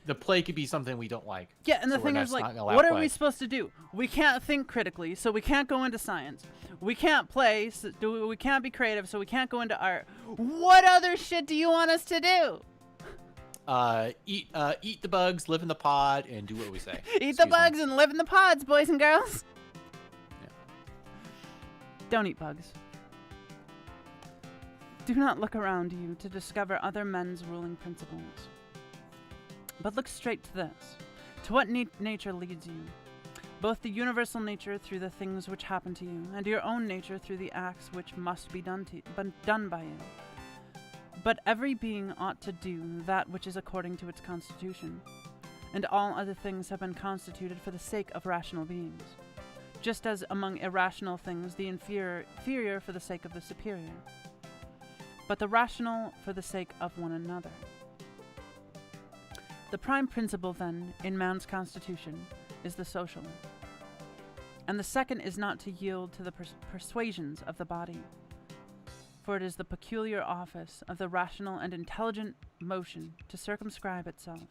the play could be something we don't like. Yeah, and the so thing is, like, what are we supposed to do? We can't think critically, so we can't go into science. We can't play, so we can't be creative, so we can't go into art. What other shit do you want us to do? Eat the bugs, live in the pod, and do what we say. Eat the bugs and live in the pods, boys and girls. Yeah. Don't eat bugs. Do not look around you to discover other men's ruling principles. But look straight to this, to what nature leads you, both the universal nature through the things which happen to you, and your own nature through the acts which must be done by you. But every being ought to do that which is according to its constitution, and all other things have been constituted for the sake of rational beings, just as among irrational things the inferior for the sake of the superior, but the rational for the sake of one another. The prime principle, then, in man's constitution is the social, and the second is not to yield to the persuasions of the body, for it is the peculiar office of the rational and intelligent motion to circumscribe itself,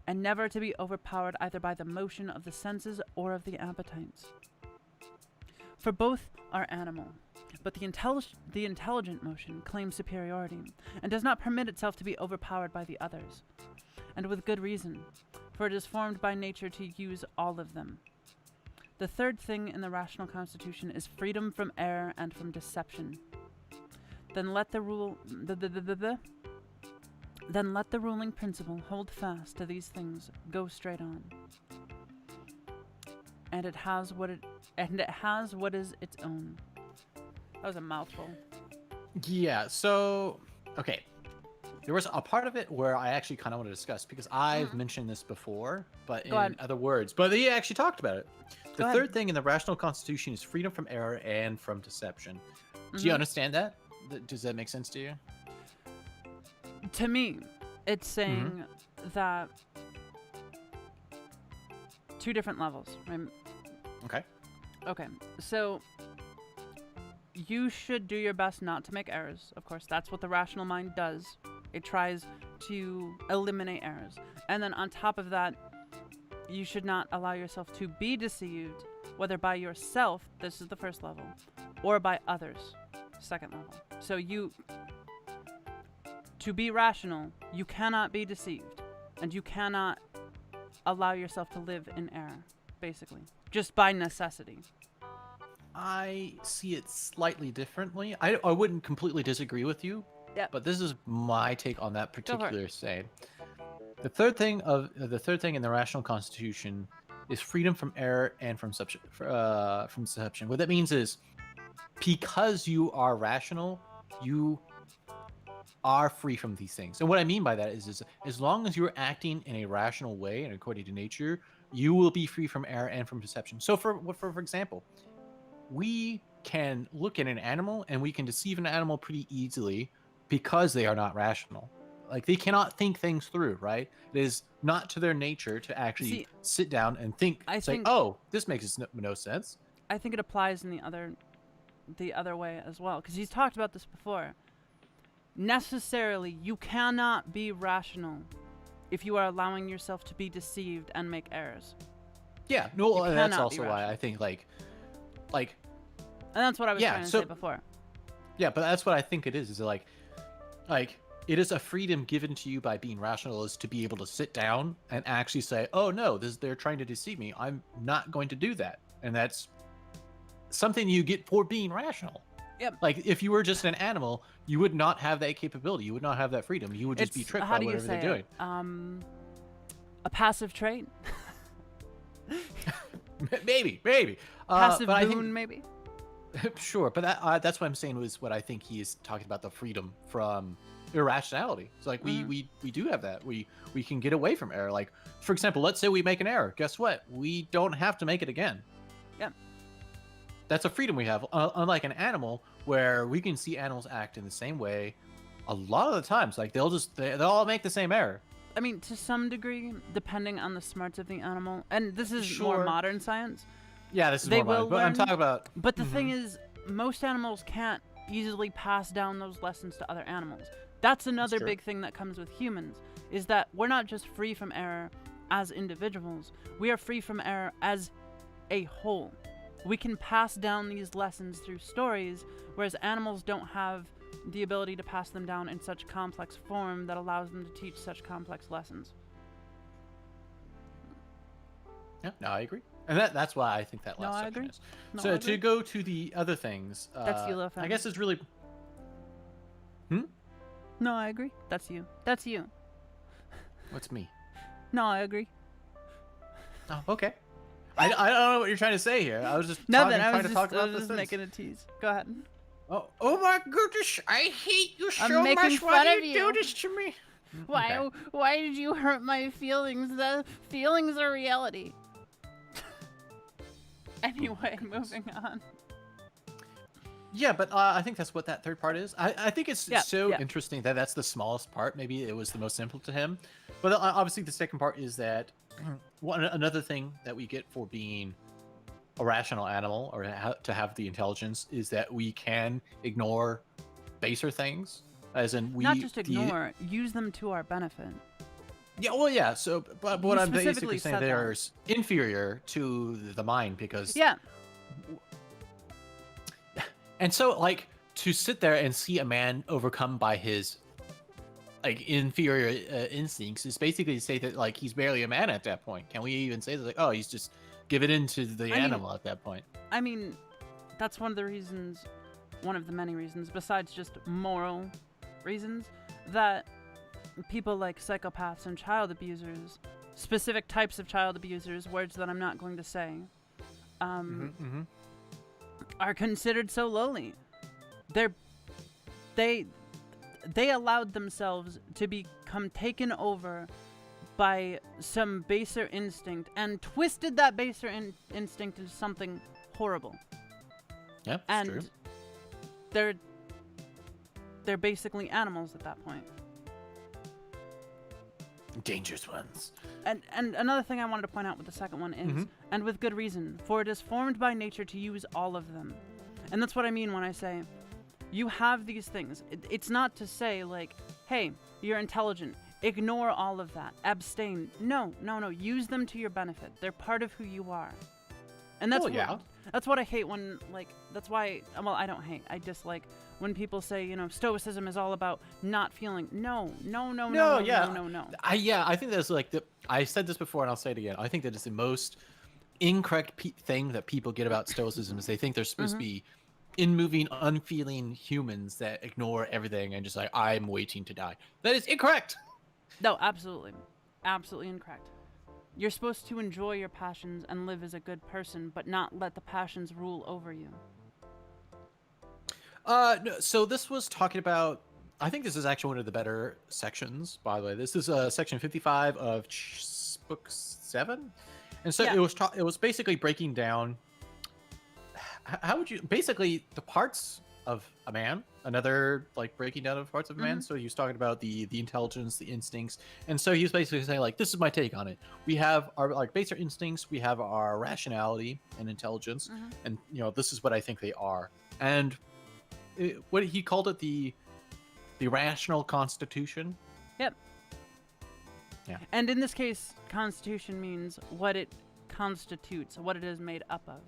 and never to be overpowered either by the motion of the senses or of the appetites. For both are animal, but the intelligent motion claims superiority, and does not permit itself to be overpowered by the others, and with good reason, for it is formed by nature to use all of them. The third thing in the rational constitution is freedom from error and from deception. Then let the ruling principle hold fast to these things, go straight on. And it has what is its own. That was a mouthful. Yeah, so okay. There was a part of it where I actually kind of want to discuss because I've mentioned this before, but in other words. But he actually talked about it. The third thing in the rational constitution is freedom from error and from deception. Do you understand that? Does that make sense to you? To me, it's saying that two different levels, right? Okay, so you should do your best not to make errors. Of course, that's what the rational mind does. It tries to eliminate errors. And then on top of that, you should not allow yourself to be deceived, whether by yourself, this is the first level, or by others, second level. So to be rational, you cannot be deceived, and you cannot allow yourself to live in error, basically, just by necessity. I see it slightly differently. I wouldn't completely disagree with you, but this is my take on that particular saying. The third thing in the rational constitution is freedom from error and from deception. What that means is, because you are rational, you are free from these things. And what I mean by that is as long as you're acting in a rational way and according to nature, you will be free from error and from deception. So for example, we can look at an animal and we can deceive an animal pretty easily because they are not rational. Like, they cannot think things through, right? It is not to their nature to actually sit down and think, oh, this makes no sense. I think it applies in the other way as well, because he's talked about this before. Necessarily, you cannot be rational if you are allowing yourself to be deceived and make errors. Yeah, no, that's also why I think like, and that's what I was trying to say before. Yeah, but that's what I think it is like it is a freedom given to you by being rational, is to be able to sit down and actually say, oh no, they're trying to deceive me. I'm not going to do that. And that's something you get for being rational. Yep. Like, if you were just an animal, you would not have that capability. You would not have that freedom. You would just be tricked by whatever they're doing. A passive trait? maybe. Passive boon, maybe? Sure, but that's what I'm saying was what I think he is talking about, the freedom from irrationality. It's like we do have that. We can get away from error. Like, for example, let's say we make an error. Guess what? We don't have to make it again. Yeah. That's a freedom we have. Unlike an animal, where we can see animals act in the same way a lot of the times. Like, they'll all make the same error. I mean, to some degree, depending on the smarts of the animal. And this is more modern science. Yeah, this is more modern. But I'm talking about... But the thing is, most animals can't easily pass down those lessons to other animals. That's another big thing that comes with humans, is that we're not just free from error as individuals. We are free from error as a whole. We can pass down these lessons through stories, whereas animals don't have the ability to pass them down in such complex form that allows them to teach such complex lessons. Yeah, no, I agree. And that's why I think that last section is. So to go to the other things, that's you, Lofam. I guess it's really... No, I agree. That's you. That's you. What's me? No, I agree. Oh, okay. I don't know what you're trying to say here. I was just trying to talk about this. Making a tease. Go ahead. Oh my goodness! I hate you so I'm making much. fun Why of do you you. do this to me? Why? Okay. Why did you hurt my feelings? The feelings are reality. Anyway, moving on. Yeah, but I think that's what that third part is. I think it's Yeah, so yeah. interesting that that's the smallest part. Maybe it was the most simple to him. But obviously, the second part is that another thing that we get for being a rational animal or to have the intelligence is that we can ignore baser things, as in Not just ignore, use them to our benefit. Yeah, well, yeah. So, but You what I'm specifically basically saying said there that. is inferior to the mind because Yeah, and so like to sit there and see a man overcome by his like inferior instincts is basically to say that like he's barely a man at that point. Can we even say that like, oh, he's just given in to the animal at that point? I mean, that's one of the reasons, one of the many reasons, besides just moral reasons, that people like psychopaths and child abusers, specific types of child abusers, words that I'm not going to say, are considered so lowly. They allowed themselves to become taken over by some baser instinct and twisted that baser instinct into something horrible. Yeah, that's And true. they're basically animals at that point. Dangerous ones. And another thing I wanted to point out with the second one is, and with good reason, for it is formed by nature to use all of them. And that's what I mean when I say, you have these things. It's not to say like, hey, you're intelligent, ignore all of that, abstain. No, use them to your benefit. They're part of who you are. And that's that's what I hate when, like, that's why, well, I don't hate, I dislike when people say, you know, stoicism is all about not feeling. No. I think that's like I said this before and I'll say it again. I think that is the most incorrect thing that people get about stoicism is they think they're supposed to be in-moving, unfeeling humans that ignore everything and just like, I'm waiting to die. That is incorrect. No, absolutely incorrect. You're supposed to enjoy your passions and live as a good person, but not let the passions rule over you. No, so this was talking about. I think this is actually one of the better sections. By the way, this is section 55 of book 7, and so it was basically breaking down. How would you basically the parts of a man? Another like breaking down of parts of a man. So he was talking about the intelligence, the instincts, and so he was basically saying like, this is my take on it. We have our like baser instincts, we have our rationality and intelligence, and you know this is what I think they are. And what he called it, the rational constitution. Yep. Yeah. And in this case, constitution means what it constitutes, what it is made up of.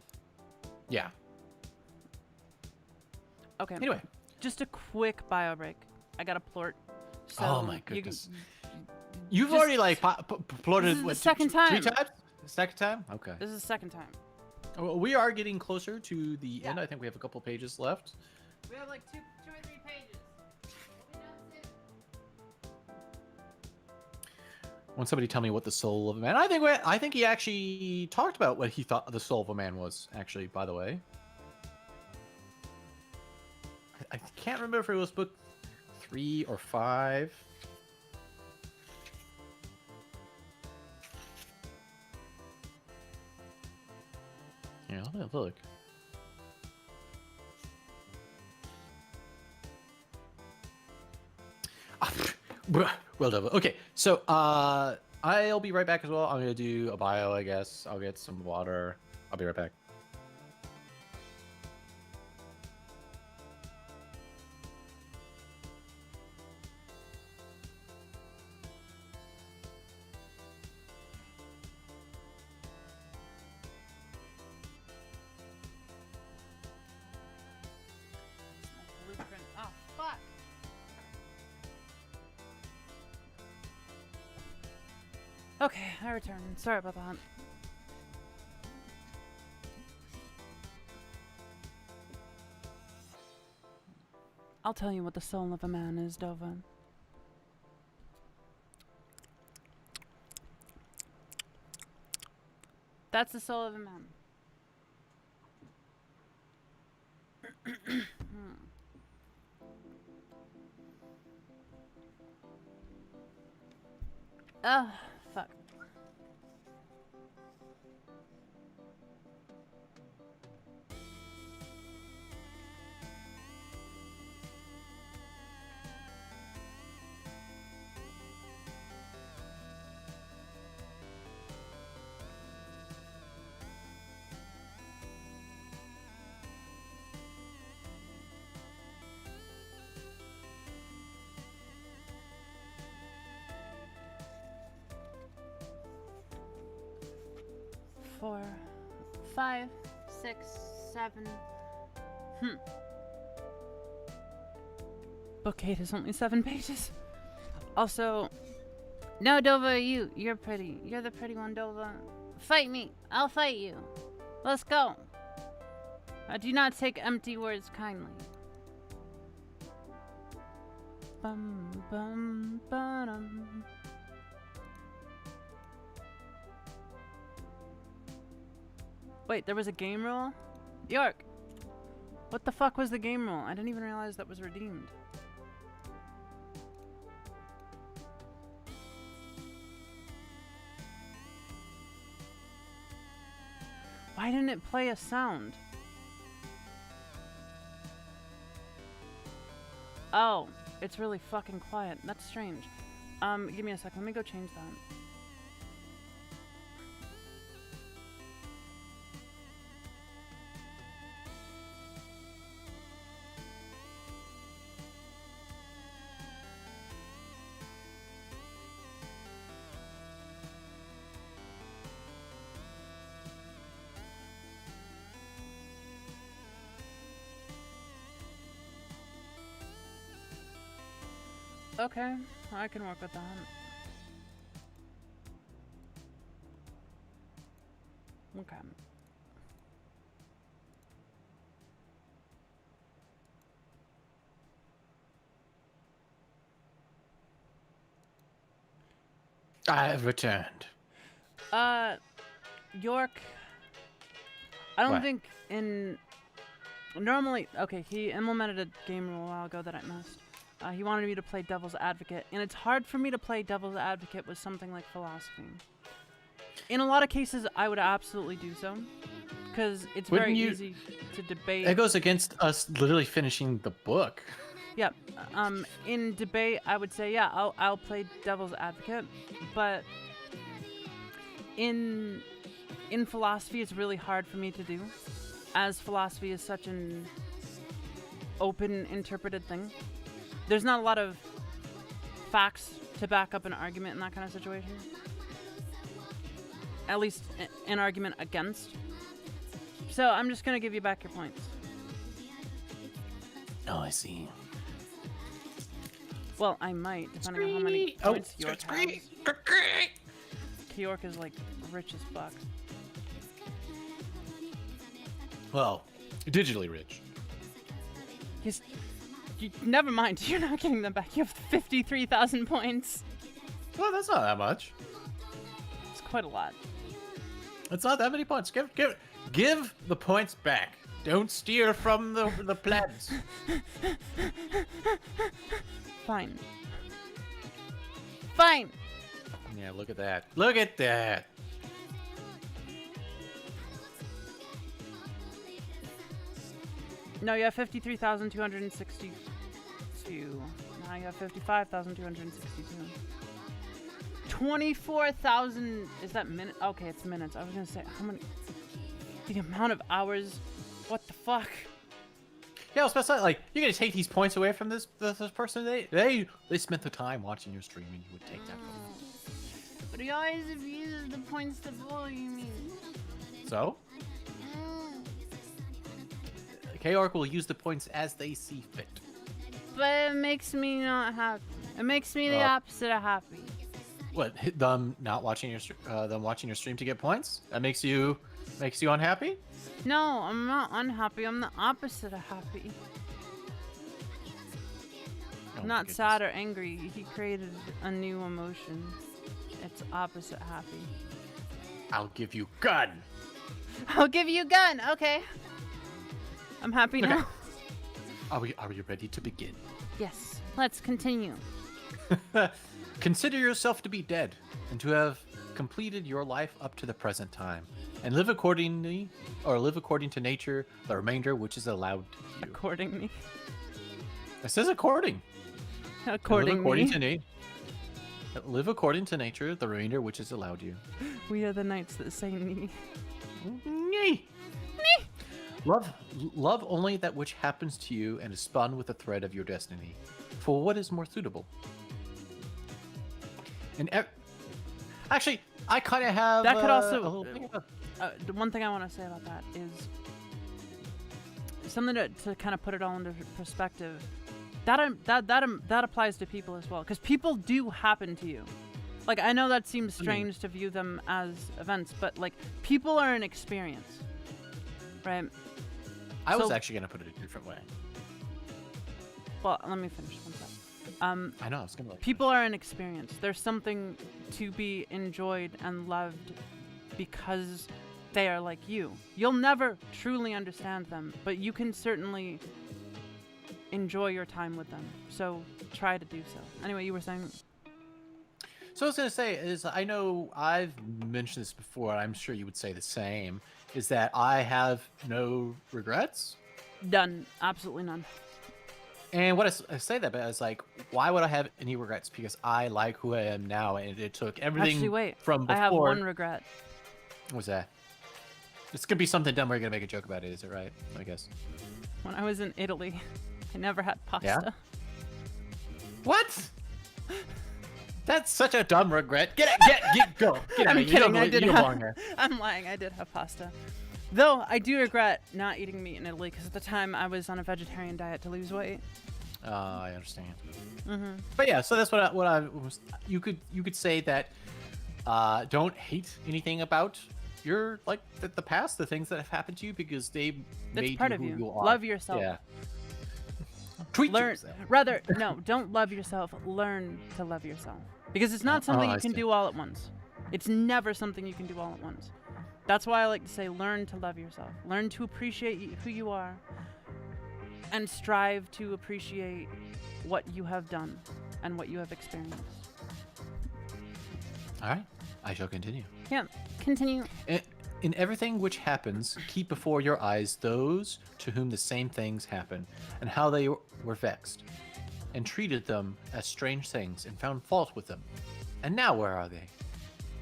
Yeah. Okay. Anyway, just a quick bio break. I got a plort. So oh my goodness. You've already like plotted what, the second time. 3 times? Second time? Okay. This is the second time. Well, we are getting closer to the end. I think we have a couple pages left. We have like two or three pages. Won't somebody tell me what the soul of a man? I think he actually talked about what he thought the soul of a man was. Actually, by the way, I can't remember if it was book 3 or 5. Yeah, let me have a look. Well done. Okay, so I'll be right back as well. I'm gonna do a bio, I guess. I'll get some water. I'll be right back. Blueprint. Oh, fuck. Okay, I returned. Sorry about that. I'll tell you what the soul of a man is, Dova. That's the soul of a man. Oh, fuck. Four, 5, 6, 7. Book 8 is only 7 pages. Also, no, Dova, you're pretty. You're the pretty one, Dova. Fight me. I'll fight you. Let's go. I do not take empty words kindly. Bum, bum, ba-dum. Wait, there was a game rule? York! What the fuck was the game rule? I didn't even realize that was redeemed. Why didn't it play a sound? Oh, it's really fucking quiet. That's strange. Give me a sec. Let me go change that. Okay, I can work with that. Okay. I have returned. York, I don't What? think normally, okay, he implemented a game rule a while ago that I missed. He wanted me to play devil's advocate, and it's hard for me to play devil's advocate with something like philosophy. In a lot of cases, I would absolutely do so, because it's Wouldn't very you- easy to debate. That goes against us literally finishing the book. Yeah. In debate, I would say, yeah, I'll play devil's advocate, but in philosophy, it's really hard for me to do, as philosophy is such an open, interpreted thing. There's not a lot of facts to back up an argument in that kind of situation. At least an argument against. So I'm just gonna give you back your points. Oh, I see. Well, I might, depending on how many points York has. York is like rich as fuck. Well, digitally rich. Never mind, you're not getting them back. You have 53,000 points. Well, that's not that much. It's quite a lot. It's not that many points. Give the points back. Don't steer from the plebs. Fine. Fine. Yeah, look at that. Look at that. No, you have 53,262. Now you have 55,262. 24,000. Is that minutes? Okay, it's minutes. I was gonna say how many. The amount of hours. What the fuck? Yeah, especially like you're gonna take these points away from this person. They spent the time watching your stream, and you would take that from them. But he always abuses the points to bully me. So, K-Orc will use the points as they see fit. But it makes me not happy. It makes me the opposite of happy. What? Them not watching your them watching your stream to get points? That makes you unhappy? No, I'm not unhappy. I'm the opposite of happy. Oh, my Not goodness. sad or angry. He created a new emotion. It's opposite happy. I'll give you gun. I'll give you a gun. Okay. I'm happy Okay. now. Are we ready to begin? Yes. Let's continue. Consider yourself to be dead and to have completed your life up to the present time, and live according to nature, the remainder which is allowed to you. Accordingly. It says according. Accordingly. Live according to nature, the remainder which is allowed you. We are the knights that say nee. Love only that which happens to you and is spun with the thread of your destiny. For what is more suitable? And actually, I kind of have That could also. a little thing about. The one thing I want to say about that is something to kind of put it all into perspective. That applies to people as well, because people do happen to you. Like, I know that seems strange to view them as events, but like, people are an experience, right? I was actually gonna put it a different way. Well, let me finish one second. I know I was gonna. People are an experience. There's something to be enjoyed and loved because they are like you. You'll never truly understand them, but you can certainly enjoy your time with them. So try to do so. Anyway, you were saying. So I was gonna say is I know I've mentioned this before, and I'm sure you would say the same. Is that I have no regrets? None. Absolutely none. And what I say that, but I was like, why would I have any regrets? Because I like who I am now, and it took everything Actually, wait. from before. I have one regret. What's that? It's gonna be something dumb. We're gonna make a joke about it. Is it right? I guess. When I was in Italy, I never had pasta. Yeah? What? That's such a dumb regret. Go. Get I'm out. kidding. I did have. I'm lying. I did have pasta. Though I do regret not eating meat in Italy, because at the time I was on a vegetarian diet to lose weight. I understand. But yeah, so that's what I was. You could say that. Don't hate anything about your the past, the things that have happened to you, because they made part you of who you. you are. Love yourself. Yeah. Treat yourself. Rather, no, don't love yourself. Learn to love yourself, because it's not something you can do all at once. It's never something you can do all at once. That's why I like to say, learn to love yourself. Learn to appreciate who you are, and strive to appreciate what you have done and what you have experienced. All right, I shall continue. Yeah, continue. In everything which happens, keep before your eyes those to whom the same things happen, and how they were vexed, and treated them as strange things, and found fault with them. And now where are they?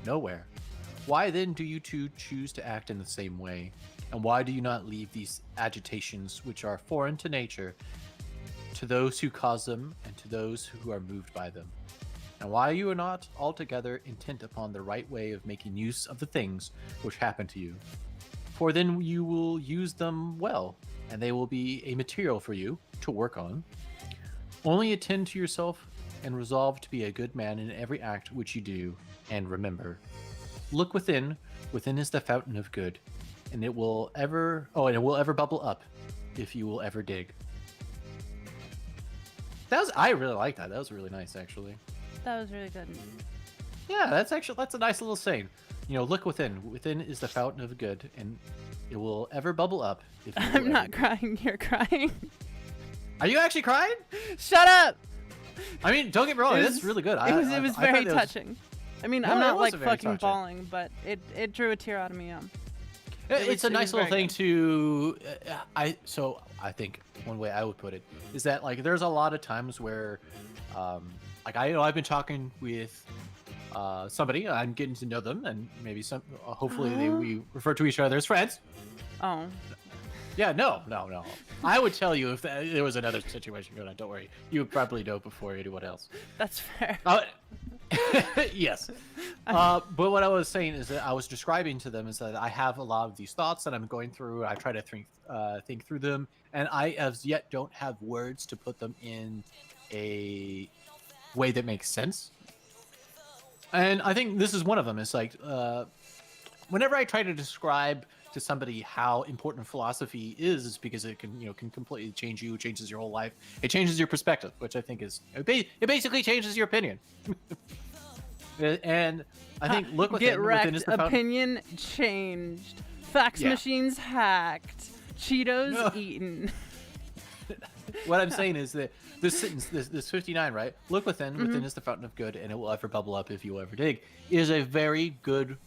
Nowhere. Why then do you two choose to act in the same way? And why do you not leave these agitations, which are foreign to nature, to those who cause them, and to those who are moved by them? And why you are not altogether intent upon the right way of making use of the things which happen to you? For then you will use them well, and they will be a material for you to work on. Only attend to yourself, and resolve to be a good man in every act which you do, and remember. Look within. Within is the fountain of good, and it will ever bubble up, if you will ever dig. I really like that. That was really nice, actually. That was really good. Yeah, that's a nice little saying. Look within. Within is the fountain of good, and it will ever bubble up. If you I'm not crying. You're crying. Are you actually crying? Shut up. I mean, don't get me wrong. That's really good. It was very touching. I mean, No, I'm it not was like very fucking touching. bawling, but it drew a tear out of me. It's a nice little thing good. to. I think one way I would put it is that there's a lot of times where, I've been talking with somebody. I'm getting to know them, and maybe hopefully we refer to each other as friends. Oh. Yeah, no. I would tell you if there was another situation going on. Don't worry. You would probably know before anyone else. That's fair. Yes. But what I was saying is that I was describing to them is that I have a lot of these thoughts that I'm going through. I try to think through them, and I as yet don't have words to put them in a way that makes sense. And I think this is one of them. It's whenever I try to describe to somebody how important philosophy is because it can completely change you, changes your whole life. It changes your perspective, which I think it basically changes your opinion. And I think look within. Get wrecked. Within is the Opinion changed. Fax machines hacked. Cheetos eaten. what I'm saying is that this sentence, this 59, right? Look within. Within is the fountain of good, and it will ever bubble up if you ever dig. Is a very good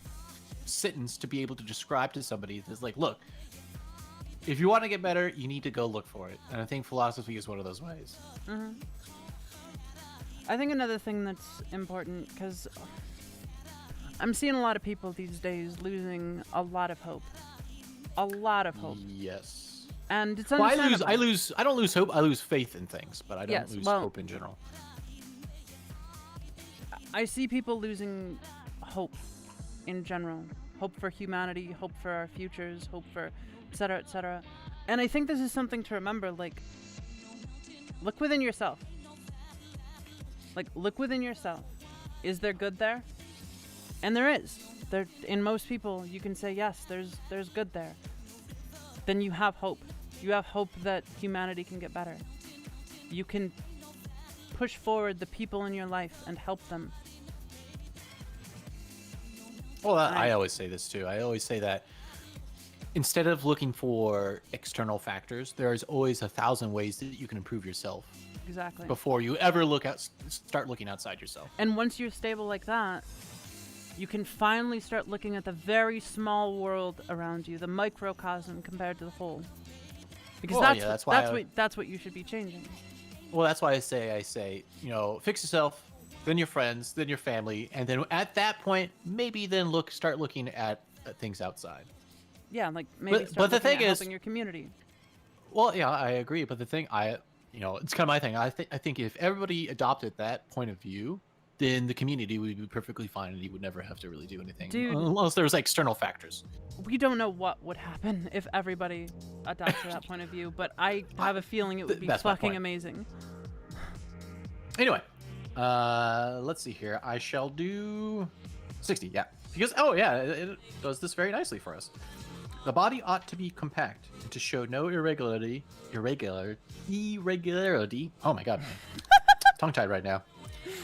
sentence to be able to describe to somebody that's like, look, if you want to get better, you need to go look for it. And I think philosophy is one of those ways. I think another thing that's important, because I'm seeing a lot of people these days losing a lot of hope. A lot of hope. Yes. And it's well, understandable. I don't lose hope. I lose faith in things, but I don't lose well, hope in general. I see people losing hope in general. Hope for humanity, hope for our futures, hope for et cetera, et cetera. And I think this is something to remember, like, look within yourself. Like, look within yourself. Is there good there? And there is. There, in most people, you can say, yes, there's good there. Then you have hope. You have hope that humanity can get better. You can push forward the people in your life and help them. Well, I always say this too. I always say that instead of looking for external factors, there's always 1,000 ways that you can improve yourself. Exactly. Before you ever start looking outside yourself. And once you're stable like that, you can finally start looking at the very small world around you, the microcosm compared to the whole. Because that's what you should be changing. Well, that's why I say, you know, fix yourself, then your friends, then your family, and then at that point, maybe then start looking at things outside. Yeah, like maybe but the thing is, helping your community. Well, yeah, I agree. But the thing, it's kind of my thing. I think if everybody adopted that point of view, then the community would be perfectly fine, and you would never have to really do anything, unless there was external factors. We don't know what would happen if everybody adopted that point of view, but I have a feeling it would be fucking amazing. Anyway, let's see here. I shall do 60. Yeah, because it does this very nicely for us. The body ought to be compact and to show no irregularity. Oh my god, tongue-tied right now.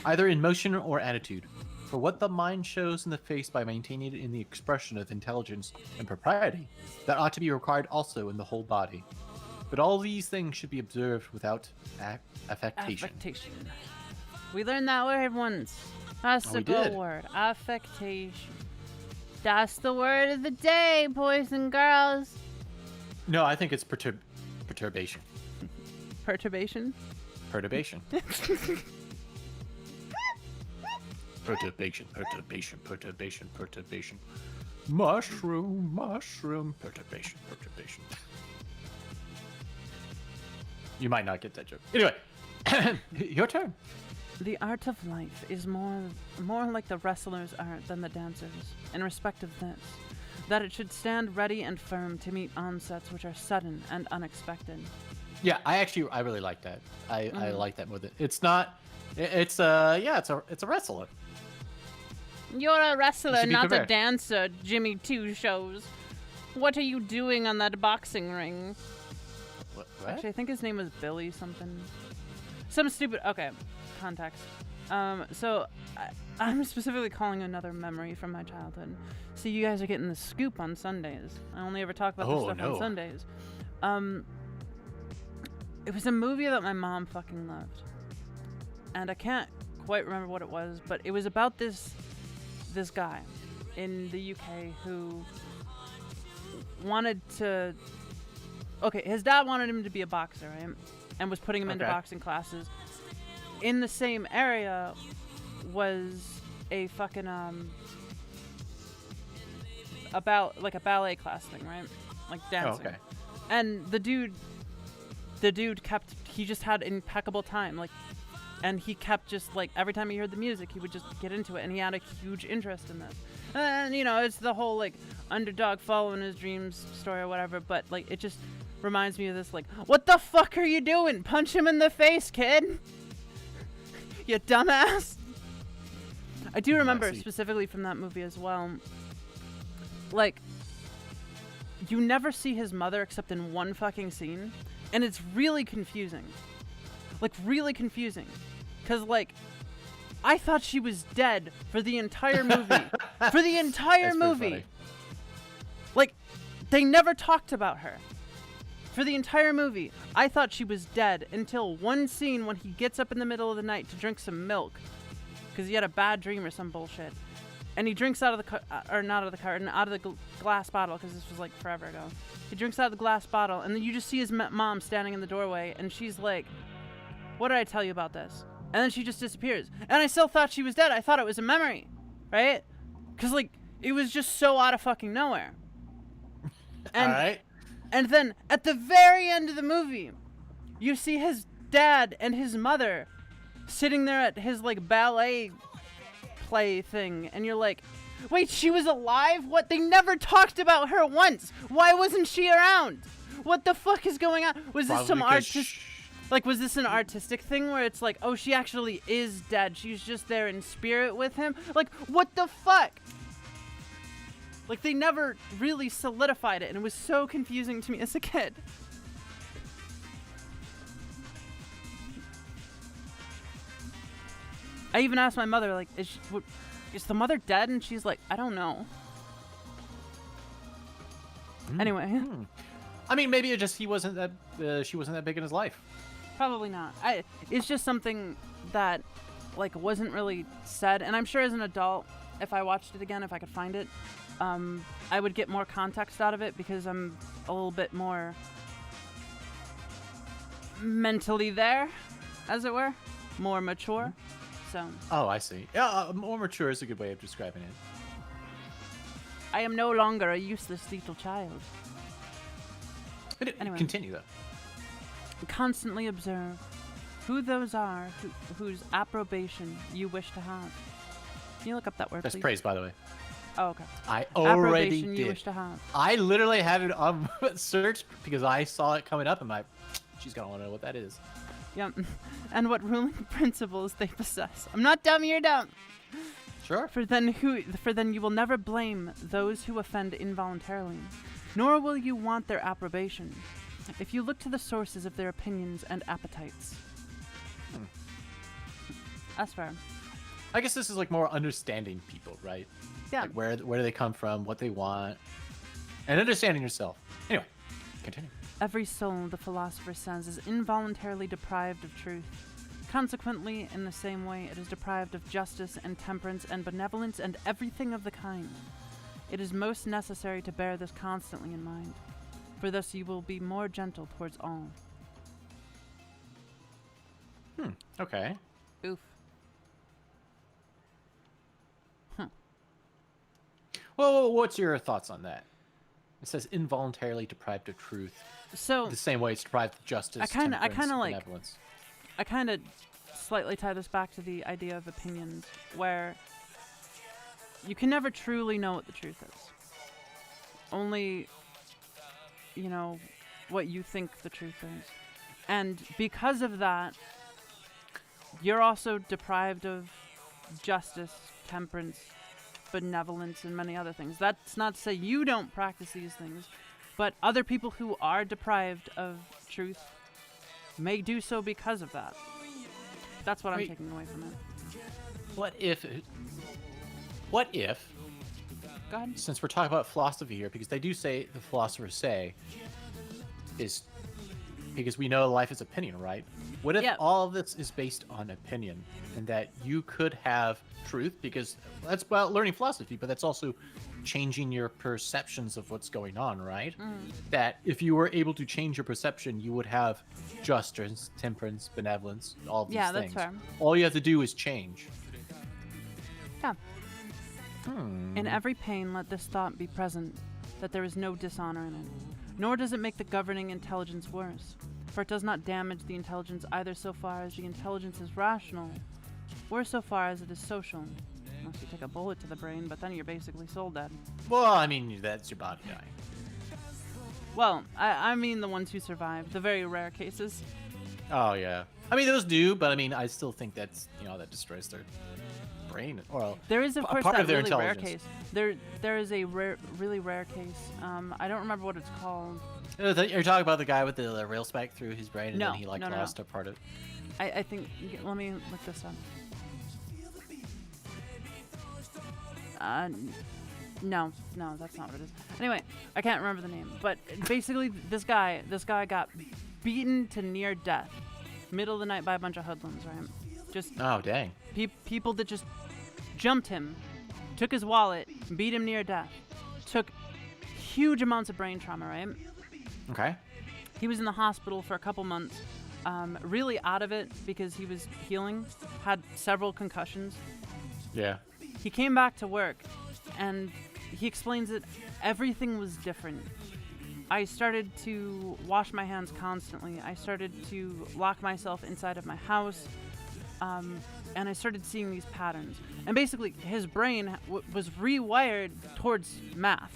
Either in motion or attitude. For what the mind shows in the face by maintaining it in the expression of intelligence and propriety, that ought to be required also in the whole body. But all these things should be observed without affectation. Affectation. We learned that word once. That's the good word. Affectation. That's the word of the day, boys and girls. No, I think it's perturbation. Perturbation? Perturbation. Perturbation. Mushroom, perturbation. You might not get that joke. Anyway, your turn. The art of life is more like the wrestler's art than the dancer's, in respect of this, that it should stand ready and firm to meet onsets which are sudden and unexpected. Yeah, I really like that. I like that more than it's not. It's a wrestler. You're a wrestler, not a dancer, Jimmy Two Shows. What are you doing on that boxing ring? What? Actually, I think his name was Billy something. Some stupid... Okay, context. So, I'm specifically calling another memory from my childhood. See, you guys are getting the scoop on Sundays. I only ever talk about this stuff on Sundays. It was a movie that my mom fucking loved. And I can't quite remember what it was, but it was about this guy in the UK who wanted to... Okay, his dad wanted him to be a boxer, right? And was putting him into boxing classes. In the same area was a fucking a ballet class thing, right? Like dancing. Okay. And the dude he just had impeccable time, like, and he kept just like every time he heard the music he would just get into it, and he had a huge interest in this. And it's the whole like underdog following his dreams story or whatever, but like it just reminds me of this, like, what the fuck are you doing? Punch him in the face, kid. You dumbass. I do remember specifically from that movie as well, like, you never see his mother except in one fucking scene, and it's really confusing. Like, really confusing. Because, like, I thought she was dead for the entire movie. For the entire movie. Like, they never talked about her. For the entire movie, I thought she was dead until one scene when he gets up in the middle of the night to drink some milk because he had a bad dream or some bullshit. And he drinks out of the or not out of the carton, out of the glass bottle, because this was like forever ago. He drinks out of the glass bottle, and then you just see his mom standing in the doorway, and she's like, "What did I tell you about this?" And then she just disappears. And I still thought she was dead. I thought it was a memory, right? Because like it was just so out of fucking nowhere. And, all right. And then at the very end of the movie, you see his dad and his mother sitting there at his like ballet play thing, and you're like, wait, she was alive? What? They never talked about her once. Why wasn't she around? What the fuck is going on? Was this some was this an artistic thing where it's like, oh, she actually is dead, she's just there in spirit with him? Like, what the fuck? Like, they never really solidified it, and it was so confusing to me as a kid. I even asked my mother, like, is the mother dead? And she's like, I don't know. Anyway. I mean, maybe it just she wasn't that big in his life. Probably not. It's just something that, like, wasn't really said. And I'm sure as an adult, if I watched it again, if I could find it, I would get more context out of it because I'm a little bit more mentally there, as it were. More mature. So. Oh, I see. Yeah, more mature is a good way of describing it. I am no longer a useless little child. Anyway. Continue, though. Constantly observe who those are whose approbation you wish to have. Can you look up that word, That's please? praise, by the way. Oh, okay. I already approbation did. You wish to have. I literally had it on search because I saw it coming up, and she's gonna want to know what that is. Yep. And what ruling principles they possess. I'm not dumb, you're dumb. Sure. For then you will never blame those who offend involuntarily, nor will you want their approbation, if you look to the sources of their opinions and appetites. That's fair. I guess this is like more understanding people, right? Yeah. Like where do they come from, what they want, and understanding yourself. Anyway, continue. Every soul, the philosopher says, is involuntarily deprived of truth. Consequently, in the same way, it is deprived of justice and temperance and benevolence and everything of the kind. It is most necessary to bear this constantly in mind, for thus you will be more gentle towards all. Okay. Oof. Well, what's your thoughts on that? It says involuntarily deprived of truth. So the same way it's deprived of justice, I kind of benevolence. I kind of slightly tie this back to the idea of opinions, where you can never truly know what the truth is. Only, you know, what you think the truth is. And because of that, you're also deprived of justice, temperance, benevolence, and many other things. That's not to say you don't practice these things, but other people who are deprived of truth may do so because of that. That's what I'm taking away from it. What if, Go ahead. since we're talking about philosophy here, because they do say, the philosophers say, is because we know life is opinion, right? What if all of this is based on opinion, and that you could have truth, because that's about learning philosophy, but that's also changing your perceptions of what's going on, right? That if you were able to change your perception, you would have justice, temperance, benevolence, all of these things. Yeah, that's fair. All you have to do is change. Yeah. In every pain, let this thought be present, that there is no dishonor in it, nor does it make the governing intelligence worse, for it does not damage the intelligence either so far as the intelligence is rational, or so far as it is social. Unless you take a bullet to the brain, but then you're basically soul dead. Well, I mean, that's your body dying. Well, I mean the ones who survive, the very rare cases. Oh, yeah. I mean, those do, but I mean, I still think that's, that destroys their brain. Or there is, of course, part that of their really rare intelligence. case. There is a really rare case. I don't remember what it's called. You're talking about the guy with the rail spike through his brain, and No, then he lost a part of it. I think. Let me look this up. No, that's not what it is. Anyway, I can't remember the name, but basically this guy got beaten to near death, middle of the night by a bunch of hoodlums, right? Just Oh, dang. people that just jumped him, took his wallet, beat him near death, took huge amounts of brain trauma, right? Okay. He was in the hospital for a couple months, really out of it because he was healing, had several concussions. Yeah. He came back to work, and he explains that everything was different. I started to wash my hands constantly. I started to lock myself inside of my house, and I started seeing these patterns. And basically, his brain was rewired towards math,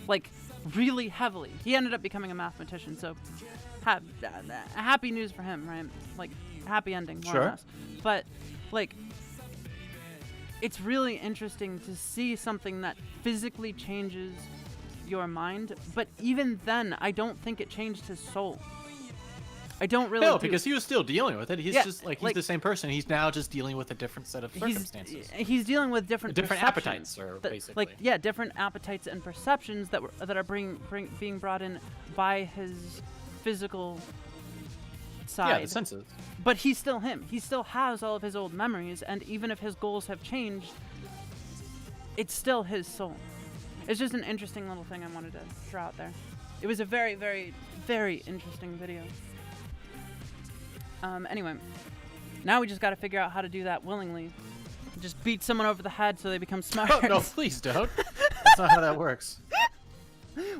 like really heavily. He ended up becoming a mathematician, so happy news for him, right? Like, happy ending, more or Sure. less. But, like, it's really interesting to see something that physically changes your mind, but even then, I don't think it changed his soul. I don't really. No, because he was still dealing with it. He's just like, he's like- the same person. He's now just dealing with a different set of circumstances. He's dealing with different appetites, perceptions or that- basically. like, yeah, different appetites and perceptions that are being brought in by his physical side. Yeah, the senses. But he's still him. He still has all of his old memories, and even if his goals have changed, it's still his soul. It's just an interesting little thing I wanted to throw out there. It was a very, very, very interesting video. Anyway, now we just got to figure out how to do that willingly. Just beat someone over the head so they become smart. Oh, no, please don't. That's not how that works.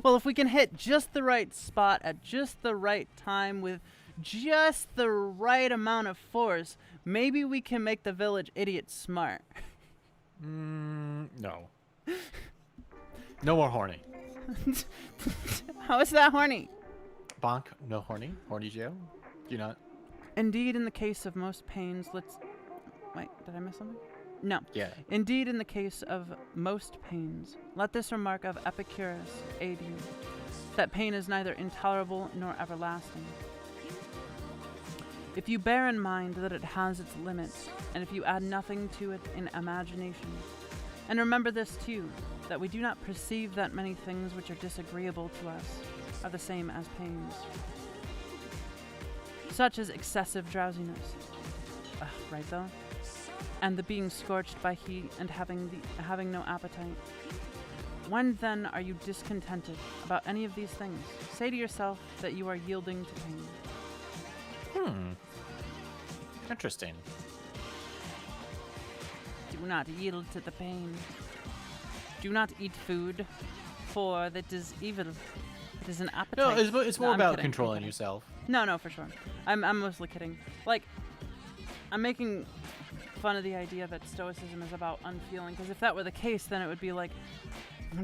Well, if we can hit just the right spot at just the right time with just the right amount of force, maybe we can make the village idiot smart. No. No more horny. How is that horny? Bonk, no horny. Horny Joe? Do you not? Indeed, in the case of most pains, Wait, did I miss something? No. Yeah. Indeed, in the case of most pains, let this remark of Epicurus aid you, that pain is neither intolerable nor everlasting. If you bear in mind that it has its limits, and if you add nothing to it in imagination, and remember this too, that we do not perceive that many things which are disagreeable to us are the same as pains, such as excessive drowsiness. Right though? And the being scorched by heat and having no appetite. When then are you discontented about any of these things? Say to yourself that you are yielding to pain. Interesting. Do not yield to the pain. Do not eat food, for that is evil. It is an appetite. No, it's more I'm about kidding, controlling I'm kidding. yourself. No, for sure. I'm mostly kidding. Like, I'm making fun of the idea that stoicism is about unfeeling, because if that were the case, then it would be like,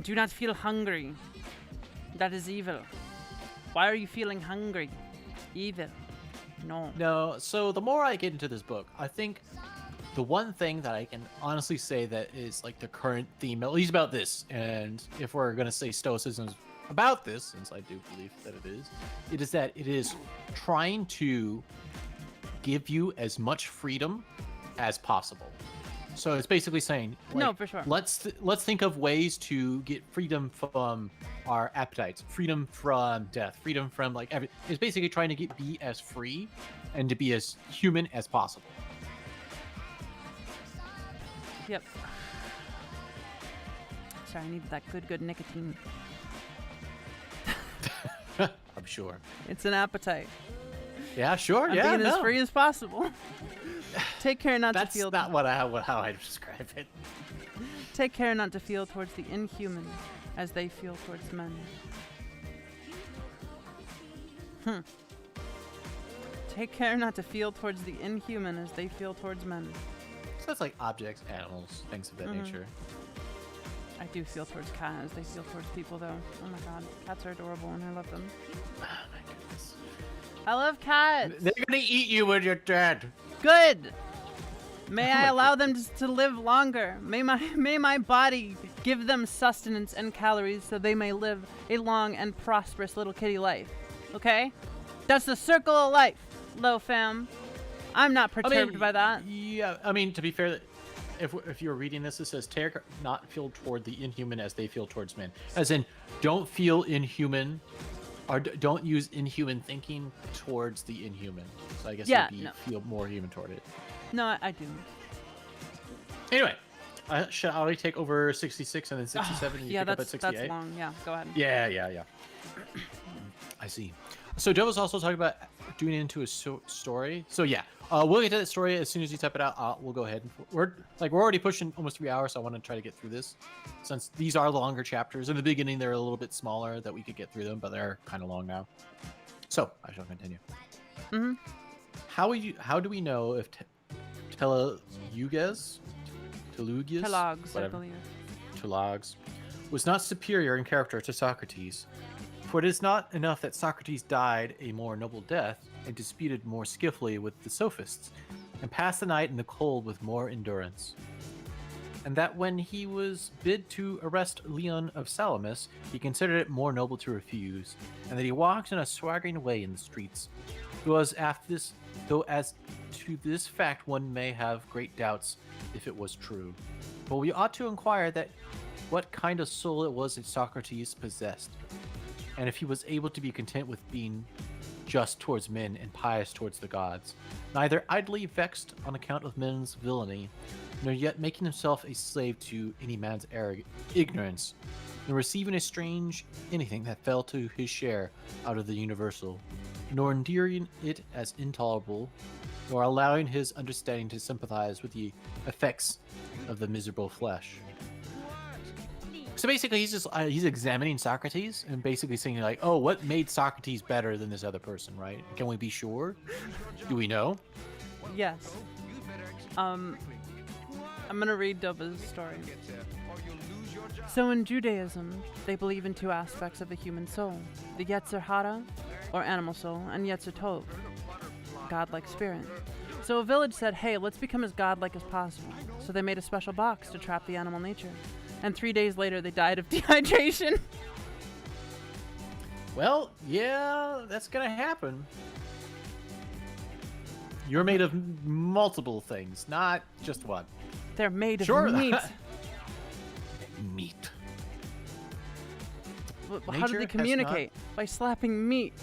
do not feel hungry. That is evil. Why are you feeling hungry? Evil. No. No, so the more I get into this book, I think the one thing that I can honestly say that is like the current theme, at least about this, and if we're going to say stoicism is about this, since I do believe that it is that it is trying to give you as much freedom as possible. So it's basically saying, like, No, for sure. Let's think of ways to get freedom from our appetites, freedom from death, freedom from like every. It's basically trying to be as free and to be as human as possible. Yep. Sorry, I needed that good nicotine. I'm sure. It's an appetite. Yeah, sure. I'm yeah, being as no. free as possible. Take care not That's to feel. not how I describe it. Take care not to feel towards the inhuman as they feel towards men. Take care not to feel towards the inhuman as they feel towards men. So that's like objects, animals, things of that nature. I do feel towards cats as they feel towards people, though. Oh my god, cats are adorable and I love them. Oh my goodness. I love cats. They're gonna eat you when you're dead. Good. May I my allow them to live longer. May my body give them sustenance and calories so they may live a long and prosperous little kitty life. Okay? That's the circle of life, Lofam. I'm not perturbed by that. Yeah, I mean, to be fair, if you're reading this, it says take not feel toward the inhuman as they feel towards men, as in don't feel inhuman, or don't use inhuman thinking towards the inhuman. So I guess feel more human toward it. No, I do. Anyway, should I already take over 66 and then 67? And you pick up at 68? That's long. Yeah, go ahead. Yeah. I see. So Joe was also talking about doing it into a story. So yeah, we'll get to that story as soon as you type it out. We'll go ahead and we're already pushing almost 3 hours, so I want to try to get through this. Since these are longer chapters, in the beginning they're a little bit smaller that we could get through them, but they're kind of long now. So I shall continue. Mm-hmm. How do we know if Telugius, I believe. Telugs was not superior in character to Socrates? For it is not enough that Socrates died a more noble death and disputed more skillfully with the sophists, and passed the night in the cold with more endurance. And that when he was bid to arrest Leon of Salamis, he considered it more noble to refuse, and that he walked in a swaggering way in the streets. Though as to this fact one may have great doubts if it was true. But we ought to inquire that what kind of soul it was that Socrates possessed, and if he was able to be content with being just towards men and pious towards the gods, neither idly vexed on account of men's villainy, nor yet making himself a slave to any man's ignorance, nor receiving a strange anything that fell to his share out of the universal, nor enduring it as intolerable, nor allowing his understanding to sympathize with the effects of the miserable flesh. So basically, he's examining Socrates and basically saying like, oh, what made Socrates better than this other person, right? Can we be sure? Do we know? Yes. I'm gonna read Doba's story. So in Judaism, they believe in two aspects of the human soul: the Yetzer Hara, or animal soul, and Yetzer Tov, godlike spirit. So a village said, hey, let's become as godlike as possible. So they made a special box to trap the animal nature. And 3 days later, they died of dehydration. Well, yeah, that's gonna happen. You're made of multiple things, not just one. They're made of meat. Meat. How do they communicate? By slapping meat.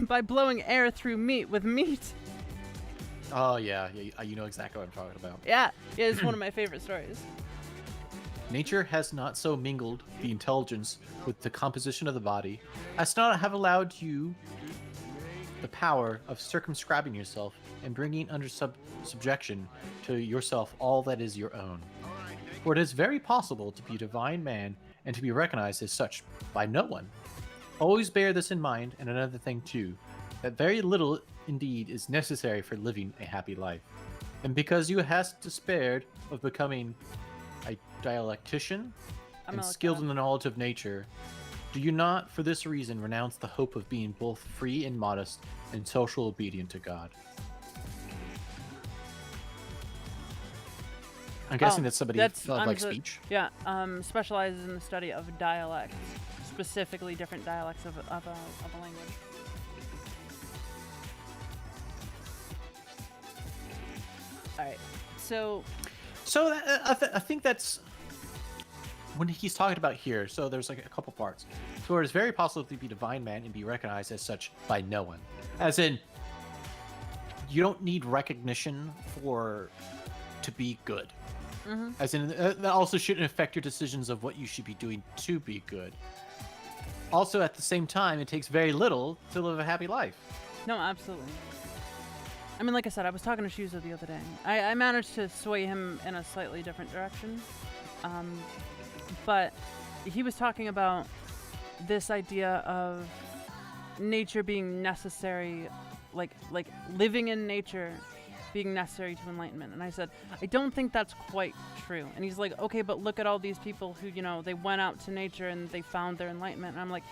By blowing air through meat with meat. Oh, yeah, you know exactly what I'm talking about. Yeah, it's one of my favorite stories. Nature has not so mingled the intelligence with the composition of the body as not have allowed you the power of circumscribing yourself and bringing under subjection to yourself all that is your own. For it is very possible to be a divine man and to be recognized as such by no one. Always bear this in mind, and another thing too, that very little indeed is necessary for living a happy life. And because you hast despaired of becoming a dialectician and skilled in the knowledge of nature, do you not for this reason renounce the hope of being both free and modest and social obedient to God? I'm guessing that's somebody like speech. Yeah, specializes in the study of dialects, specifically different dialects of a language. All right, so I think that's when he's talking about here. So there's like a couple parts. So it is very possible to be a divine man and be recognized as such by no one. As in, you don't need recognition to be good. Mm-hmm. As in, that also shouldn't affect your decisions of what you should be doing to be good. Also, at the same time, it takes very little to live a happy life. No, absolutely. I mean, like I said, I was talking to Shuzo the other day. I managed to sway him in a slightly different direction. But he was talking about this idea of nature being necessary, like living in nature being necessary to enlightenment. And I said, I don't think that's quite true. And he's like, okay, but look at all these people who, they went out to nature and they found their enlightenment. And I'm like,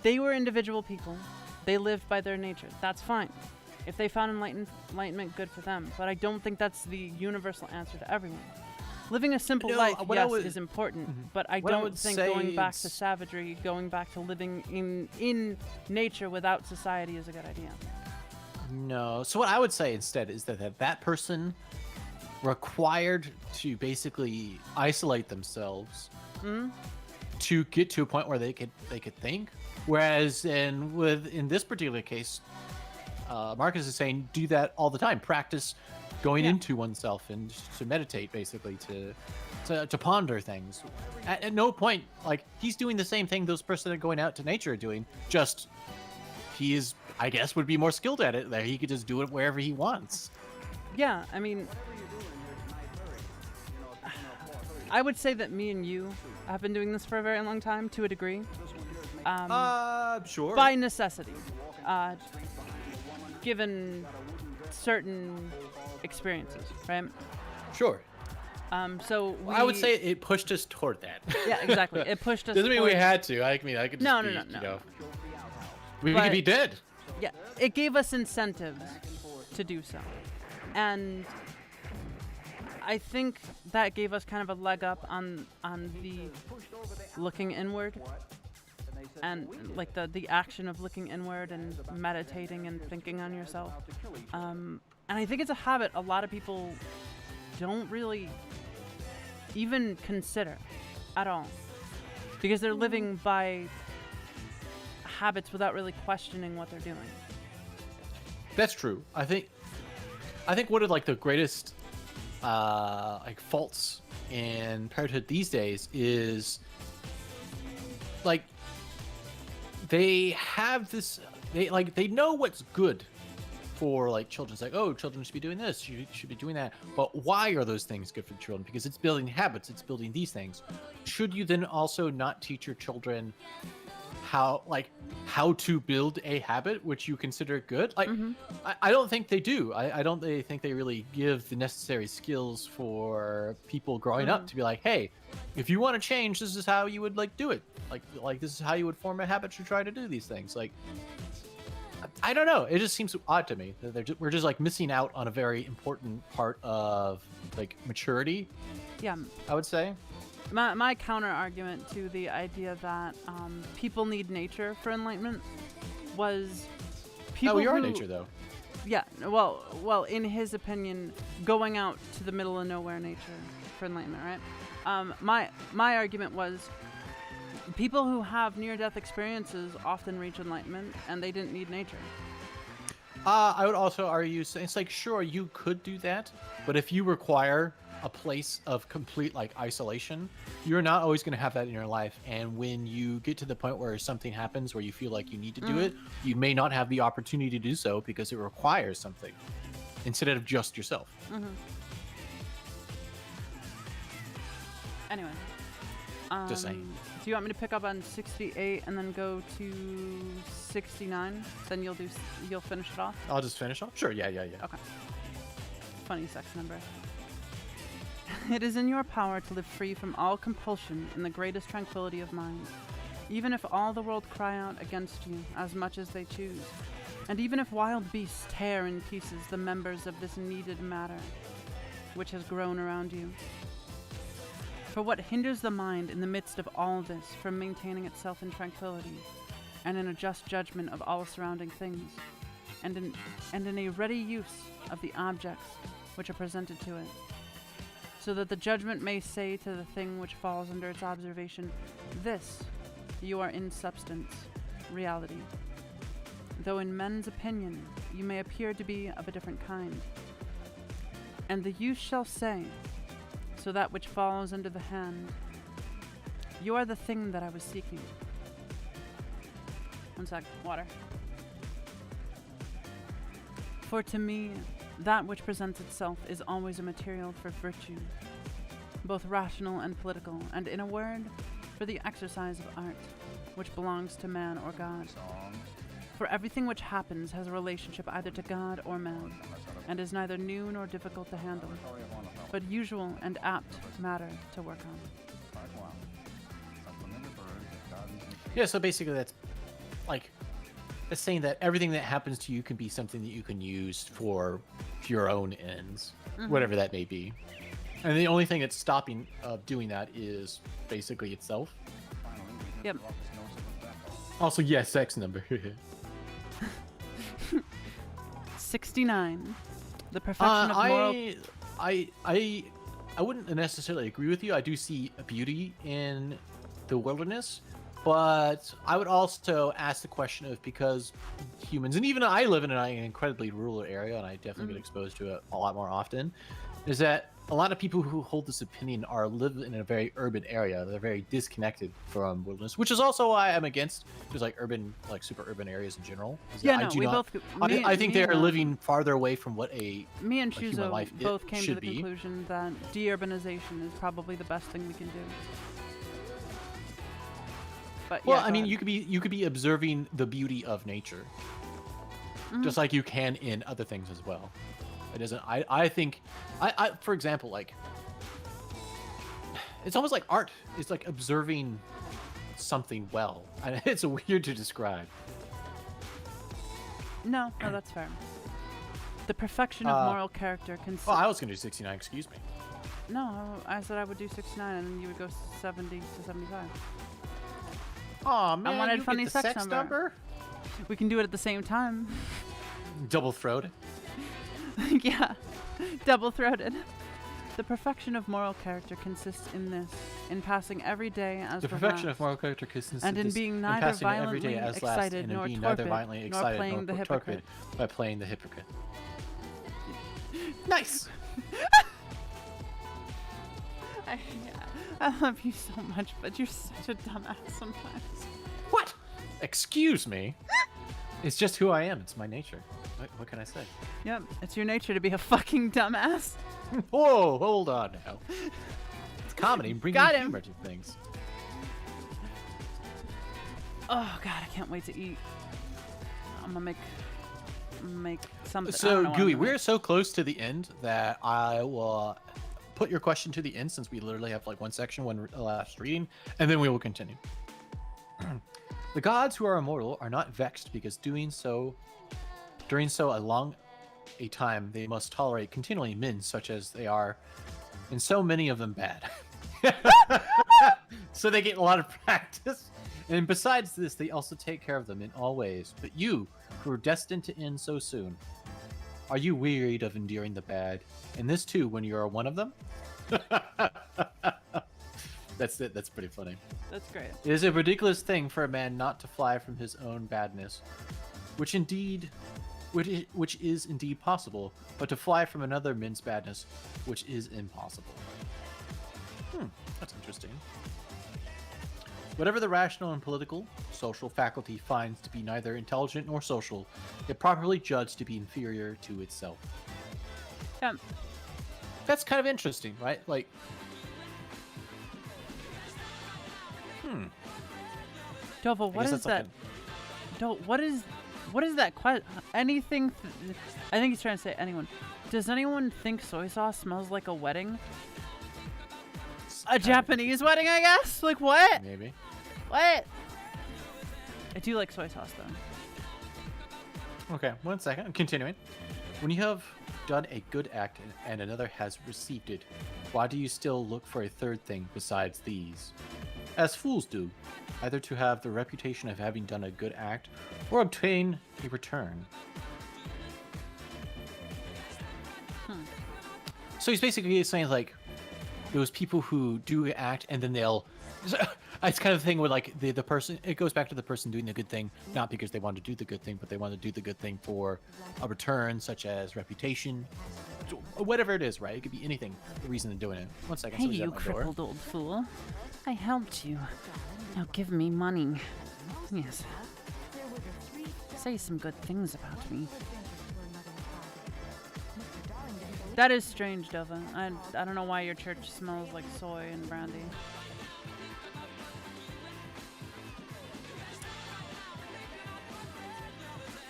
they were individual people. They lived by their nature. That's fine. If they found enlightenment, good for them. But I don't think that's the universal answer to everyone. Living a simple life, yes, is important. Mm-hmm. But I don't think going back to savagery, going back to living in nature without society is a good idea. No. So what I would say instead is that person required to basically isolate themselves to get to a point where they could think. Whereas in this particular case, Marcus is saying do that all the time. Practice going into oneself and to meditate, basically to ponder things. At no point, like, he's doing the same thing those person that are going out to nature are doing. Just he is, I guess, would be more skilled at it. That he could just do it wherever he wants. Yeah, I mean, I would say that me and you have been doing this for a very long time, to a degree. Sure. By necessity, given certain experiences, right? Sure. So I would say it pushed us toward that. Yeah, exactly. It pushed us. Doesn't mean we towards- had to. I mean, I could just No, be, no. you know, we But- could be dead. Yeah, it gave us incentives to do so, and I think that gave us kind of a leg up on the looking inward, and like the action of looking inward and meditating and thinking on yourself. And I think it's a habit a lot of people don't really even consider at all, because they're living by habits without really questioning what they're doing. That's true. I think one of like the greatest like faults in parenthood these days is like they have this they know what's good for like children. It's like, oh, children should be doing this, you should be doing that. But why are those things good for the children? Because it's building habits, it's building these things. Should you then also not teach your children how to build a habit which you consider good? Like, I don't think they do. I don't think they really give the necessary skills for people growing up to be like, hey, if you want to change, this is how you would like do it. Like this is how you would form a habit to try to do these things. Like, I don't know. It just seems odd to me that we're just like missing out on a very important part of like maturity. Yeah. I would say. My counter argument to the idea that people need nature for enlightenment was people we are who, nature, though. Yeah, well, in his opinion, going out to the middle of nowhere nature for enlightenment, right? My argument was people who have near-death experiences often reach enlightenment, and they didn't need nature. I would also argue, it's like, sure, you could do that, but if you require a place of complete like isolation, you're not always going to have that in your life. And when you get to the point where something happens where you feel like you need to do it, you may not have the opportunity to do so because it requires something instead of just yourself. Anyway, Just saying. do you want me to pick up on 68 and then go to 69? Then you'll finish it off. I'll just finish off. Sure. Yeah. Okay. Funny sex number. It is in your power to live free from all compulsion in the greatest tranquility of mind, even if all the world cry out against you as much as they choose, and even if wild beasts tear in pieces the members of this needed matter which has grown around you. For what hinders the mind in the midst of all this from maintaining itself in tranquility and in a just judgment of all surrounding things, and in a ready use of the objects which are presented to it, so that the judgment may say to the thing which falls under its observation, this you are in substance, reality. Though in men's opinion you may appear to be of a different kind. And the youth shall say, so that which falls under the hand, you are the thing that I was seeking. One sec, water. For to me, that which presents itself is always a material for virtue, both rational and political, and in a word, for the exercise of art, which belongs to man or God. For everything which happens has a relationship either to God or man, and is neither new nor difficult to handle, but usual and apt matter to work on. Yeah, so basically that's like it's saying that everything that happens to you can be something that you can use for your own ends, whatever that may be. And the only thing that's stopping doing that is basically itself. Yep. Also, yes, sex number. 69. The perfection of moral. I wouldn't necessarily agree with you. I do see a beauty in the wilderness, but I would also ask the question of, because humans, and even I live in an incredibly rural area, and I definitely get exposed to it a lot more often, is that a lot of people who hold this opinion live in a very urban area. They're very disconnected from wilderness, which is also why I'm against just like super urban areas in general. Yeah, no, we both. I think they are living farther away from what me and Shuzo life both came to the be. conclusion that deurbanization is probably the best thing we can do. But well, yeah, I mean, you could be observing the beauty of nature, just like you can in other things as well. It isn't. I think, for example, like, it's almost like art. It's like observing something well. And it's weird to describe. No, that's fair. The perfection of moral character consists. Well, I was gonna do 69. Excuse me. No, I said I would do 69, and then you would go 70 to 75. Oh man, I wanted you funny get the sex number. We can do it at the same time. Double-throated. Yeah, double-throated. The perfection of moral character consists in this: in passing every day as the perfection of moral character consists and in being neither violently excited nor torpid, nor playing the hypocrite. By playing the hypocrite. Nice. I love you so much, but you're such a dumbass sometimes. What? Excuse me. It's just who I am. It's my nature. What can I say? Yep, it's your nature to be a fucking dumbass. Whoa, hold on now. It's comedy. Bringing humor to things. Oh god, I can't wait to eat. I'm gonna make something. So Gooey, we're so close to the end that I will put your question to the end, since we literally have like one section, one last reading, and then we will continue. The gods who are immortal are not vexed because during so long a time they must tolerate continually men such as they are, and so many of them bad. So they get a lot of practice. And besides this, they also take care of them in all ways. But you, who are destined to end so soon, are you wearied of enduring the bad? And this too, when you are one of them? That's it. That's pretty funny. That's great. It is a ridiculous thing for a man not to fly from his own badness, which is indeed possible, but to fly from another man's badness, which is impossible. That's interesting. Whatever the rational and political, social faculty finds to be neither intelligent nor social, it properly judged to be inferior to itself. Yeah. That's kind of interesting, right? Like, Dovo, what is that? What is that question? Anything? I think he's trying to say anyone. Does anyone think soy sauce smells like a wedding? A Japanese wedding, I guess? Like what? Maybe. What? I do like soy sauce though. Okay, 1 second. I'm continuing. When you have done a good act and another has received it, why do you still look for a third thing besides these? As fools do, either to have the reputation of having done a good act or obtain a return. So he's basically saying, like, those people who do act and then they'll... It's kind of the thing where, like, the person... It goes back to the person doing the good thing, not because they want to do the good thing, but they want to do the good thing for a return, such as reputation. Whatever it is, right? It could be anything, the reason they're doing it. 1 second. Hey, you crippled old fool. I helped you. Now give me money. Yes. Say some good things about me. That is strange, Dova. I don't know why your church smells like soy and brandy.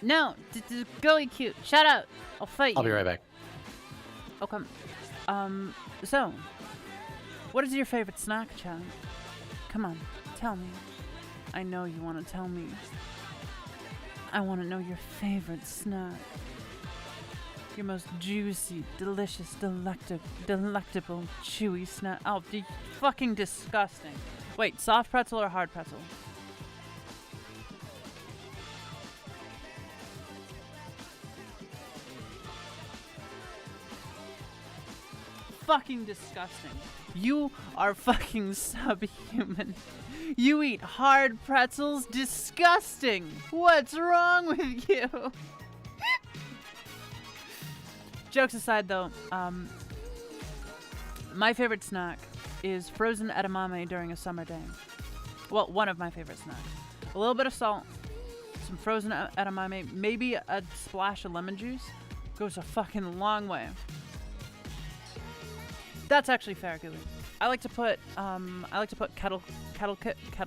No, girly cute. Shut up. I'll fight you. I'll be right back. Okay. So, what is your favorite snack, Chad? Come on, tell me. I know you want to tell me. I want to know your favorite snack. Your most juicy, delicious, delectable, chewy snack. Oh, fucking disgusting. Wait, soft pretzel or hard pretzel? fucking disgusting. You are fucking subhuman. You eat hard pretzels? Disgusting. What's wrong with you? Jokes aside, though, my favorite snack is frozen edamame during a summer day. Well, one of my favorite snacks. A little bit of salt, some frozen edamame, maybe a splash of lemon juice goes a fucking long way. That's actually fair, Gooey. I like to put kettle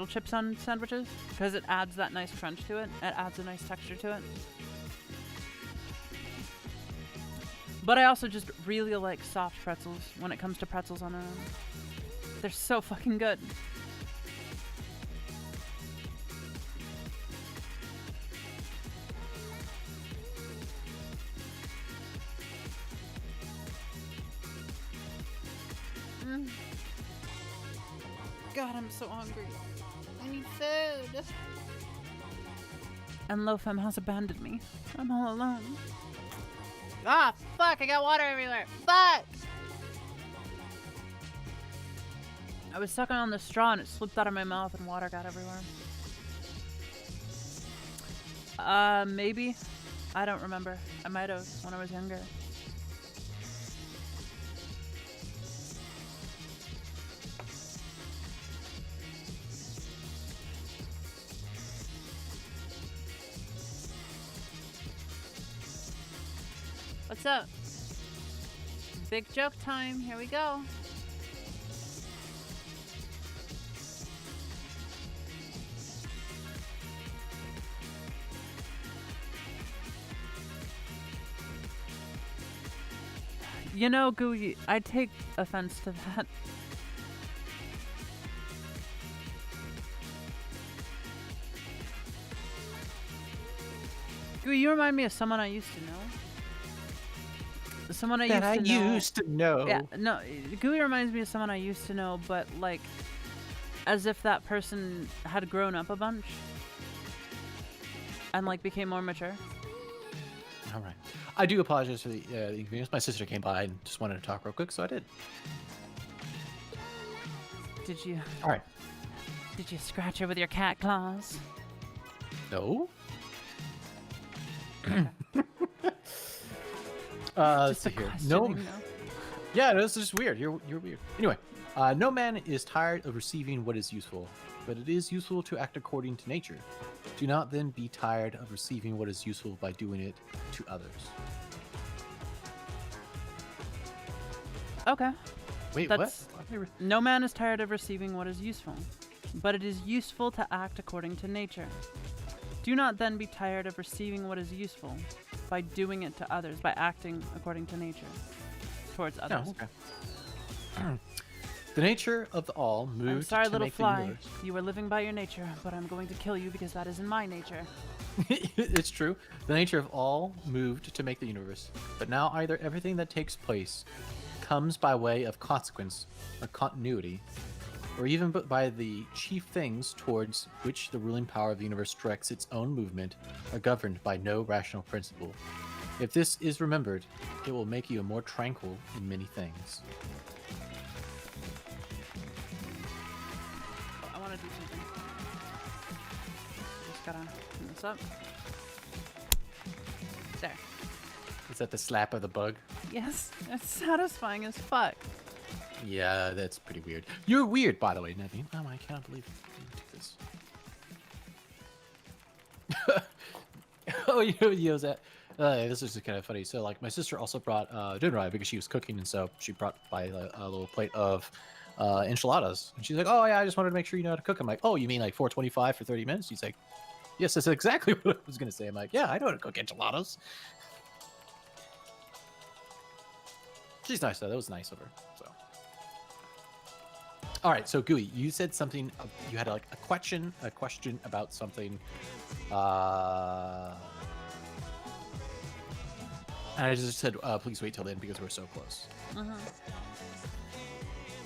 chips on sandwiches because it adds that nice crunch to it. It adds a nice texture to it. But I also just really like soft pretzels when it comes to pretzels on their own. They're so fucking good. God, I'm so hungry. I need food. And Lofam has abandoned me. I'm all alone. Ah, fuck, I got water everywhere. Fuck! I was sucking on the straw and it slipped out of my mouth and water got everywhere. Maybe. I don't remember. I might have when I was younger. What's up? Big joke time. Here we go. You know, Gooey, I take offense to that. Gooey, you remind me of someone I used to know. Someone I used to know. Yeah, no, Gooey reminds me of someone I used to know, but like, as if that person had grown up a bunch and like became more mature. All right. I do apologize for the inconvenience. My sister came by and just wanted to talk real quick, so I did. Did you? All right. Did you scratch her with your cat claws? No. Let's see here. No. Yeah, this is just weird. You're weird. Anyway, no man is tired of receiving what is useful, but it is useful to act according to nature. Do not then be tired of receiving what is useful by doing it to others. Okay. Wait, That's, what? No man is tired of receiving what is useful, but it is useful to act according to nature. Do not then be tired of receiving what is useful by doing it to others, by acting according to nature towards others. Oh, okay. The nature of the all moved I'm sorry, to little make fly. the universe. You are living by your nature, but I'm going to kill you because that is in my nature. It's true. The nature of all moved to make the universe, but now either everything that takes place comes by way of consequence or continuity, or even by the chief things towards which the ruling power of the universe directs its own movement are governed by no rational principle. If this is remembered, it will make you more tranquil in many things. I want to do something. Just gotta clean this up. There. Is that the slap of the bug? Yes, it's satisfying as fuck. Yeah, that's pretty weird. You're weird, by the way, Nevi. Oh, I cannot believe you did this. Oh, you know that. This is kind of funny. So, like, my sister also brought dinner because she was cooking, and so she brought by a little plate of enchiladas. And she's like, "Oh yeah, I just wanted to make sure you know how to cook." I'm like, "Oh, you mean like 425 for 30 minutes?" She's like, "Yes, that's exactly what I was gonna say." I'm like, "Yeah, I know how to cook enchiladas." She's nice though. That was nice of her. So, all right. So, Gooey, you said something. You had like a question about something. And I just said, please wait till then because we're so close.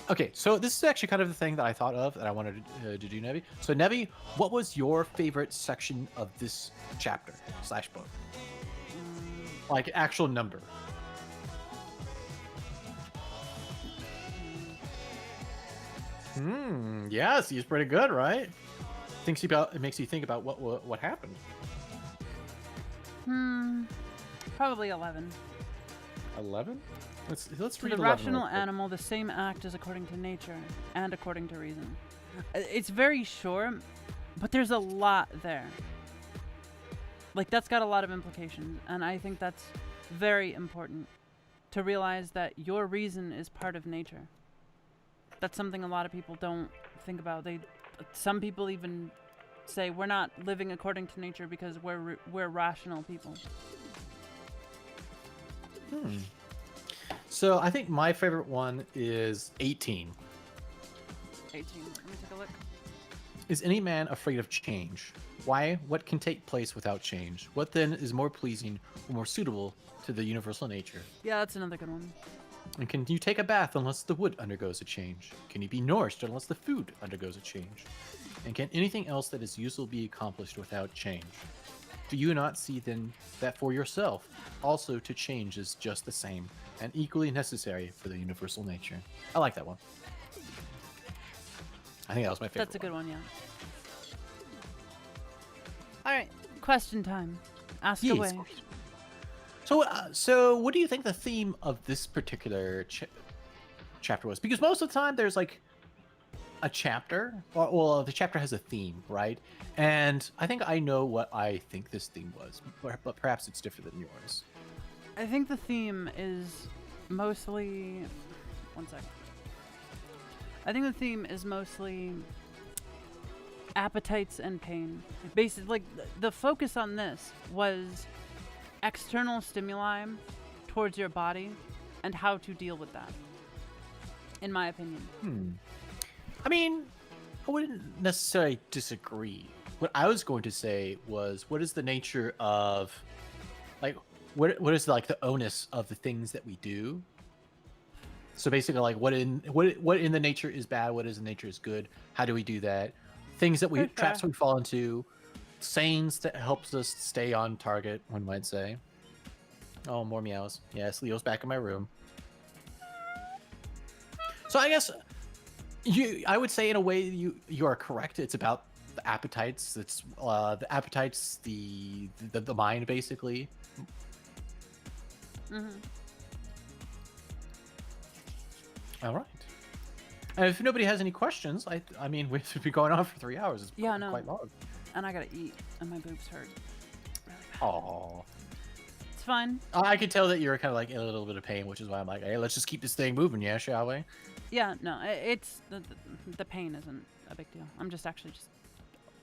Okay, so this is actually kind of the thing that I thought of that I wanted to do, Nevi. So, Nevi, what was your favorite section of this chapter / book? Like, actual number. Yes, he's pretty good, right? It makes you think about what happened. Probably 11. 11? Let's To read the 11 rational real quick. animal, the same act is according to nature and according to reason. It's very short, but there's a lot there. Like, that's got a lot of implications, and I think that's very important to realize that your reason is part of nature. That's something a lot of people don't think about. Some people even say we're not living according to nature because we're rational people. So I think my favorite one is 18. 18. Let me take a look. Is any man afraid of change? Why? What can take place without change? What then is more pleasing or more suitable to the universal nature? Yeah, that's another good one. And can you take a bath unless the wood undergoes a change? Can you be nourished unless the food undergoes a change? And can anything else that is useful be accomplished without change? Do you not see then that for yourself also to change is just the same and equally necessary for the universal nature? I like that one. I think that was my favorite. That's a good one, yeah. All right, question time. Ask Yes. away. So what do you think the theme of this particular chapter was? Because most of the time there's like a chapter, well, the chapter has a theme, right? And I think I know what I think this theme was, but perhaps it's different than yours. I think the theme is mostly... One sec. I think the theme is mostly appetites and pain. Basically, like, the focus on this was external stimuli towards your body and how to deal with that, in my opinion. I mean, I wouldn't necessarily disagree. What I was going to say was, what is the nature of, like, what is like the onus of the things that we do? So basically, like, what in the nature is bad, what is in nature is good? How do we do that? Things that we traps we fall into, sayings that helps us stay on target. One might say. Oh, more meows. Yes, Leo's back in my room. So I guess I would say in a way you are correct. It's about the appetites. It's the appetites, the mind basically. All right. And if nobody has any questions, I mean, we've been going on for 3 hours. It's quite long. And I gotta eat, and my boobs hurt. Really bad. Aww. It's fine. I could tell that you're kind of like in a little bit of pain, which is why I'm like, hey, let's just keep this thing moving, yeah, shall we? Yeah, no, it's the pain isn't a big deal. I'm just actually just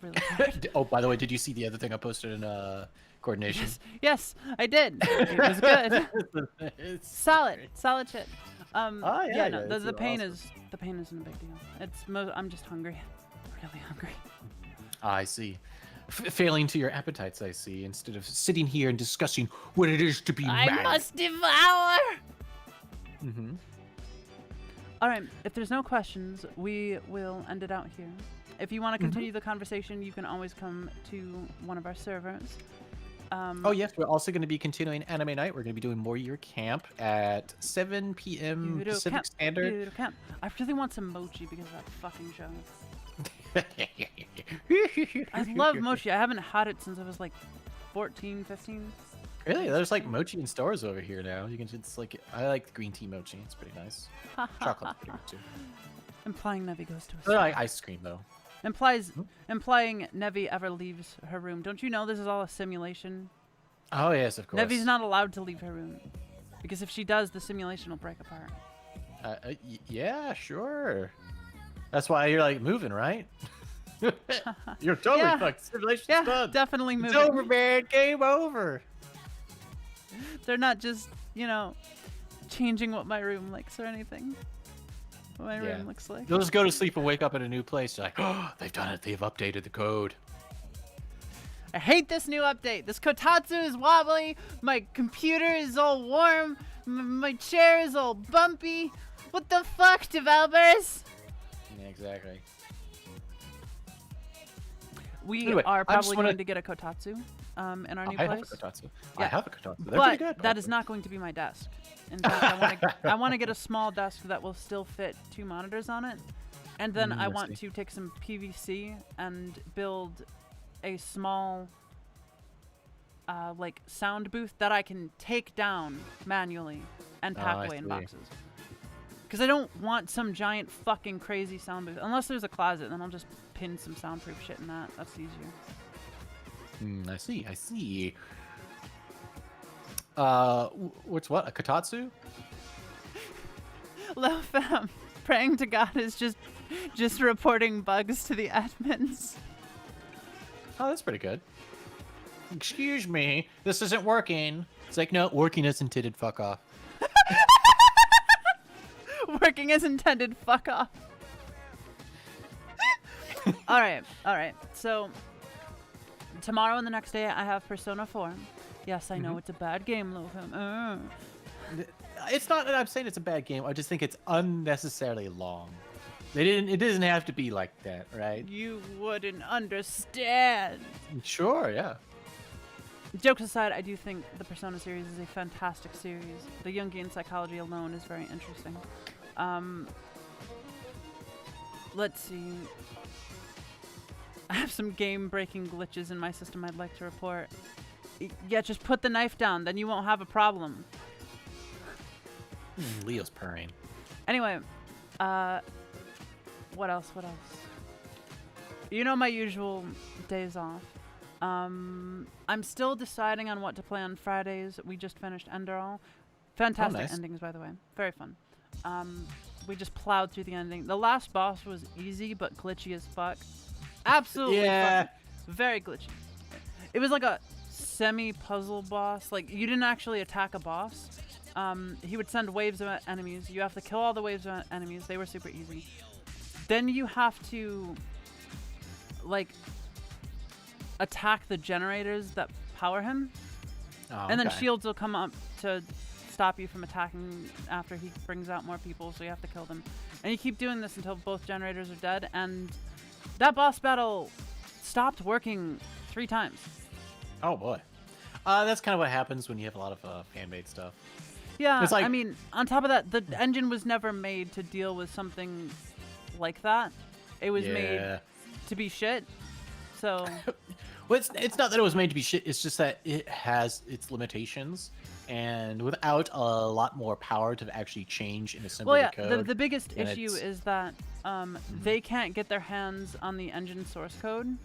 really tired. Oh, by the way, did you see the other thing I posted in coordination? Yes, I did. It was good. solid shit. The pain awesome. the pain isn't a big deal. I'm just hungry, really hungry. I see. Failing to your appetites, I see. Instead of sitting here and discussing what it is to be I man. must devour. Mm-hmm. All right, if there's no questions, we will end it out here. If you want to continue the conversation, you can always come to one of our servers. Oh, yes, we're also going to be continuing Anime Night. We're going to be doing More Year Camp at 7 p.m. Pacific Standard. Camp. I really want some mochi because of that fucking show. I love mochi. I haven't had it since I was like 14, 15. Really? There's like mochi in stores over here now. You can just like, I like the green tea mochi. It's pretty nice. Chocolate's pretty good too. Implying Nevi goes to a I store. like ice cream though. Implying Nevi ever leaves her room. Don't you know this is all a simulation? Oh yes, of course. Nevi's not allowed to leave her room because if she does, the simulation will break apart. Yeah, sure. That's why you're like moving, right? You're totally Yeah. fucked. Simulation's Yeah, done. definitely moving. It's over, man. Game over. They're not just, changing what my room looks or anything. What my room looks like. You'll just go to sleep and wake up in a new place. You're like, oh, they've done it. They've updated the code. I hate this new update. This kotatsu is wobbly. My computer is all warm. My chair is all bumpy. What the fuck, developers? Yeah, exactly. We Anyway, are I just probably wanna- going to get a kotatsu in our new I have a place. kotatsu. Yeah. I have a kotatsu. They're But pretty good. that is not going to be my desk. In fact, I want to get a small desk that will still fit 2 monitors on it, And then I want to take some PVC and build a small like sound booth that I can take down manually and pack away in boxes. Because I don't want some giant fucking crazy sound booth. Unless there's a closet, then I'll just pin some soundproof shit in that. That's easier. I see. What's what? A Katatsu? Lofam, praying to God is just reporting bugs to the admins. Oh, that's pretty good. Excuse me, this isn't working. It's like, no, working is intended, fuck off. Working as intended, fuck off. All right. So tomorrow and the next day I have Persona 4. Yes, I know it's a bad game, Lofam. It's not that I'm saying it's a bad game. I just think it's unnecessarily long. It doesn't have to be like that, right? You wouldn't understand. Sure, yeah. Jokes aside, I do think the Persona series is a fantastic series. The Jungian psychology alone is very interesting. Let's see. I have some game-breaking glitches in my system I'd like to report. Yeah, just put the knife down, then you won't have a problem. Leo's purring. Anyway, what else? You know my usual days off. I'm still deciding on what to play on Fridays. We just finished Enderall. Fantastic endings, by the way. Very fun. We just plowed through the ending. The last boss was easy, but glitchy as fuck. Absolutely fun. Very glitchy. It was like a semi-puzzle boss. Like, you didn't actually attack a boss. He would send waves of enemies. You have to kill all the waves of enemies. They were super easy. Then you have to, like, attack the generators that power him. And then shields will come up to stop you from attacking after he brings out more people, so you have to kill them. And you keep doing this until both generators are dead, and that boss battle stopped working 3 times. Oh boy. That's kind of what happens when you have a lot of fan-made stuff. Yeah, it's like, I mean, on top of that, the engine was never made to deal with something like that. It was made to be shit, so... Well, it's not that it was made to be shit, it's just that it has its limitations, and without a lot more power to actually change and assemble the code... The biggest issue is that they can't get their hands on the engine source code,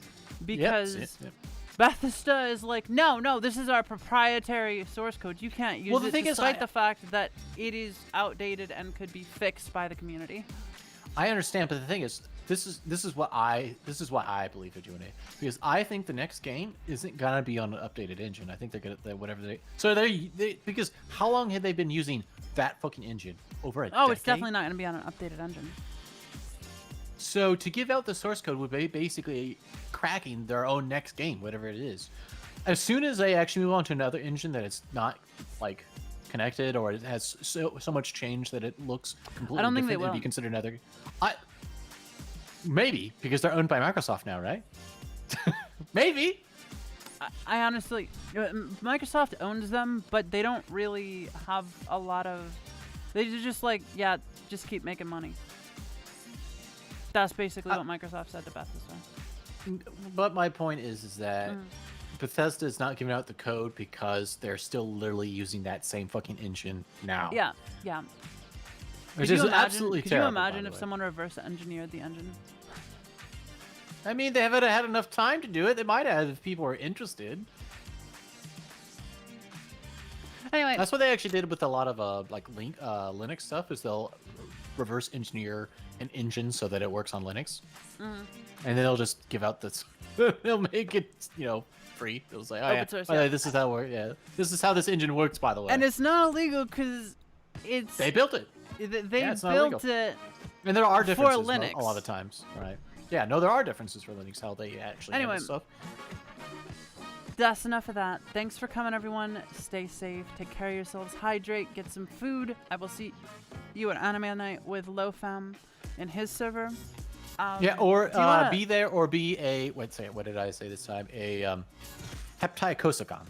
because Bethesda is like, no, this is our proprietary source code. You can't use it, despite the fact that it is outdated and could be fixed by the community. I understand, but the thing is, this is why I believe they're doing it, because I think the next game isn't gonna be on an updated engine. I think they're gonna because how long had they been using that fucking engine? Over a decade? It's definitely not gonna be on an updated engine. So to give out the source code would be basically cracking their own next game, whatever it is. As soon as they actually move on to another engine that it's not like connected, or it has so much change that it looks completely different, it'd be considered another. Maybe because they're owned by Microsoft now, right? Maybe. I honestly, Microsoft owns them, but they don't really have a lot of. They're just like, just keep making money. That's basically what Microsoft said to Bethesda. But my point is that Bethesda is not giving out the code because they're still literally using that same fucking engine now. Yeah. Which is absolutely terrible. Could you imagine if someone reverse engineered the engine? I mean, they haven't had enough time to do it. They might have if people are interested. Anyway, that's what they actually did with a lot of Linux stuff. Is they'll reverse engineer an engine so that it works on Linux, and then they'll just give out this. They'll make it, free. They'll say, open source, this is how this is how this engine works, by the way. And it's not illegal because they built it. They built it. And there are differences for Linux a lot of times, right? Yeah, no, there are differences for Linux how they actually handle stuff. That's enough of that. Thanks for coming, everyone. Stay safe. Take care of yourselves. Hydrate. Get some food. I will see you at Anime Night with Lofam in his server. Or be there or be a what did I say this time? A heptaikosagon.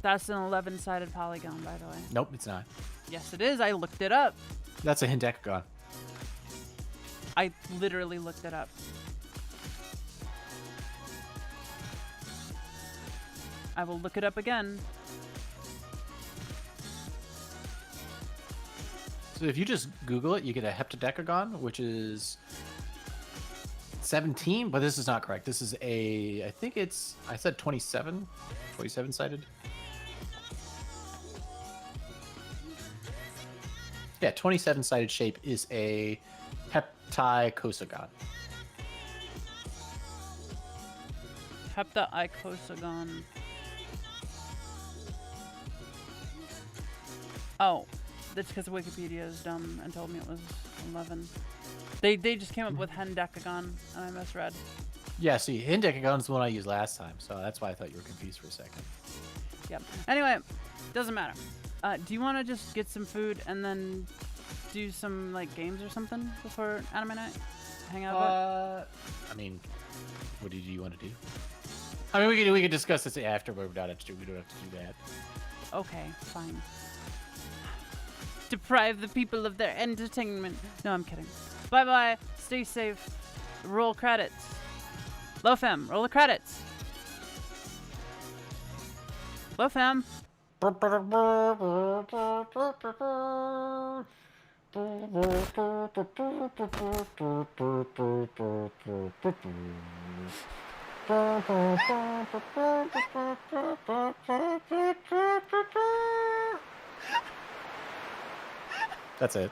That's an 11-sided polygon, by the way. Nope, it's not. Yes, it is. I looked it up. That's a hendecagon. I literally looked it up. I will look it up again. So if you just Google it, you get a heptadecagon, which is 17, but this is not correct. This is I think I said 27 sided. Yeah, 27 sided shape is a hepticosagon. Heptaicosagon. Oh, that's because Wikipedia is dumb and told me it was 11. They just came up with hendecagon, and I misread. Yeah, see, hendecagon is the one I used last time, so that's why I thought you were confused for a second. Yep. Anyway, doesn't matter. Do you want to just get some food and then do some like games or something before anime night? Hang out a bit? I mean, what do you want to do? I mean, we could discuss this after we're done. We don't have to do that. Okay, fine. Deprive the people of their entertainment. No, I'm kidding. Bye-bye. Stay safe. Roll credits. Lofam, roll the credits. Lofam. That's it.